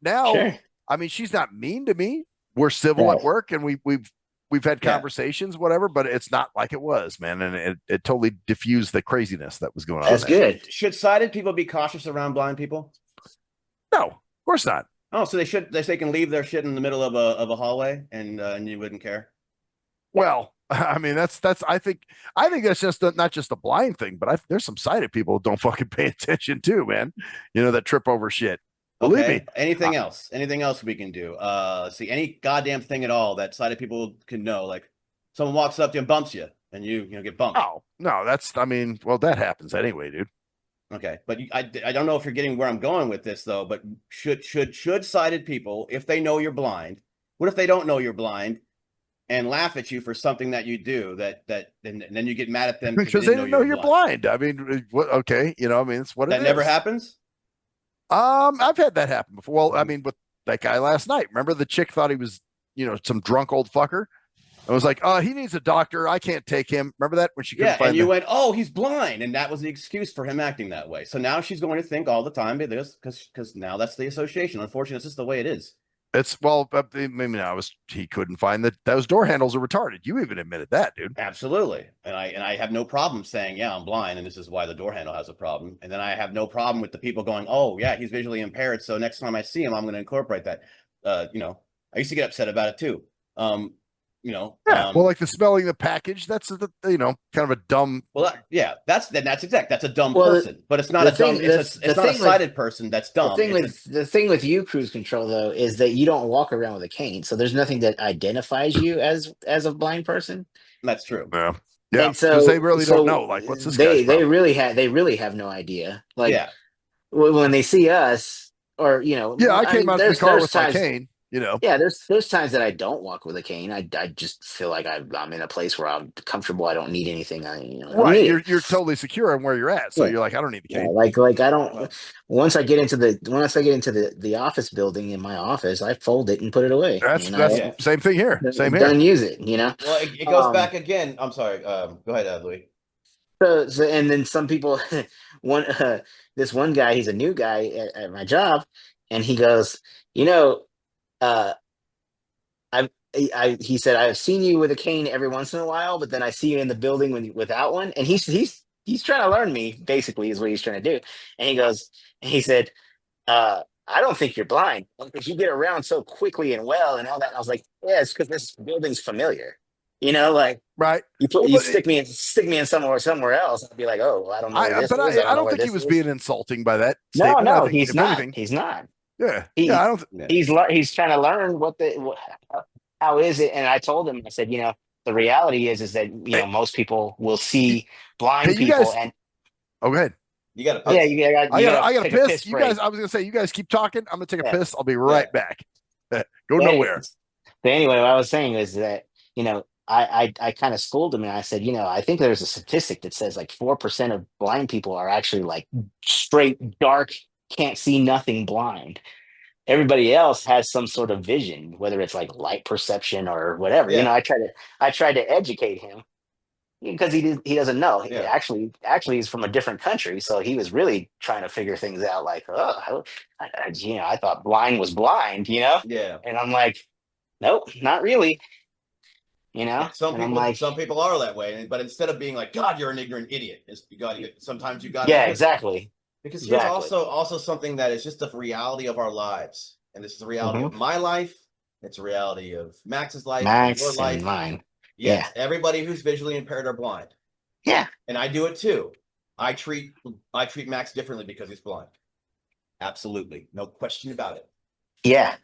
Now, Sure. I mean, she's not mean to me. We're civil at work, and we've had conversations, whatever, but it's not like it was, man. And it totally diffused the craziness that was going on. That's good. Should sighted people be cautious around blind people? No, of course not. Oh, so they can leave their shit in the middle of a hallway and you wouldn't care? Well, I mean, that's I think that's just not just a blind thing, but there's some sighted people who don't fucking pay attention too, man. That trip over shit. Believe me. Anything else? Anything else we can do? See, any goddamn thing at all that sighted people can know. Like someone walks up to you and bumps you, and you get bumped. Oh no, that happens anyway, dude. Okay, but I don't know if you're getting where I'm going with this though. But should sighted people, if they know you're blind, what if they don't know you're blind and laugh at you for something that you do and then you get mad at them because they didn't know you're blind? I mean, okay, I mean, it's what that never happens. I've had that happen before. Well, I mean, with that guy last night, remember the chick thought he was, some drunk old fucker. I was like, he needs a doctor. I can't take him. Remember that when she couldn't find you went, oh, he's blind, and that was the excuse for him acting that way. So now she's going to think all the time because now that's the association. Unfortunately, it's just the way it is. It's maybe he couldn't find that those door handles are retarded. You even admitted that, dude. Absolutely. And I have no problem saying, yeah, I'm blind and this is why the door handle has a problem. And then I have no problem with the people going, oh yeah, he's visually impaired, so next time I see him, I'm going to incorporate that. I used to get upset about it too. Well, like the smelling the package, that's kind of a dumb. Well, that's a dumb person, but it's not a dumb. It's not a sighted person that's dumb. The thing with you, cruise control, though, is that you don't walk around with a cane, so there's nothing that identifies you as a blind person. That's true. Yeah, because they really don't know. Like, what's this? They really have no idea. Like, when they see us, or I came out of the car with my cane. There's times that I don't walk with a cane. I just feel like I'm in a place where I'm comfortable. I don't need anything. Right. You're totally secure on where you're at. So you're like, I don't need the cane. Like I don't. Once I get into the office building in my office, I fold it and put it away. That's same thing here. Same here. Don't use it. Well, it goes back again. I'm sorry. Go ahead, Louie. So and then some people, this one guy, he's a new guy at my job, and he goes, he said, I've seen you with a cane every once in a while, but then I see you in the building without one. And he's he's trying to learn me, basically, is what he's trying to do. And he said, I don't think you're blind because you get around so quickly and well and all that. And I was like, yeah, it's because this building's familiar. Like Right. Well, you but stick me in somewhere else. I'd be like, oh, well, I don't know where this but is. I I don't know don't where think he this was is. being insulting by that No, statement. I no, think he's if not. anything, He's not. yeah, He I don't. he's trying to learn how is it. And I told him, I said, the reality is that Hey, most people will you, see hey, blind you people, guys. and Oh, go ahead. You got to oh yeah, piss. you I gotta got to take a piss. piss You guys, break. I was gonna say, you guys keep talking. I'm gonna take a Yeah. piss. I'll be Yeah. right back. Go Yeah. nowhere. But anyway, what I was saying is that, I kind of schooled him and I said, I think there's a statistic that says like 4% of blind people are actually like straight dark, can't see nothing blind. Everybody else has some sort of vision, whether it's like light perception or whatever. Yeah. I tried to educate him because he doesn't know. He Yeah. actually he's from a different country, so he was really trying to figure things out. Like, I thought blind was blind, Yeah. and I'm like, nope, not really, Yeah, and I'm like, some people are that way, but instead of being like, God, you're an ignorant idiot, sometimes you got to be yeah, pissed off. exactly, Because here's exactly. also something that is just the reality of our lives, and this is the reality Hmm. of my life. It's a reality of Max's life and your Max and life. mine, yeah, Yes, everybody who's visually impaired or blind, yeah, and I do it too. I treat Max differently because he's blind. Absolutely, no question about it. yeah.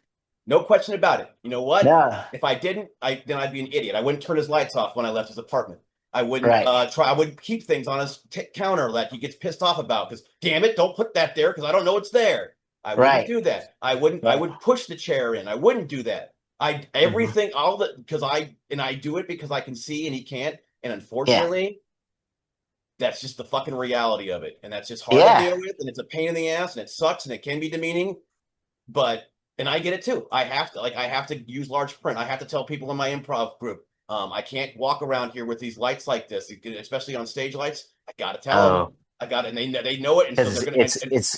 No question about it. You know what? No, If I didn't, then I'd be an idiot. I wouldn't turn his lights off when I left his apartment. I wouldn't right, I would keep things on his counter that he gets pissed off about. Because damn it, don't put that there because I don't know it's there. I wouldn't right, do that. I wouldn't. I right. would push the chair in. I wouldn't do that. I Hmm. everything all that because I do it because I can see and he can't. And Yeah, unfortunately, that's just the fucking reality of it. And that's just hard to yeah. deal with. And it's a pain in the ass and it sucks and it can be demeaning. But and I get it too. I have to use large print. I have to tell people in my improv group, I can't walk around here with these lights like this, especially on stage lights. I gotta tell them. Oh, I got it, and they know it, and so because they're gonna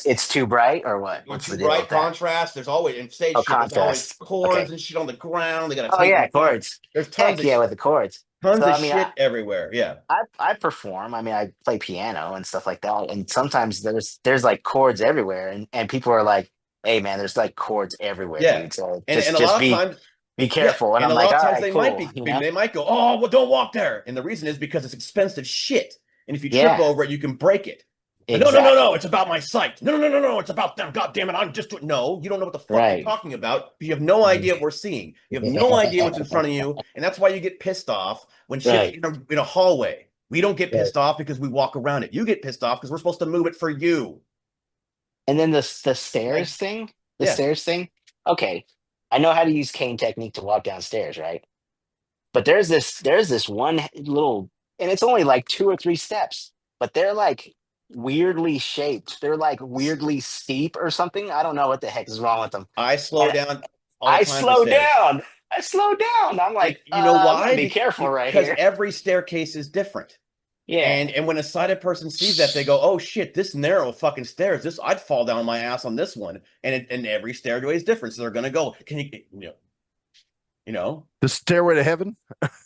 it's too bright or what? they're What's the too deal bright with that? contrast. There's always in stage Oh, shit. There's always contrast. cords Okay. and shit on the ground. They gotta Oh take them yeah, apart. chords. There's Heck yeah, with the chords. tons So of I mean, shit everywhere. Yeah, I perform. I mean, I play piano and stuff like that. And sometimes there's like chords everywhere, and people are like, "Hey, man, there's like chords everywhere, yeah, dude. So and a just lot of times be yeah, careful." And and I'm a like, lot of "All times right, they might cool." be, they might go, oh, well, don't walk there. And the reason is because it's expensive shit. And if you trip Yeah, over it, you can break it. But no, exactly. it's about my sight. No, it's about them. God damn it, I'm just doing. No, you don't know what the fuck you're Right. talking about. You have no idea what we're seeing. You have no idea what's in front of you, and that's why you get pissed off when shit's Right. in a hallway. We don't get Right. pissed off because we walk around it. You get pissed off because we're supposed to move it for you. And then the Like, stairs thing, the yeah, stairs thing. Okay, I know how to use cane technique to walk downstairs, right? But there's this one little, and it's only like 2 or 3 steps, but they're like weirdly shaped. They're like weirdly steep or something. I don't know what the heck is wrong with them. I slow And down all the I time for slow stairs. down. I slow down. I'm And like, you know I'm gonna why? be careful right Because here. every staircase is different. Yeah. And when a sighted person sees that, they go, "Oh shit, this narrow fucking stairs. This I'd fall down my ass on this one." And every stairway is different, so they're gonna go. Can you know, The stairway to heaven.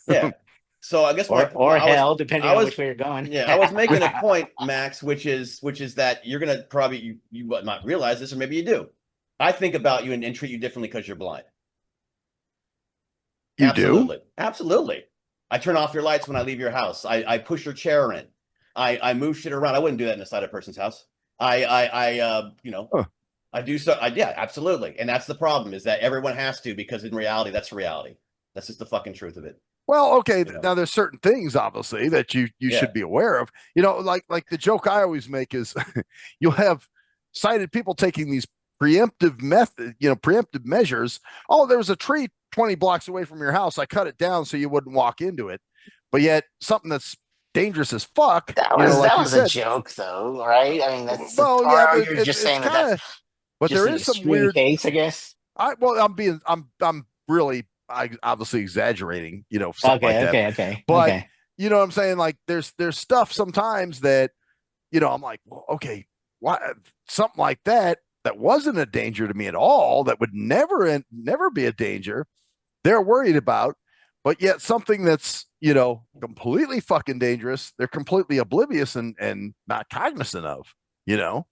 yeah. So I guess Or hell, depending I on was which way you're going. yeah I was making a point, Max, which is that you're gonna probably you might not realize this, or maybe you do. I think about you and treat you differently because you're blind. You do? Absolutely. Absolutely. I turn off your lights when I leave your house. I push your chair in. I move shit around. I wouldn't do that inside a person's house. Huh. I do so. Yeah, absolutely. And that's the problem is that everyone has to because in reality, that's reality. That's just the fucking truth of it. Well, okay. You know? Now there's certain things obviously that you Yeah. should be aware of. Like the joke I always make is you'll have sighted people taking these preemptive measures. Oh, there was a tree 20 blocks away from your house. I cut it down so you wouldn't walk into it. But yet something that's dangerous as fuck, That was like that you was a said. joke, though, right? I mean, that's Well, yeah, or but you're just it's saying that kind that's of, but just there an is some extreme weird. case, I guess. I'm really obviously exaggerating, something like Okay, that. okay, okay, But okay. you know what I'm saying? Like there's stuff sometimes that, I'm like, well, okay, why something like that wasn't a danger to me at all, that would never be a danger they're worried about, but yet something that's, completely fucking dangerous. They're completely oblivious and not cognizant of, you know.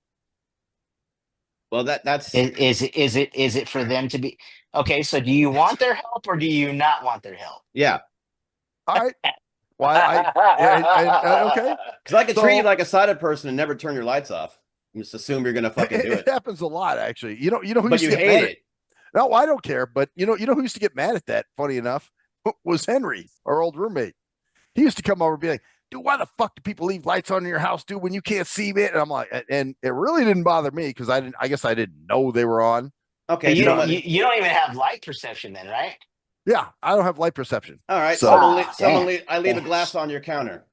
Well, that's Is it for them to be okay? So do you want their help or do you not want their help? yeah. All right. Why okay. Because I could treat you So like a sighted person and never turn your lights off. And just assume you're gonna fucking do it it. happens a lot, actually. Who But used you to get hate mad at it. No, I don't care. But who used to get mad at that, funny enough, was Henry, our old roommate. He used to come over and be like, dude, why the fuck do people leave lights on in your house, dude, when you can't see it? And I'm like, and it really didn't bother me because I guess I didn't know they were on. Okay, But so you don't even have light perception then, right? Yeah, I don't have light perception. all right, So I leave a Damn. glass on your counter.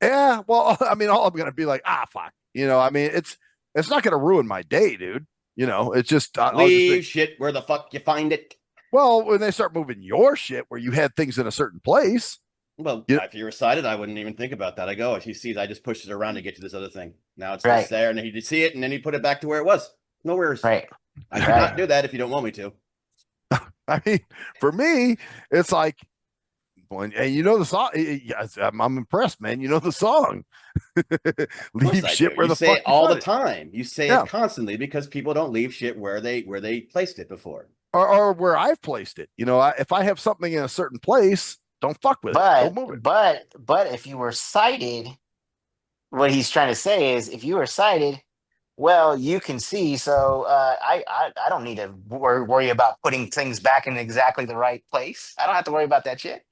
yeah, well, I mean, all I'm gonna be like, fuck. I mean, it's not gonna ruin my day, dude. It's just I'll just Leave think, shit where the fuck you find it. well, when they start moving your shit where you had things in a certain place. Well, Yeah. if you were sighted, I wouldn't even think about that. I go, if he sees, I just push it around to get to this other thing. Now it's Right. just there, and he'd see it, and then he put it back to where it was. No worries. Right. I cannot do that if you don't want me to. I mean, for me, it's like, and the song. Yes, I'm impressed, man. You know the song. Leave shit where you the say fuck it all the find it. time. You say Yeah. it constantly because people don't leave shit where they placed it before. Or where I've placed it. If I have something in a certain place, don't fuck with it. Don't move it. But if you were sighted, what he's trying to say is if you were sighted, well, you can see. So I don't need to worry about putting things back in exactly the right place. I don't have to worry about that shit.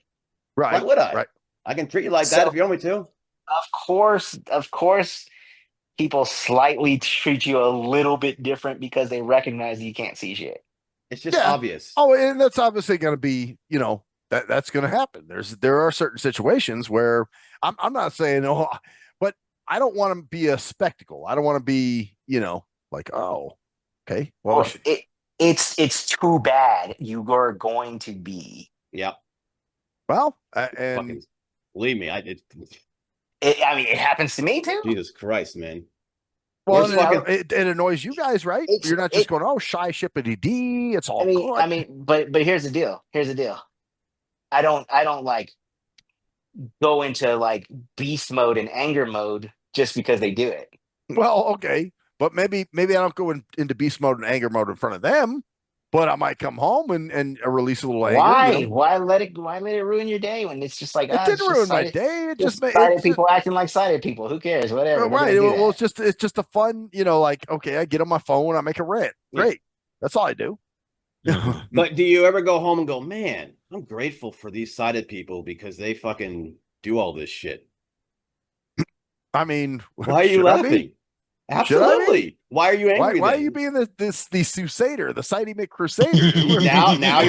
Right. Why would I? Right. I can treat you like that So if you want me to. of course, people slightly treat you a little bit different because they recognize you can't see shit. It's just Yeah. obvious. Oh, and that's obviously going to be, that's going to happen. There are certain situations where I'm not saying, but I don't want to be a spectacle. I don't want to be, like, oh, okay. Well, It's too bad you are going to be. Yeah. well, Fucking and believe me, I mean, it happens to me too. Jesus Christ, man. well, Fucking, it annoys you guys, right? You're not just going, oh, shy shippity d. It's all good. I mean, but here's the deal. Here's the deal. I don't like go into like beast mode and anger mode just because they do it. Well, okay, but maybe I don't go into beast mode and anger mode in front of them, but I might come home and release a little anger. Why? Why let it ruin your day when it's just like it didn't ruin my day. It just made sighted people acting like sighted people. Who cares? Whatever. Right. Well, it's just a fun, like, okay, I get on my phone, I make a rant. Great. That's all I do. But do you ever go home and go, man, I'm grateful for these sighted people because they fucking do all this shit? I mean, why are you laughing? Absolutely. Why are you angry? Why are you being the Crusader, the Sighty McCrusader? now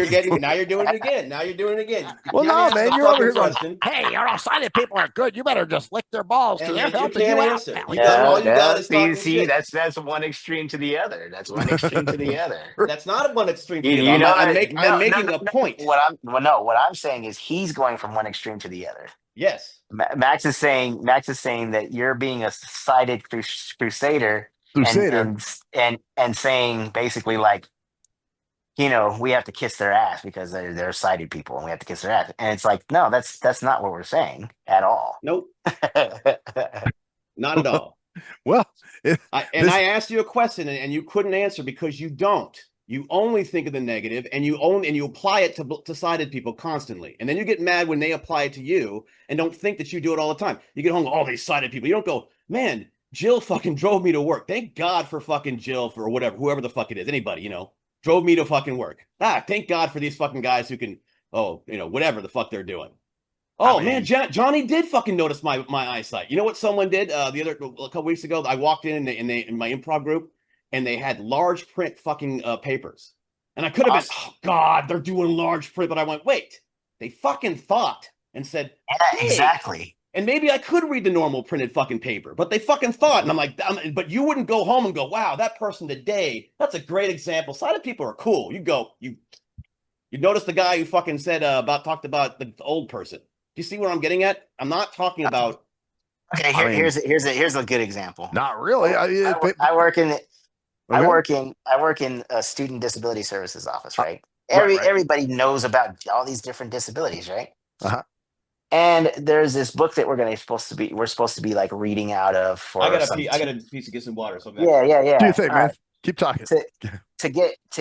you're doing it again. Now you're doing it again. Well, no, man, you're over here going, hey, sighted people are good. You better just lick their balls because they're helping you out. All you got is talking see, shit. that's one extreme to the other. That's one extreme to the other. That's not one extreme to the other. I'm making a point. What I'm saying is he's going from one extreme to the other. Yes. Max is saying that you're being a sighted crusader. And saying basically like, we have to kiss their ass because they're sighted people and we have to kiss their ass. And it's like, no, that's not what we're saying at all. Nope. Not at all. Well, I asked you a question and you couldn't answer because you don't. You only think of the negative and you apply it to sighted people constantly. And then you get mad when they apply it to you and don't think that you do it all the time. You get home, all these sighted people. You don't go, man, Jill fucking drove me to work. Thank God for fucking Jill for whatever, whoever the fuck it is. Anybody, drove me to fucking work. Thank God for these fucking guys who can, whatever the fuck they're doing. Oh, man, Johnny did fucking notice my eyesight. You know what someone did a couple weeks ago? I walked in my improv group and they had large print fucking papers. And I could have been, oh God, they're doing large print. But I went, wait, they fucking thought and said, hey. Exactly. And maybe I could read the normal printed fucking paper, but they fucking thought. And I'm like, but you wouldn't go home and go, wow, that person today, that's a great example. Sighted people are cool. You notice the guy who fucking said talked about the old person. Do you see what I'm getting at? I'm not talking about. Okay, here's a good example. Not really. I work in a student disability services office, right? Everybody knows about all these different disabilities, right? Uh-huh. And there's this book that we're supposed to be like reading out of for I got some a piece to get some water. So I'm back. Do you yeah. think, All man? right. Keep talking. To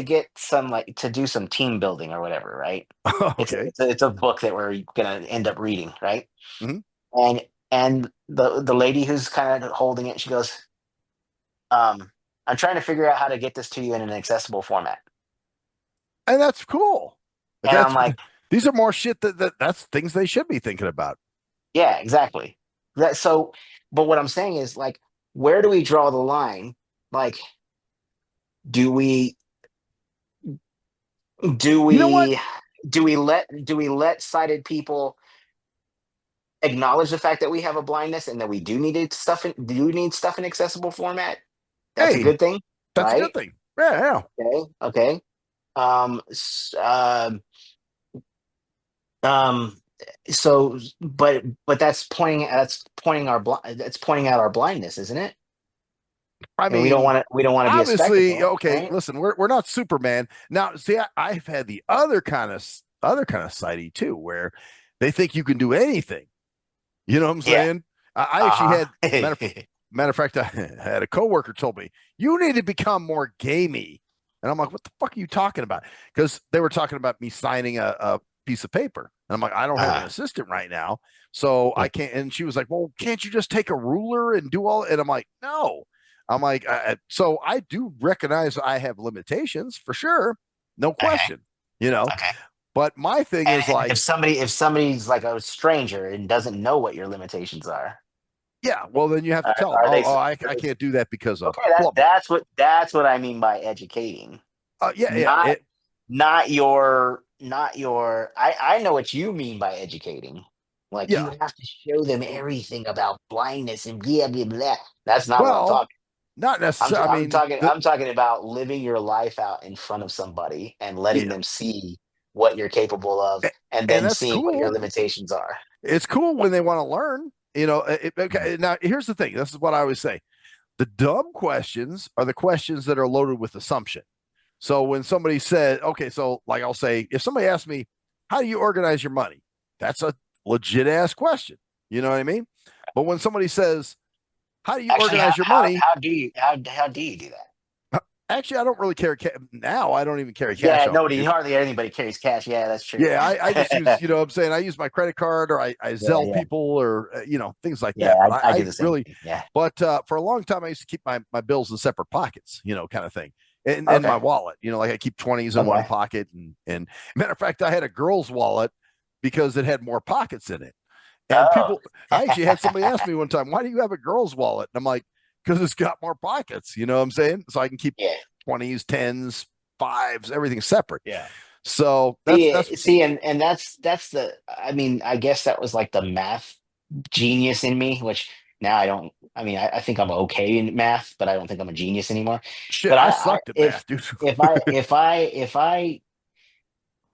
get some like to do some team building or whatever, right? Okay. It's a book that we're gonna end up reading, right? Mhm. And the lady who's kind of holding it, she goes, I'm trying to figure out how to get this to you in an accessible format. And that's cool. And I'm That's like, these are more shit that's things they should be thinking about. yeah, exactly. But what I'm saying is like, where do we draw the line? Like, do we do You know what? we do we let sighted people acknowledge the fact that we have a blindness and that we do need stuff in accessible format? That's a Hey, good thing, that's a good right? thing. Yeah. Okay. Um, s- um, um, but that's pointing out our blindness, isn't it? I And mean, we don't want to be a obviously, spectacle, okay, right? listen, we're not Superman. Now, see, I've had the other kind of sighty too, where they think you can do anything. You know what I'm Yeah. saying? I actually Uh-huh. had matter of fact, I had a coworker told me you need to become more gamey, and I'm like, what the fuck are you talking about? Because they were talking about me signing a piece of paper, and I'm like, I don't have an Uh-huh. assistant right now, so Yeah. I can't. And she was like, well, can't you just take a ruler and do all? And I'm like, no. I'm like, so I do recognize I have limitations for sure, no Okay. question, you know. Okay. But my thing is And like, if somebody's like a stranger and doesn't know what your limitations yeah, well, then you have to tell them, are they I can't do that because of okay? blah blah. That's what I mean by educating. Yeah, Not not your I know what you mean by educating. Like you yeah. have to show them everything about blindness and blah blah blah. That's not what I'm Well, talking. not necessarily. I mean, I'm talking about living your life out in front of somebody and letting yeah, them see what you're capable of and and then that's seeing what your cool. limitations are. It's cool when they want to learn. Okay, now here's the thing. This is what I always say: the dumb questions are the questions that are loaded with assumption. So when somebody said, okay, so like I'll say, if somebody asks me, how do you organize your money? That's a legit ass question. You know what I mean? But when somebody says, how do you Actually, organize your money? how do you do that? Actually, I don't really carry now. I don't even carry cash Yeah, on me, dude. hardly anybody carries cash. Yeah, that's true. Yeah, I just use, you know what I'm saying? I use my credit card or I Yeah, Zelle yeah, people or, things like yeah. that. But I do I the same really, thing. Yeah. but for a long time, I used to keep my bills in separate pockets, kind of thing. And my Okay. wallet, like I keep 20s in one Okay. pocket. And matter of fact, I had a girl's wallet because it had more pockets in it. And Oh. I actually had somebody ask me one time, why do you have a girl's wallet? And I'm like, because it's got more pockets, you know what I'm saying? So I can keep Yeah. 20s, 10s, fives, everything separate. Yeah. So that's See, and that's the. I mean, I guess that was like the math genius in me, which now I don't. I mean, I think I'm okay in math, but I don't think I'm a genius anymore. shit. But I sucked at math, dude. if I if I if I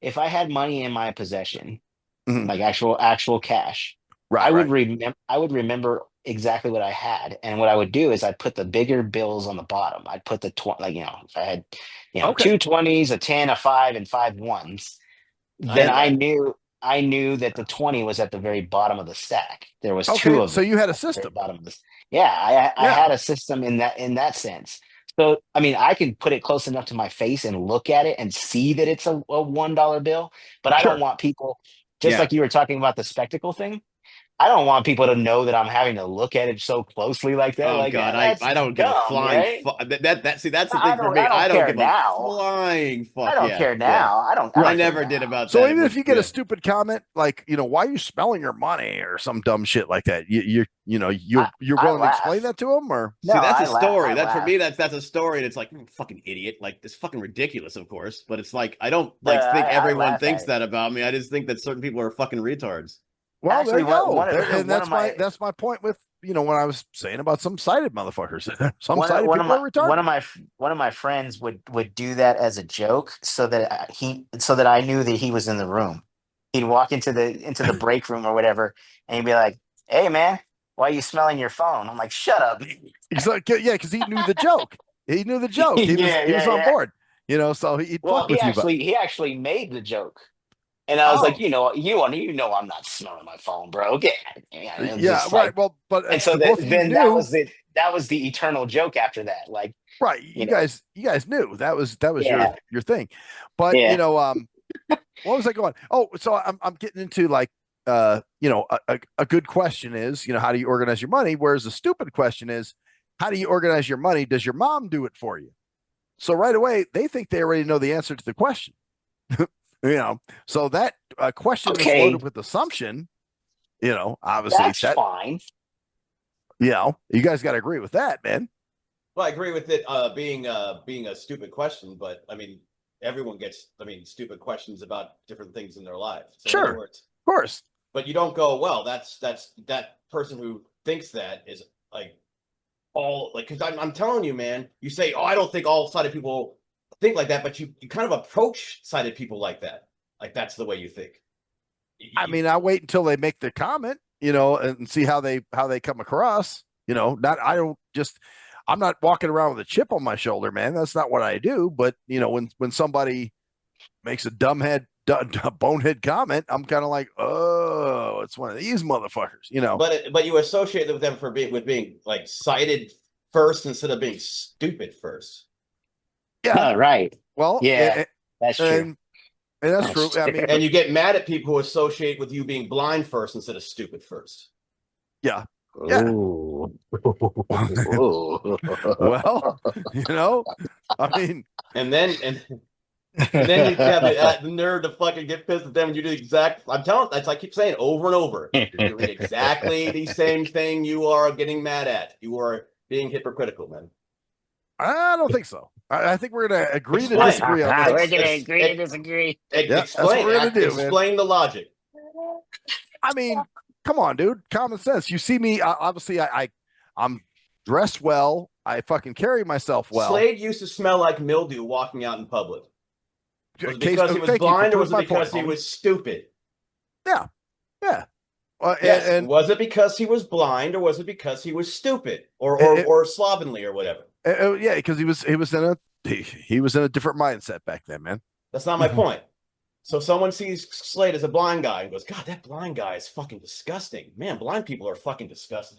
if I had money in my possession, Mhm. like actual cash, Right, right. I would remember exactly what I had, and what I would do is I'd put the bigger bills on the bottom. I'd put the like if I had Okay. two 20s, a 10, a 5, and 5 ones, I then had that. I knew that the 20 was at the very bottom of the stack. There was two Okay. of So them you had a at the very system. bottom of this. Yeah, I Yeah. had a system in that sense. So I mean, I can put it close enough to my face and look at it and see that it's a $1 bill, but I don't Sure. want people, just Yeah. like you were talking about the spectacle thing. I don't want people to know that I'm having to look at it so closely like that. Oh Like, God, that's I don't give a dumb, flying right? fuck. See, that's the thing for me. I I don't don't care give a now. flying I fuck. don't Yeah, care yeah. now. I I don't Right. care never now. did about So that. even if you get a Yeah. stupid comment like, why are you spelling your money or some dumb shit like that, you're I willing to explain laugh. that to them or No, See, that's a I story. That's for me. laugh. That's a story. And it's like fucking idiot. Like it's fucking ridiculous, of course. But it's like I don't The like think I everyone laugh thinks at it. that about me. I just think that certain people are fucking retards. well, there Actually, you go. There, and one of my that's my point with when I was saying about some sighted motherfuckers. Some sighted people are retarded. one of my friends would do that as a joke so that I knew that he was in the room. He'd walk into the break room or whatever, and he'd be like, "Hey, man, why are you smelling your phone?" I'm like, "Shut up." He's like, yeah, because he knew the joke. He knew the joke. Yeah, He was yeah, on yeah. board. So he'd Well, fuck with you, but he actually made the joke. And I was like, Oh. you know, I'm not smelling my phone, bro. Okay. And it was Yeah, just right. like, Well, but and so both of you then that knew, was it. That was the eternal joke after that. Like, right? you know, You guys knew that was yeah, your thing. But yeah. what was I going? Oh, so I'm getting into like a good question is, how do you organize your money? Whereas a stupid question is, how do you organize your money? Does your mom do it for you? So right away, they think they already know the answer to the question. So that question is Okay, loaded with assumption. Obviously that's that, fine. you guys got to agree with that, man. Well, I agree with it being a stupid question, but I mean, everyone gets stupid questions about different things in their lives. So in Sure, other of words, course. but you don't go, well, that's that person who thinks that is like all like because I'm telling you, man, you say, oh, I don't think all sighted people think like that, but you kind of approach sighted people like that. Like that's the way you think. I mean, I wait until they make the comment, and see how they come across. I'm not walking around with a chip on my shoulder, man. That's not what I do. But when somebody makes a bonehead comment, I'm kind of like, oh, it's one of these motherfuckers, But you associate with them for being like sighted first instead of being stupid first. Yeah. Right. Well, Yeah, that's true. and that's That's true. I mean, true. And you get mad at people who associate with you being blind first instead of stupid first. yeah, yeah. Ooh. Well, I mean, And then you have the nerve to fucking get pissed at them and you do the exact. I'm telling. That's I keep saying over and over. You're doing exactly the same thing you are getting mad at. You are being hypocritical, man. I don't think so. I think we're going to agree to Explain. disagree on We're this. gonna agree to disagree. Yeah, that's what we're going to do, man. Explain the logic. I mean, come on, dude. Common sense. You see me, obviously, I'm dressed well. I fucking carry myself well. Slade used to smell like mildew walking out in public. Was it Case- because he was thank you for blind, or was it proving my because point, he homie. was stupid? Yeah, yeah. Yes. And Was it because he was blind, or was it because he was stupid, It- or slovenly, or whatever? yeah, because he was he was in a different mindset back then, man. That's not my point. So someone sees Slade as a blind guy and goes, "God, that blind guy is fucking disgusting." Man, blind people are fucking disgusting.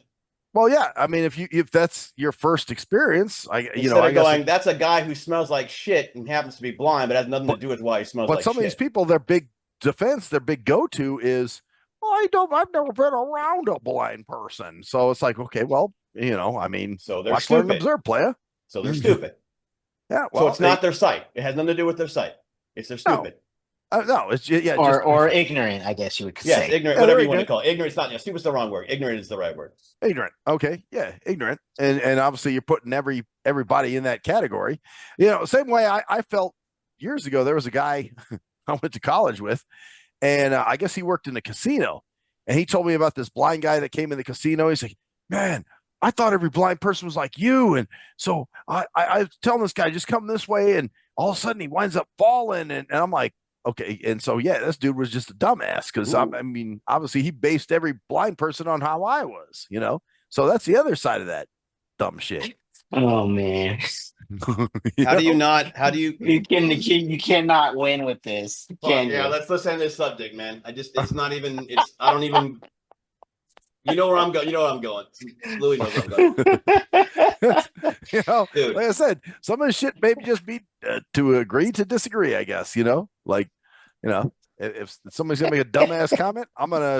Well, yeah. I mean, if that's your first experience, Instead I of guess going, "That's a guy who smells like shit and happens to be blind, but has nothing to do with why he smells but like some shit." of these people, their big defense, their big go-to is, I've never been around a blind person. So it's like, okay, well, I mean, So they're watch, learn, and stupid. observe, playa. So they're stupid. Yeah, So it's not their sight. It has nothing to do with their sight. It's their stupid. no, it's yeah, Or ignorant, I guess you would Yes, say. ignorant, Yeah, whatever they're you want to ignorant. call it. Ignorant's not, stupid's the wrong word. Ignorant is the right word. ignorant. Okay, yeah, ignorant, and obviously you're putting everybody in that category. Same way I felt years ago. There was a guy I went to college with, and I guess he worked in a casino, and he told me about this blind guy that came in the casino. He's like, man, I thought every blind person was like you. And so I was telling this guy, just come this way. And all of a sudden he winds up falling. And I'm like, okay. And so, yeah, this dude was just a dumbass because I mean, obviously he based every blind person on how I was, So that's the other side of that dumb shit. Oh man. How do you You cannot win with this. Can yeah, you? let's end this subject, man. I don't even you know where I'm going. You know where I'm going. Louie knows where I'm going. Dude. Like I said, some of the shit maybe just be to agree to disagree, I guess, like, if somebody's gonna make a dumbass comment, I'm gonna,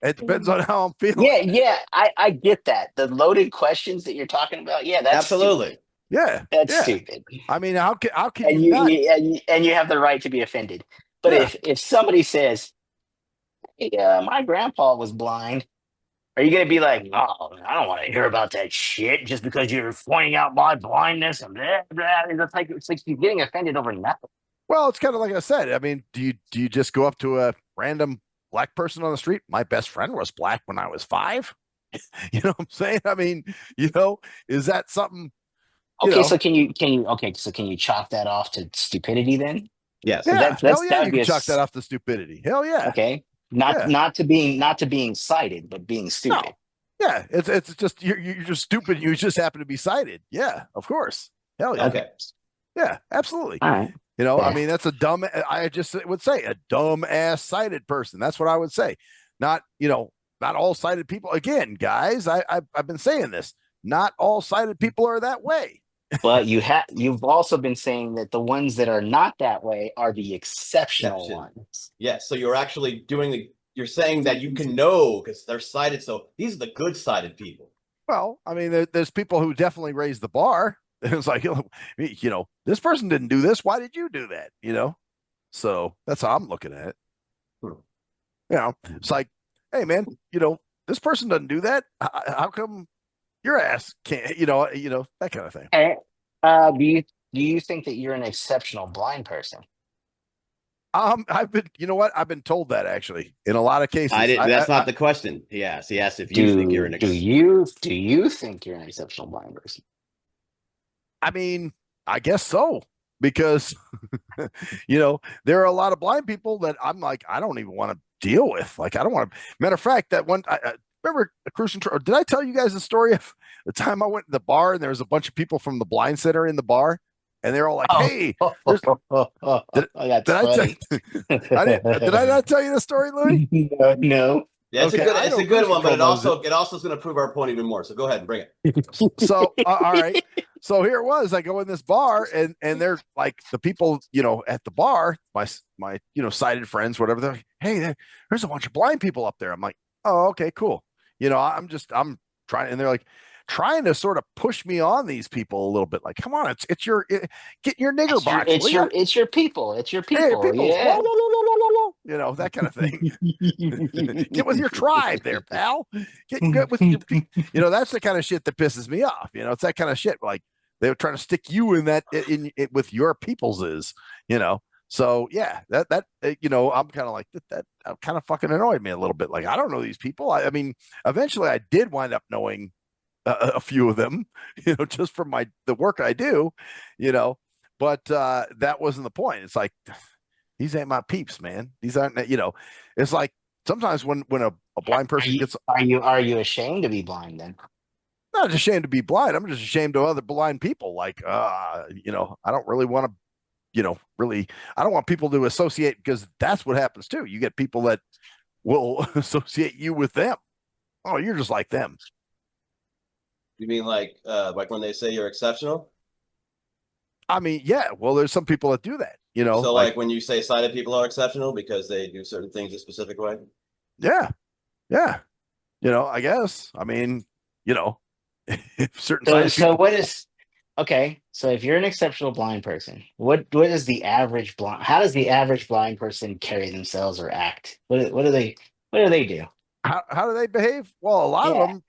it depends on how I'm feeling. Yeah, I get that. The loaded questions that you're talking about, yeah, that's Absolutely. stupid. Yeah. That's yeah. stupid. I mean, how can And you not? and you have the right to be offended. But Yeah. if somebody says, hey, my grandpa was blind, are you gonna be like, oh, I don't want to hear about that shit just because you're pointing out my blindness and blah blah? It's like you're getting offended over nothing. Well, it's kind of like I said. I mean, do you just go up to a random black person on the street? My best friend was black when I was 5. You know what I'm saying? I mean, is that something? Okay, so can you chalk that off to stupidity then? Yes. Yeah, hell yeah, that you would can be chalk that off to stupidity. Hell yeah. Okay. Yeah. Not to being cited, but being stupid. No. Yeah, it's just you're just stupid. You just happen to be sighted. Yeah, of course. Hell yeah. Okay. Yeah, absolutely. All right. I mean, that's a dumb, I just would say a dumb ass sighted person. That's what I would say. Not, not all sighted people. Again, guys, I've been saying this. Not all sighted people are that way. But you've also been saying that the ones that are not that way are the exceptional Exception. ones. Yes. So you're actually you're saying that you can know because they're sighted. So these are the good sighted people. Well, I mean, there's people who definitely raise the bar. It's like, this person didn't do this. Why did you do that? So that's how I'm looking at it. It's like, hey, man, this person doesn't do that. How come your ass can't? That kind of thing. Hey, do you think that you're an exceptional blind person? I've been told that actually in a lot of cases. That's not the question he asked. He asked if you think you're an do you think you're an exceptional blind person? I mean, I guess so, because there are a lot of blind people that I'm like, I don't even want to deal with. Like, I don't want to. Matter of fact, that one, I remember a cruise control. Did I tell you guys the story of the time I went to the bar and there was a bunch of people from the blind center in the bar, and they're all like, "Hey, did I not tell you the story, Louie?" No. Yeah, it's a good one, but it also is going to prove our point even more. So go ahead and bring it. So all right. So here it was. I go in this bar, and they're like, the people, at the bar, my sighted friends, whatever. They're like, hey, there's a bunch of blind people up there. I'm like, oh, okay, cool. I'm trying, and they're like trying to sort of push me on these people a little bit. Like, come on, get your nigger box. It's your people. It's your people. Hey, people. Yeah. That kind of thing. Get with your tribe there, pal. Get with your, that's the kind of shit that pisses me off. It's that kind of shit. Like, they were trying to stick you in that in with your people's So yeah, that I'm kind of like that kind of fucking annoyed me a little bit. Like, I don't know these people. I mean, eventually I did wind up knowing a few of them, just from the work I do, but that wasn't the point. It's like, these ain't my peeps, man. These aren't, it's like sometimes when a blind person gets, are you ashamed to be blind then? Not ashamed to be blind. I'm just ashamed of other blind people. Like, I don't really want to, I don't want people to associate, because that's what happens too. You get people that will associate you with them. Oh, you're just like them. You mean like when they say you're exceptional? I mean, yeah. Well, there's some people that do that. So like when you say sighted people are exceptional because they do certain things a specific way. Yeah. I guess. I mean, certain. So what is okay? So if you're an exceptional blind person, what is the average blind? How does the average blind person carry themselves or act? What do they do? How do they behave? Well, a lot of them,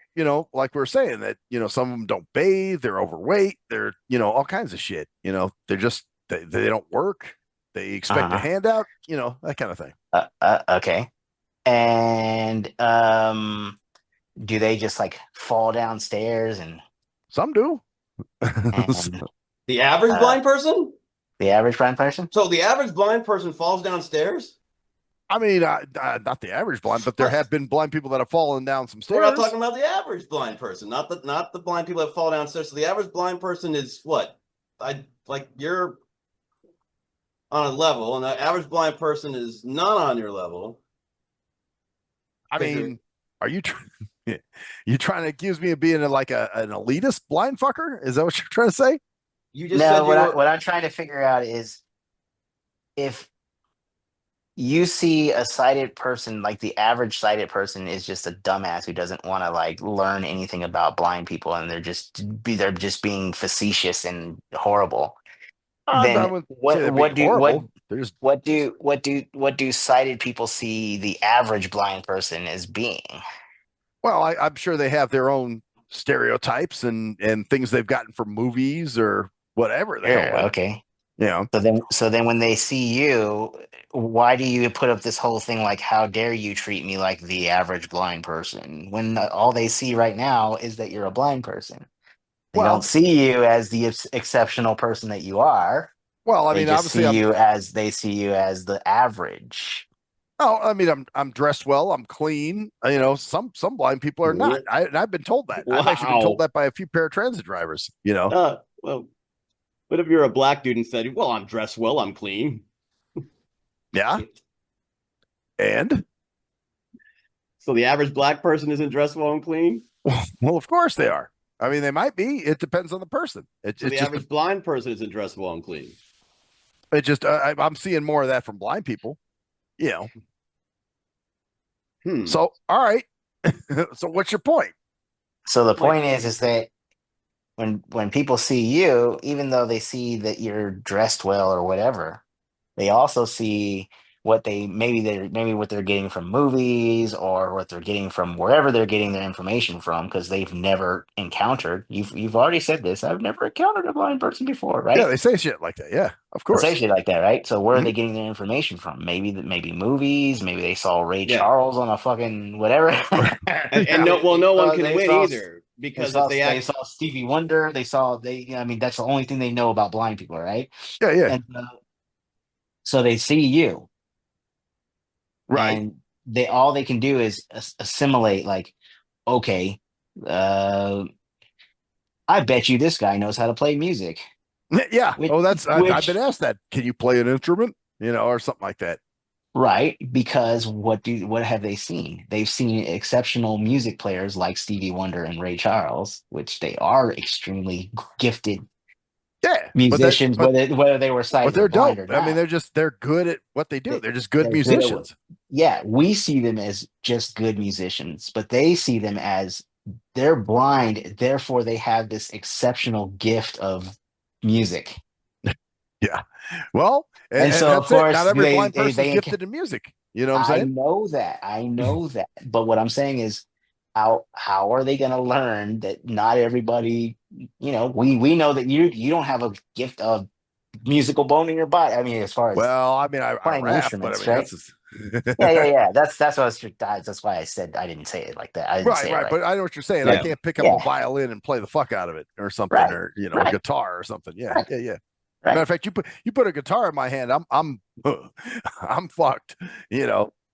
like we we're saying, that some of them don't bathe, they're overweight, they're all kinds of shit. They're just they don't work, they expect a handout, that kind of thing. Okay, and do they just like fall downstairs? And some do. The average blind person? The average blind person? So the average blind person falls downstairs? I mean, not the average blind, but there have been blind people that have fallen down some stairs. We're not talking about the average blind person, not the blind people that fall downstairs. So the average blind person is what? You're on a level, and the average blind person is not on your level. I mean, are you you trying to accuse me of being an elitist blind fucker? Is that what you're trying to say? You just said what I'm trying to figure out is, if you see a sighted person, like the average sighted person is just a dumbass who doesn't want to like learn anything about blind people, and they're just being facetious and horrible. Then what do sighted people see the average blind person as being? Well, I'm sure they have their own stereotypes and things they've gotten from movies or whatever. Okay. Yeah. So then when they see you, why do you put up this whole thing like, how dare you treat me like the average blind person, when all they see right now is that you're a blind person? They don't see you as the exceptional person that you are. Well, I mean, obviously they see you as the average. Oh, I mean, I'm dressed well, I'm clean. Some blind people are not. I've been told that. Wow. I've actually been told that by a few paratransit drivers. Well, What if you're a black dude and said, "Well, I'm dressed well, I'm clean." Yeah. And So the average black person isn't dressed well and clean. well, of course they are. I mean, they might be. It depends on the person. So the average blind person isn't dressed well and clean. I'm seeing more of that from blind people. So, all right. So what's your point? So the point is that when people see you, even though they see that you're dressed well or whatever, they also see what what they're getting from movies or what they're getting from wherever they're getting their information from, because they've never encountered. You've already said this. I've never encountered a blind person before, right? Yeah, they say shit like that. Yeah, of course. They say shit like that, right? So where are they getting their information from? Maybe movies. Maybe they saw Ray Charles on a fucking whatever. No one can win either, because they saw Stevie Wonder. I mean, that's the only thing they know about blind people, right? Yeah. And so they see you, right? And all they can do is assimilate. Like, okay, I bet you this guy knows how to play music. Yeah. I've been asked that. Can you play an instrument? Or something like that. Right, because what have they seen? They've seen exceptional music players like Stevie Wonder and Ray Charles, which they are extremely gifted musicians, whether they were sighted or blind or not. I mean, they're good at what they do. They're just good musicians. We see them as just good musicians, but they see them as they're blind, therefore they have this exceptional gift of music. Yeah. Well, and so of course, not every blind person is gifted in music. You know what I'm saying? I know that. But what I'm saying is, how are they going to learn that not everybody? We know that you don't have a gift of musical bone in your body. I mean, as far as I playing rap, instruments, but I mean, right? Yeah. That's what I was. That's why I said I didn't say it like that. I didn't say it right. But I know what you're saying. I can't pick up a violin and play the fuck out of it or something, or a guitar or something. Yeah. Right. Matter of fact, you put a guitar in my hand, I'm I'm fucked.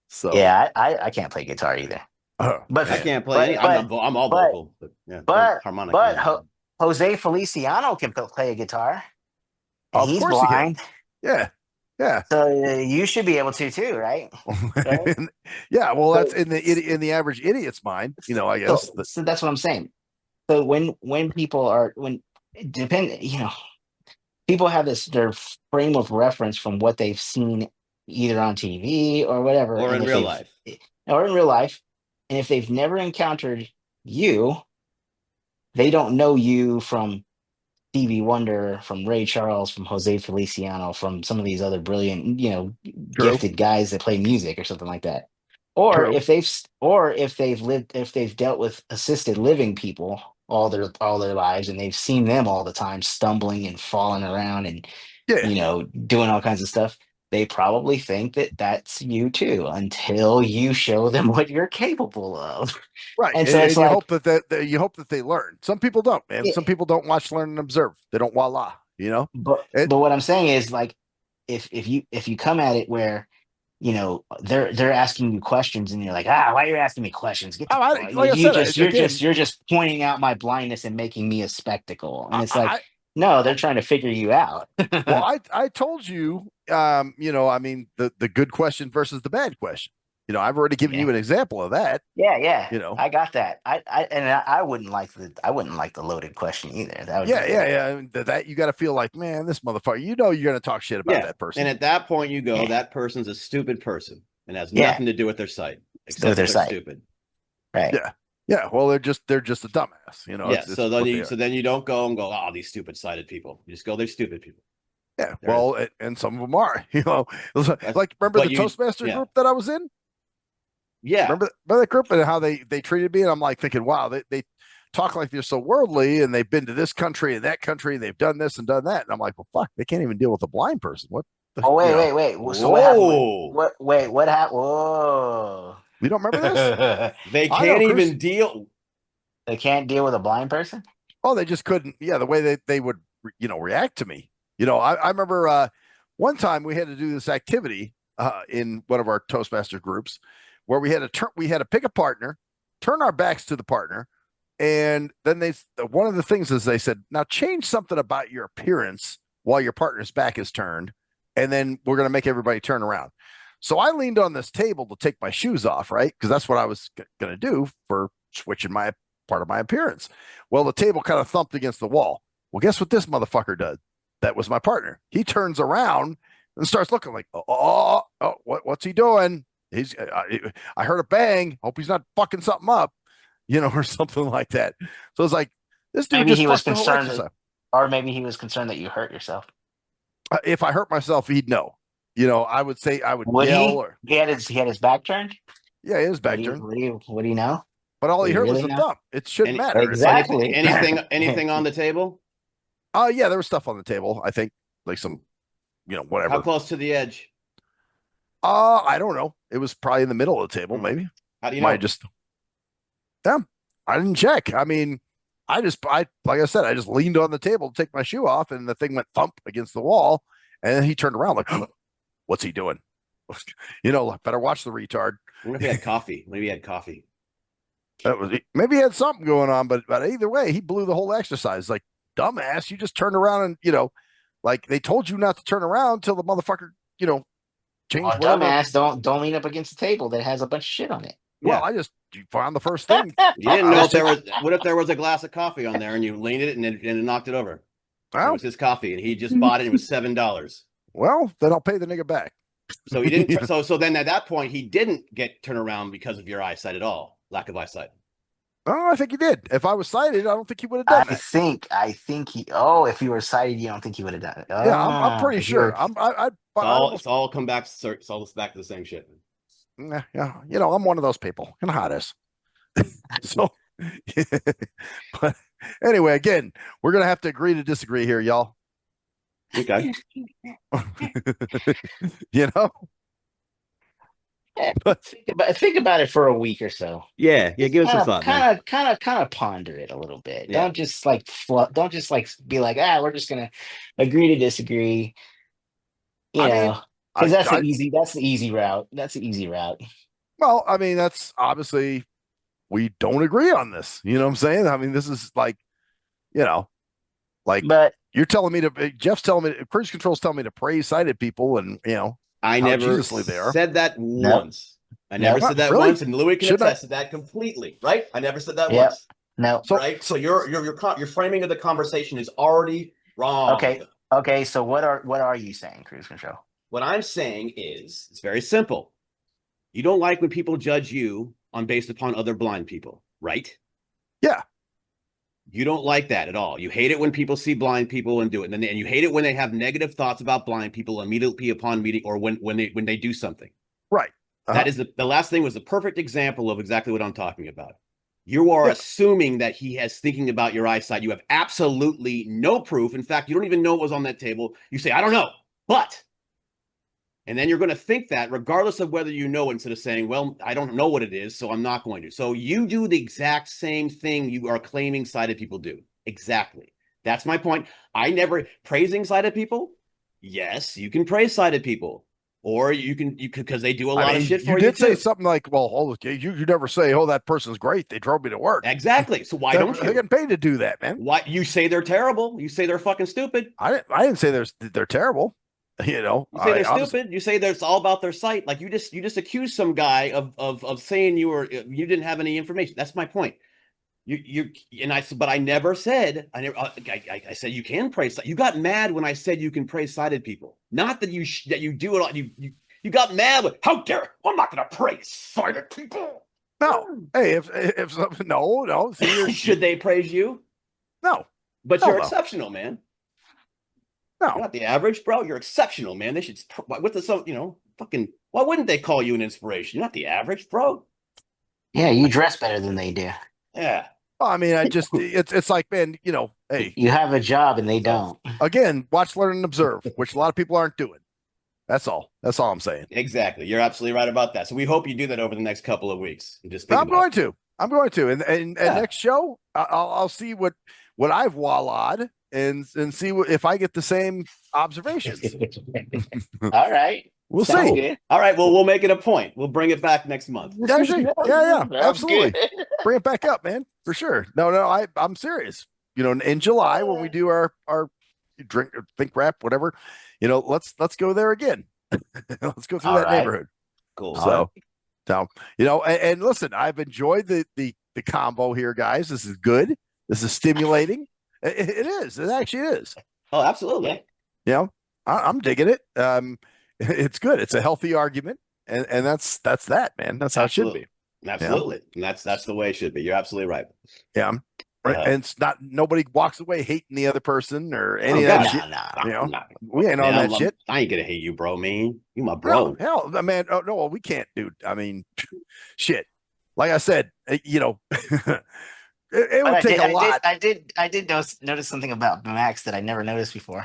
So yeah, I can't play guitar either. But I can't play. I'm all vocal. But Jose Feliciano can play a guitar. And he's blind. Yeah. So you should be able to too, right? Yeah. Well, that's in the average idiot's mind, I guess. So that's what I'm saying. So when people are people have their frame of reference from what they've seen either on TV or whatever, or in real life. And if they've never encountered you, they don't know you from Stevie Wonder, from Ray Charles, from Jose Feliciano, from some of these other brilliant, gifted guys that play music or something like that. Or if they've dealt with assisted living people all their lives, and they've seen them all the time stumbling and falling around and doing all kinds of stuff, they probably think that that's you too, until you show them what you're capable of. Right. And so you hope that they learn. Some people don't, man. Some people don't watch, learn, and observe. They don't voila, But what I'm saying is, like, if you come at it where they're asking you questions and you're like, why are you asking me questions? You're just pointing out my blindness and making me a spectacle. And it's no, they're trying to figure you out. Well, I told you, I mean, the good question versus the bad question. I've already given you an example of that. Yeah. I got that. I wouldn't like the loaded question either. That you got to feel like, man, this motherfucker. You're going to talk shit about that person. And at that point, you go, that person's a stupid person and has nothing to do with their sight, except they're stupid. Right. Yeah. Well, they're just a dumbass. So then you don't go and go, these stupid sighted people. You just go, they're stupid people. Yeah. And some of them are. Like remember the Toastmaster group that I was in? Yeah. Remember that group and how they treated me? And I'm like thinking, wow, they talk like they're so worldly and they've been to this country and that country and they've done this and done that. And I'm like, well, fuck, they can't even deal with a blind person. What? Wait. So what happened? What happened? Whoa. You don't remember this? They can't even deal. They can't deal with a blind person? Oh, they just couldn't. Yeah, the way they would, react to me. I remember one time we had to do this activity in one of our Toastmasters groups where we had to pick a partner, turn our backs to the partner, and then one of the things is they said, now change something about your appearance while your partner's back is turned, and then we're going to make everybody turn around. So I leaned on this table to take my shoes off, right? Because that's what I was going to do for switching my part of my appearance. Well, the table kind of thumped against the wall. Well, guess what this motherfucker does? That was my partner. He turns around and starts looking like, what's he doing? I heard a bang. Hope he's not fucking something up, or something like that. So it's like, this dude Maybe just he was fucked the whole concerned, exercise. or maybe he was concerned that you hurt yourself. If I hurt myself, he'd know. I would say I would Would yell. he? Or He had his back turned. yeah, his back turned. Would he know? But all he Would heard really was a know? thump. It shouldn't matter. Exactly. Anything on the table? Oh, yeah, there was stuff on the table. I think like some, whatever. How close to the edge? I don't know. It was probably in the middle of the table, maybe. How do you know? I didn't check. I mean, like I said, I just leaned on the table to take my shoe off, and the thing went thump against the wall, and then he turned around like, what's he doing? Better watch the retard. I wonder if he had coffee. Maybe he had coffee. Maybe he had something going on, but either way, he blew the whole exercise. Like, dumbass, you just turned around and, like they told you not to turn around till the motherfucker, changed. Oh, dumbass, don't lean up against a table that has a bunch of shit on it. Well, you found the first thing. You didn't know if there was. What if there was a glass of coffee on there and you leaned it and it knocked it over? Well, it was his coffee and he just bought it. It was $7. Well, then I'll pay the nigga back. So he didn't. So then at that point he didn't get turned around because of your eyesight at all. Lack of eyesight. Oh, I think he did. If I was sighted, I don't think he would have done that. I think he. Oh, if he were sighted, you don't think he would have done it. Oh, Yeah, I'm pretty sure. It's all come back. It's all back to the same shit. Yeah, I'm one of those people. And hot as. So, but anyway, again, we're gonna have to agree to disagree here, y'all. Okay. But think about it for a week or so. Yeah. Give us some thought. Kind of ponder it a little bit. Yeah. Don't just be like, we're just gonna agree to disagree. Because that's the easy route. That's the easy route. Well, I mean, that's obviously we don't agree on this. You know what I'm saying? I mean, this is like, but you're telling me Jeff's telling me, Cruise Control's telling me to praise sighted people, and I never said that once. I never said that once, and Louie can attest to that completely. Right? I never said that once. No. Right? So your framing of the conversation is already wrong. Okay. So what are you saying, Cruise Control? What I'm saying is it's very simple. You don't like when people judge you based upon other blind people, right? Yeah. You don't like that at all. You hate it when people see blind people and do it, and you hate it when they have negative thoughts about blind people immediately upon meeting, or when they do something. Right. That is the last thing was the perfect example of exactly what I'm talking about. You are assuming that he has thinking about your eyesight. You have absolutely no proof. In fact, you don't even know what was on that table. You say, I don't know, but. And then you're going to think that regardless of whether you know, instead of saying, well, I don't know what it is, so I'm not going to. So you do the exact same thing you are claiming sighted people do. Exactly. That's my point. I never praising sighted people. Yes, you can praise sighted people. Or you can because they do a lot of shit for you. You did say something like, well, you never say, oh, that person's great. They drove me to work. Exactly. So why don't you? They're getting paid to do that, man. Why you say they're terrible? You say they're fucking stupid. I didn't say they're terrible. You say they're stupid. You say it's all about their sight. Like you just accuse some guy of saying you didn't have any information. That's my point. But I never said I said you can praise. You got mad when I said you can praise sighted people. Not that you do it all. You got mad with how dare I'm not going to praise sighted people. No. Hey, if no. See, should they praise you? No. But you're exceptional, man. No. You're not the average, bro. You're exceptional, man. They should fucking. Why wouldn't they call you an inspiration? You're not the average, bro. Yeah, you dress better than they do. Yeah. Well, I mean, it's like, man, hey, you have a job and they don't. Again, watch, learn, and observe, which a lot of people aren't doing. That's all I'm saying. Exactly. You're absolutely right about that. So we hope you do that over the next couple of weeks. I'm going to. And next show, I'll see what I've wallawed and see if I get the same observations. All right. We'll see. Good. All right. Well, we'll make it a point. We'll bring it back next month. Yeah, absolutely. Bring it back up, man, for sure. No, I'm serious. In July when we do our drink, think rap, whatever. Let's go there again. Let's go through All that right. neighborhood. Cool. So, and listen, I've enjoyed the combo here, guys. This is good. This is stimulating. It is. It actually is. Oh, absolutely. I'm digging it. It's good. It's a healthy argument, and that's that, man. That's how it should be. Absolutely. And that's the way it should be. You're absolutely right. Yeah. Right. And it's not, nobody walks away hating the other person or any of God, that shit. Nah. We ain't on that shit. I ain't gonna hate you, bro, man. You my bro. Hell, man. Oh, no, well, we can't, dude. I mean, shit. Like I said, it would take a lot. I did notice something about Max that I never noticed before.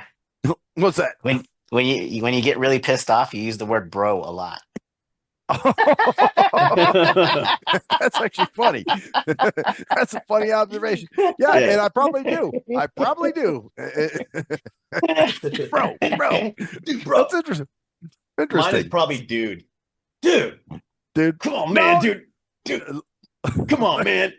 What's that? When you get really pissed off, you use the word bro a lot. That's actually funny. That's a funny observation. Yeah, and I probably do. bro. Dude, bro. That's interesting. Mine is probably dude. Come on, man, dude. Come on, man.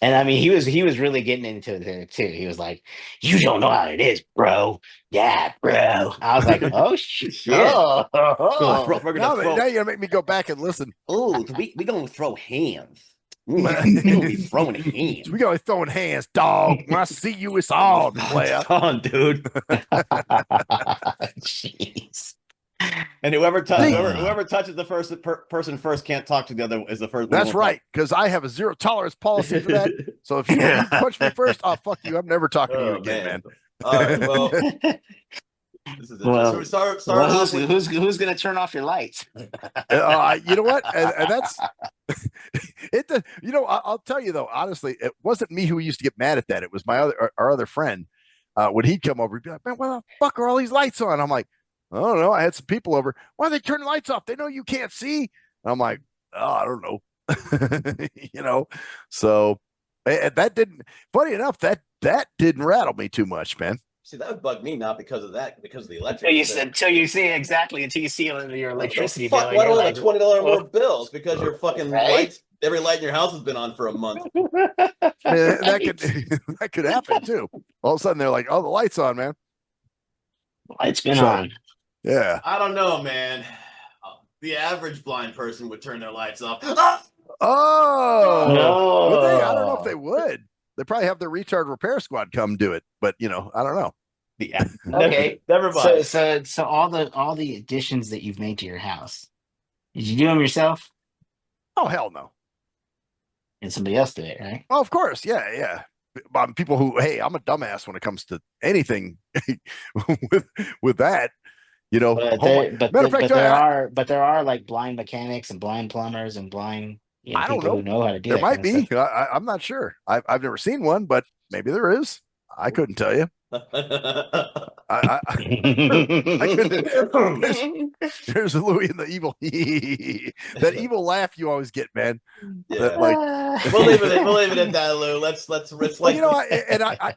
And I mean, he was really getting into it there too. He was like, "You don't know how it is, bro. Yeah, bro." I was like, "Oh shit! Bro, Now you're gonna make me go back and listen. Oh, we gonna throw hands. We gonna be throwing hands. We gonna be throwing hands, dog. When I see you, it's on, player. It's on, dude. Jeez. And whoever touches the first person first can't talk to the other is the first. That's right, because I have a zero tolerance policy for that. So if you punch me first, oh fuck you, I'm never talking to you again, man. All right, well, this is Well, so start who's gonna turn off your lights? You know what? And that's it. I'll tell you though, honestly, it wasn't me who used to get mad at that. It was our other friend. When he'd come over, he'd be like, "Man, why the fuck are all these lights on?" I'm like, I don't know. I had some people over. Why are they turning the lights off? They know you can't see. And I'm like, oh, I don't know. So that didn't. Funny enough, that didn't rattle me too much, man. See, that would bug me not because of that, because of the electric. Until you see your electricity bill. Fuck, why do I have $20 more bills? Because your fucking lights, every light in your house has been on for a month. That could happen too. All of a sudden they're like, oh, the light's on, man. Light's been on. Yeah. I don't know, man. The average blind person would turn their lights off. Oh no! Would they? I don't know if they would. They probably have their retard repair squad come do it, but I don't know. Yeah. Okay. Never mind. So all the additions that you've made to your house, did you do them yourself? Oh hell no. And somebody else did it, right? Well, of course, yeah. People who, hey, I'm a dumbass when it comes to anything with that. But there are like blind mechanics and blind plumbers and blind I don't people who know how to do there that might kind of be. stuff. I'm not sure. I've never seen one, but maybe there is. I couldn't tell you. I there's a Louie and the evil that evil laugh you always get, man. Yeah. We'll leave it at that, Lou. Let's like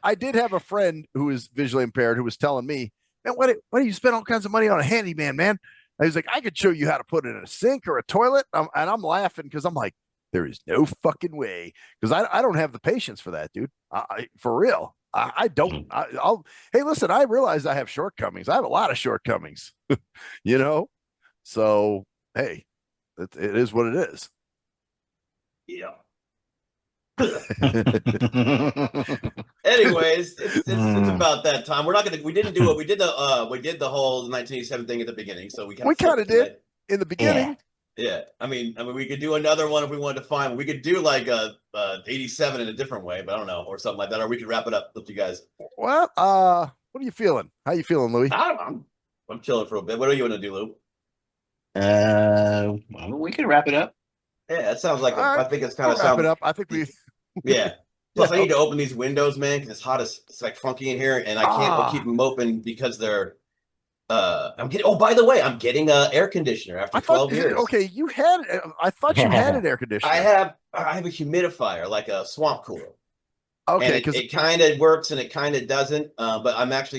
I did have a friend who is visually impaired who was telling me, man, why do you spend all kinds of money on a handyman, man? And he's like, I could show you how to put it in a sink or a toilet. And I'm laughing because I'm like, there is no fucking way, because I don't have the patience for that, dude. For real. I don't. Hey, listen, I realize I have shortcomings. I have a lot of shortcomings, So, hey, it is what it is. Yeah. Anyways, it's about that time. We didn't do it. We did the whole 1987 thing at the beginning, so we kind of did in the beginning. Yeah. I mean, we could do another one if we wanted to find. We could do like 87 in a different way, but I don't know, or something like that, or we could wrap it up with you guys. Well, what are you feeling? How you feeling, Louie? I'm chilling for a bit. What do you want to do, Lou? We could wrap it up. Yeah, that sounds like I think it's kind of wrap it up. I think we. Yeah. Plus, I need to open these windows, man, because it's hot it's like funky in here, and I can't keep them open because they're. I'm getting. Oh, by the way, I'm getting an air conditioner after 12 years. Okay, you had. I thought you had an air conditioner. I have a humidifier, like a swamp cooler. Okay, because it kind of works and it kind of doesn't. But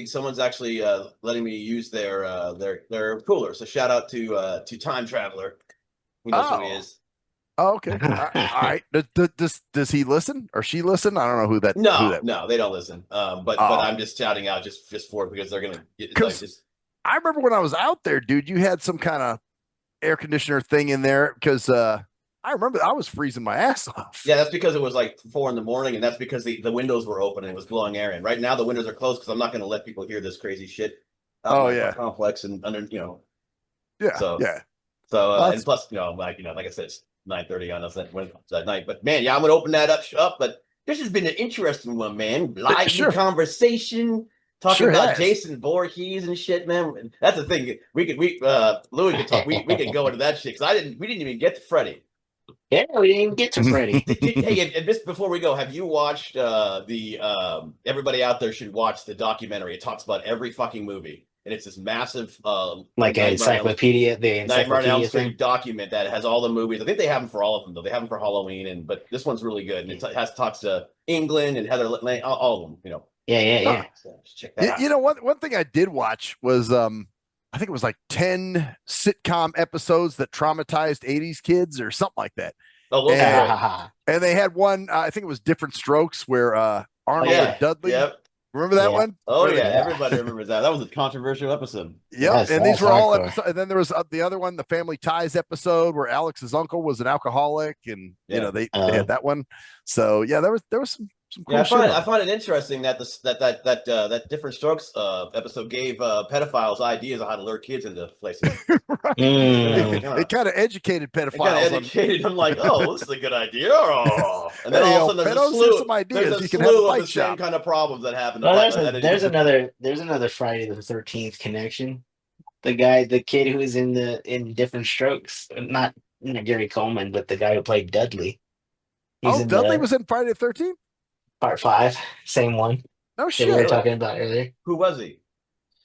someone's actually letting me use their cooler. So shout out to Time Traveler. Who knows who he is? Oh, okay. All right. Does he listen or she listen? I don't know who that. No, they don't listen. But Oh. I'm just shouting out just for it because they're gonna get like just. I remember when I was out there, dude. You had some kind of air conditioner thing in there because I remember I was freezing my ass off. Yeah, that's because it was like 4 a.m, and that's because the windows were open and it was blowing air in. Right now, the windows are closed because I'm not going to let people hear this crazy shit. Oh yeah, complex and under Yeah, So yeah. So and plus like I said, it's 9:30 on us that night. But man, yeah, I'm going to open that up. But this has been an interesting one, man. Lively conversation. Talking about Jason Voorhees and shit, man. That's the thing. Louie could talk. We could go into that shit because we didn't even get to Freddy. Yeah, we didn't even get to Freddy. Hey, and just before we go, have you watched everybody out there should watch the documentary. It talks about every fucking movie. And it's this massive like an encyclopedia, Nightmare on Elm Street document that has all the movies. I think they have them for all of them though. They have them for Halloween, but this one's really good. And it talks to England and Heather Lane, all of them, Yeah. So check that out. One thing I did watch was I think it was like 10 sitcom episodes that traumatized 80s kids or something like that. Oh, and they had one, I think it was Different Strokes, where Arnold and Dudley. Yep. Remember that one? Oh, yeah. Everybody remembers that. That was a controversial episode. Yep. And these were all episodes. And then there was the other one, the Family Ties episode, where Alex's uncle was an alcoholic. And, they had that one. So, yeah, there was some cool shit. I find it interesting that that Different Strokes episode gave pedophiles ideas on how to lure kids into places. Right. It kind of educated pedophiles. It kind of educated them like, oh, this is a good idea. Oh. And then all of a sudden there's a slew of the same kind of problems that happen. Well, there's another Friday the 13th connection. The kid who was in Different Strokes, not Gary Coleman, but the guy who played Dudley. Dudley was in Friday the 13th? Part 5, same one. No shit. That we were talking about earlier. Who was he?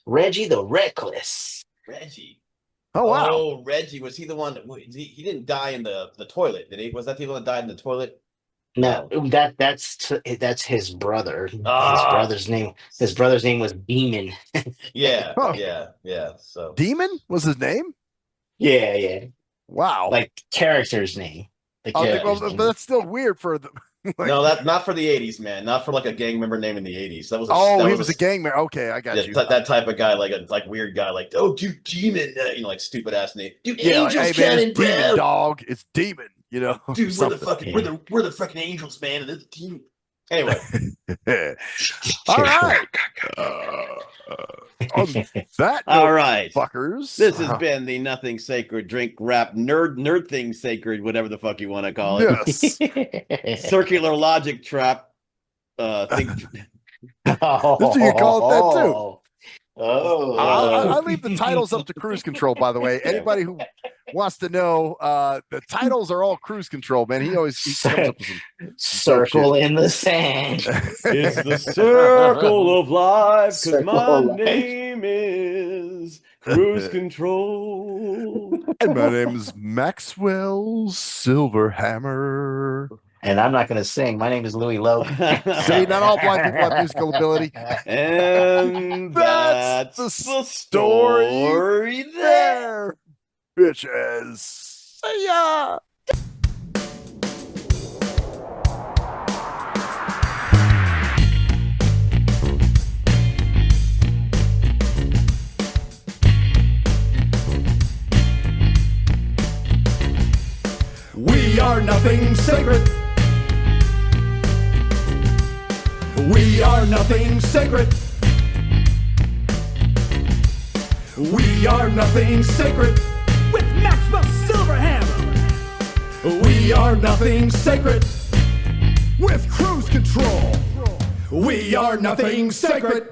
Reggie the Reckless. Reggie. Oh wow. Oh, Reggie, was he the one? He didn't die in the toilet, did he? Was that the one that died in the toilet? No, that's his brother. His brother's name was Demon. Yeah, Huh. yeah. So Demon was his name? Yeah. Wow. Like character's name. But that's still weird for the. No, that's not for the 80s, man. Not for like a gang member name in the 80s. That was he was a gang member. Okay, I got you. That type of guy, like weird guy, like dude, Demon, like stupid ass name. Dude, Angels Cannon, bro. Demon dog. It's Demon. Dude, we're the fucking Angels, man, and it's a team. Anyway, all right. All right, fuckers. This has been the Nothing Sacred Drink Rap Nerdthing Sacred, whatever the fuck you want to call it. Yes. Circular Logic Trap. Think. You call it that too. Oh, I leave the titles up to Cruise Control, by the way. Anybody who wants to know, the titles are all Cruise Control, man. He comes up with some circle in the sand. It's the circle of life, because my name is Cruise Control. And my name is Maxwell Silverhammer. And I'm not going to sing. My name is Louie Lowe. See, not all blind people have musical ability. And that's the story there. Bitches. See ya. We are nothing sacred. We are nothing sacred. We are nothing sacred. With Maxwell Silverhammer. We are nothing sacred. With cruise control. We are nothing sacred.